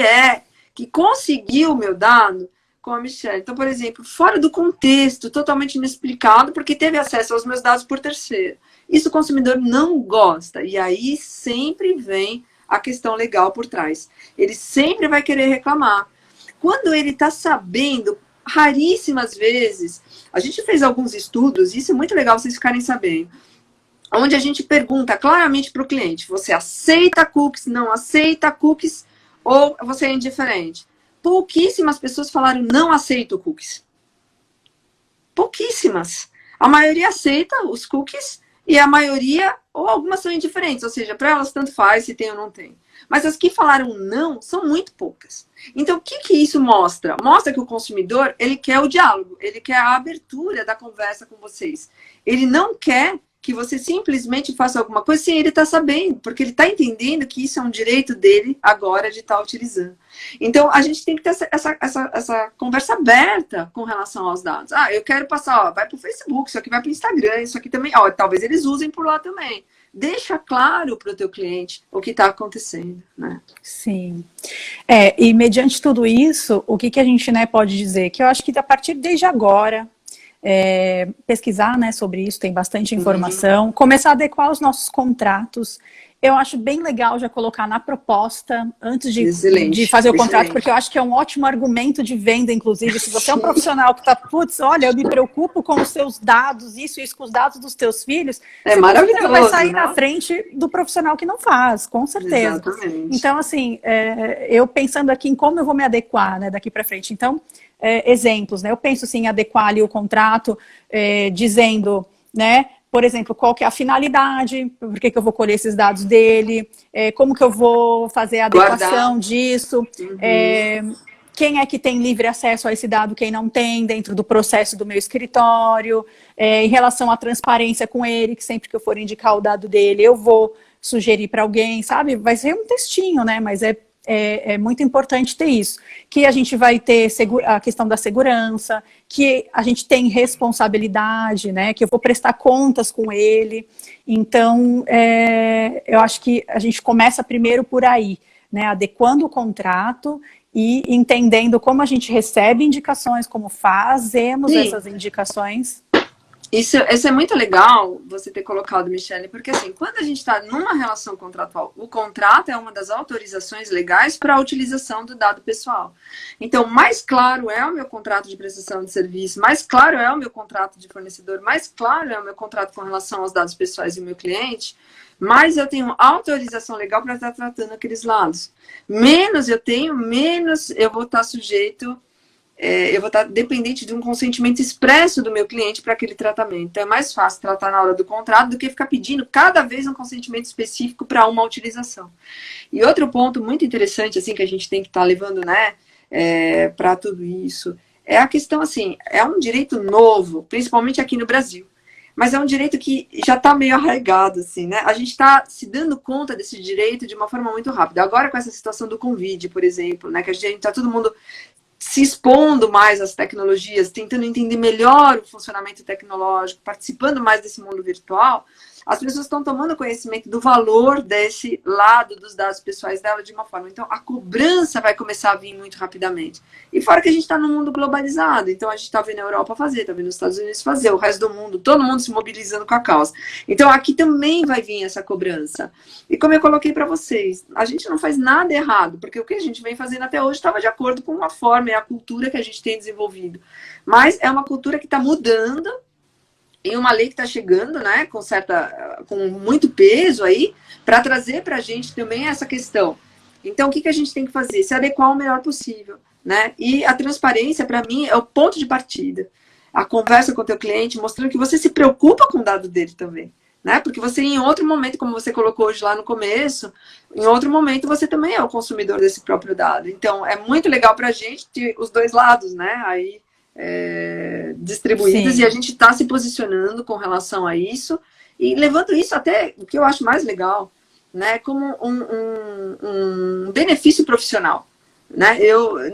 que conseguiu o meu dado, com a Michelle. Então, por exemplo, fora do contexto, totalmente inexplicado, porque teve acesso aos meus dados por terceiro. Isso o consumidor não gosta. E aí sempre vem a questão legal por trás. Ele sempre vai querer reclamar. Quando ele está sabendo, raríssimas vezes, a gente fez alguns estudos, e isso é muito legal vocês ficarem sabendo, onde a gente pergunta claramente para o cliente, você aceita cookies, não aceita cookies, ou você é indiferente? Pouquíssimas pessoas falaram, não aceito cookies. Pouquíssimas. A maioria aceita os cookies e a maioria, ou algumas são indiferentes, ou seja, para elas tanto faz se tem ou não tem. Mas as que falaram não são muito poucas. Então, o que isso mostra? Mostra que o consumidor, ele quer o diálogo, ele quer a abertura da conversa com vocês. Ele não quer que você simplesmente faça alguma coisa sem ele estar sabendo, porque ele está entendendo que isso é um direito dele agora de estar utilizando. Então, a gente tem que ter essa conversa aberta com relação aos dados. Ah, eu quero passar, vai para o Facebook, isso aqui vai para o Instagram, isso aqui também, talvez eles usem por lá também. Deixa claro para o teu cliente o que está acontecendo, né? Sim. E mediante tudo isso, o que a gente, né, pode dizer? Que eu acho que a partir desde agora, pesquisar, né, sobre isso, tem bastante informação, começar a adequar os nossos contratos. Eu acho bem legal já colocar na proposta, antes de Excelente, fazer o contrato, excelente. porque eu acho que é um ótimo argumento de venda, inclusive. Se você é um profissional que está, putz, olha, eu me preocupo com os seus dados, isso com os dados dos teus filhos, É você com certeza vai maravilhoso, sair né? na frente do profissional que não faz, com certeza. Exatamente. Então, assim, eu pensando aqui em como eu vou me adequar, né, daqui para frente. Então, exemplos, né? Eu penso, assim, em adequar ali o contrato, dizendo, né, por exemplo, qual que é a finalidade, por que eu vou colher esses dados dele, como que eu vou fazer a adequação Guardar. disso, quem é que tem livre acesso a esse dado, quem não tem, dentro do processo do meu escritório, em relação à transparência com ele, que sempre que eu for indicar o dado dele, eu vou sugerir para alguém, sabe? Vai ser um textinho, né? Mas é muito importante ter isso. Que a gente vai ter a questão da segurança, que a gente tem responsabilidade, né? Que eu vou prestar contas com ele. Então, eu acho que a gente começa primeiro por aí, né? Adequando o contrato e entendendo como a gente recebe indicações, como fazemos Sim. essas indicações. Isso é muito legal você ter colocado, Michele, porque assim, quando a gente está numa relação contratual, o contrato é uma das autorizações legais para a utilização do dado pessoal. Então, mais claro é o meu contrato de prestação de serviço, mais claro é o meu contrato de fornecedor, mais claro é o meu contrato com relação aos dados pessoais do meu cliente, mais eu tenho autorização legal para estar tratando aqueles lados. Menos eu tenho, menos eu vou estar sujeito... eu vou estar dependente de um consentimento expresso do meu cliente para aquele tratamento. Então, é mais fácil tratar na hora do contrato do que ficar pedindo cada vez um consentimento específico para uma utilização. E outro ponto muito interessante, assim, que a gente tem que estar levando, né, para tudo isso, é a questão, assim, é um direito novo, principalmente aqui no Brasil, mas é um direito que já está meio arraigado, assim, né? A gente está se dando conta desse direito de uma forma muito rápida. Agora, com essa situação do Covid, por exemplo, né, que a gente está todo mundo se expondo mais às tecnologias, tentando entender melhor o funcionamento tecnológico, participando mais desse mundo virtual, as pessoas estão tomando conhecimento do valor desse lado dos dados pessoais dela de uma forma. Então, a cobrança vai começar a vir muito rapidamente. E fora que a gente está num mundo globalizado, então a gente está vendo a Europa fazer, está vendo os Estados Unidos fazer, o resto do mundo, todo mundo se mobilizando com a causa. Então, aqui também vai vir essa cobrança. E como eu coloquei para vocês, a gente não faz nada errado, porque o que a gente vem fazendo até hoje estava de acordo com a forma e a cultura que a gente tem desenvolvido. Mas é uma cultura que está mudando, e uma lei que está chegando, né, com muito peso aí, para trazer para a gente também essa questão. Então, o que a gente tem que fazer? Se adequar o melhor possível, né? E a transparência, para mim, é o ponto de partida. A conversa com o teu cliente, mostrando que você se preocupa com o dado dele também, né? Porque você, em outro momento, como você colocou hoje lá no começo, em outro momento você também é o consumidor desse próprio dado. Então, é muito legal para a gente ter os dois lados, né? Aí, distribuídas. Sim. E a gente está se posicionando com relação a isso e levando isso até, o que eu acho mais legal, né, como um benefício profissional, né?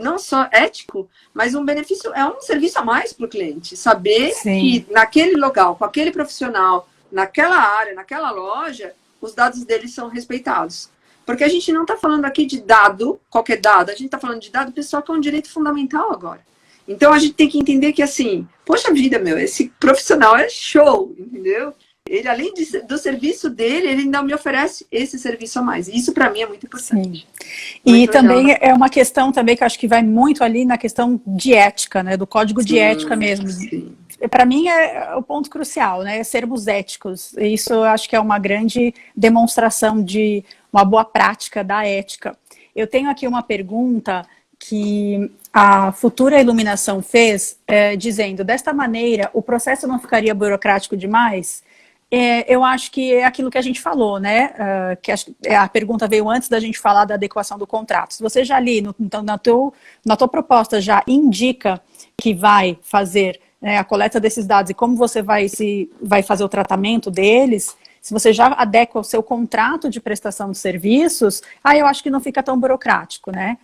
Não só ético, mas um benefício, é um serviço a mais para o cliente, saber Sim. que naquele local, com aquele profissional, naquela área, naquela loja, os dados dele são respeitados. Porque a gente não está falando aqui de dado, qualquer dado, a gente está falando de dado pessoal, que é um direito fundamental agora. Então, a gente tem que entender que, assim, poxa vida, esse profissional é show, entendeu? Ele, além do serviço dele, ele ainda me oferece esse serviço a mais. E isso, para mim, é muito importante. Sim. E também é uma questão também que eu acho que vai muito ali na questão de ética, né? Do código de ética mesmo. Para mim, é o ponto crucial, né? Sermos éticos. Isso, eu acho que é uma grande demonstração de uma boa prática da ética. Eu tenho aqui uma pergunta que a Futura Iluminação fez, dizendo, desta maneira, o processo não ficaria burocrático demais? Eu acho que é aquilo que a gente falou, né? Que a pergunta veio antes da gente falar da adequação do contrato. Se você já ali, então, na tua proposta já indica que vai fazer, né, a coleta desses dados e como você vai fazer o tratamento deles, se você já adequa o seu contrato de prestação de serviços, aí eu acho que não fica tão burocrático, né?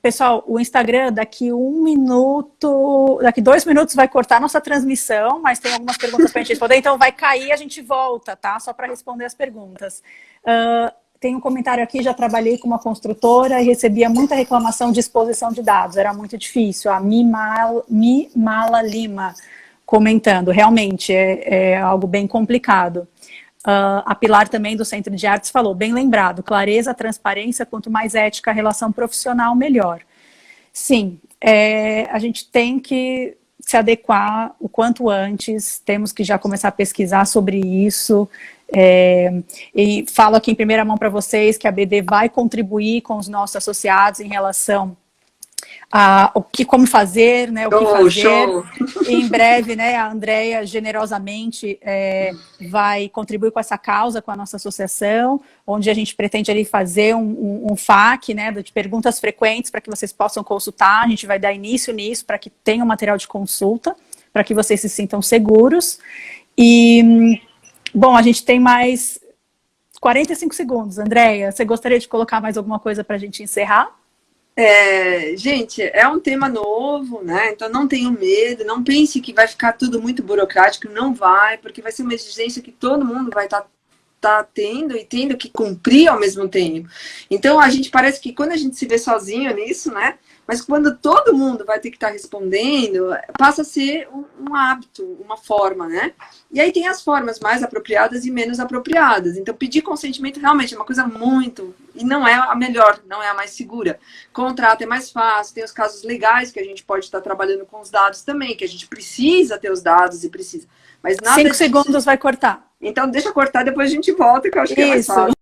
Pessoal, o Instagram daqui 2 minutos vai cortar nossa transmissão, mas tem algumas perguntas para a gente responder, então vai cair e a gente volta, tá? Só para responder as perguntas. Tem um comentário aqui, já trabalhei com uma construtora e recebia muita reclamação de exposição de dados, era muito difícil. A Mimala Lima comentando, realmente é algo bem complicado. A Pilar também do Centro de Artes falou, bem lembrado, clareza, transparência, quanto mais ética a relação profissional, melhor. Sim, a gente tem que se adequar o quanto antes, temos que já começar a pesquisar sobre isso, e falo aqui em primeira mão para vocês que a BD vai contribuir com os nossos associados em relação como fazer, né, o que fazer. Show. E em breve, né, a Andrea generosamente vai contribuir com essa causa, com a nossa associação, onde a gente pretende ali fazer um FAQ, né, de perguntas frequentes para que vocês possam consultar. A gente vai dar início nisso para que tenha um material de consulta, para que vocês se sintam seguros. E, bom, a gente tem mais 45 segundos. Andrea, você gostaria de colocar mais alguma coisa para a gente encerrar? Gente, é um tema novo, né? Então não tenham medo, não pense que vai ficar tudo muito burocrático, não vai, porque vai ser uma exigência que todo mundo vai estar tendo e tendo que cumprir ao mesmo tempo. Então a gente parece que quando a gente se vê sozinho nisso, né? Mas quando todo mundo vai ter que estar respondendo, passa a ser um hábito, uma forma, né? E aí tem as formas mais apropriadas e menos apropriadas. Então, pedir consentimento realmente é uma coisa muito... E não é a melhor, não é a mais segura. Contrato é mais fácil, tem os casos legais que a gente pode estar trabalhando com os dados também, que a gente precisa ter os dados e precisa. Mas nada 5 segundos vai cortar. Então, deixa cortar, depois a gente volta, que eu acho que é mais fácil.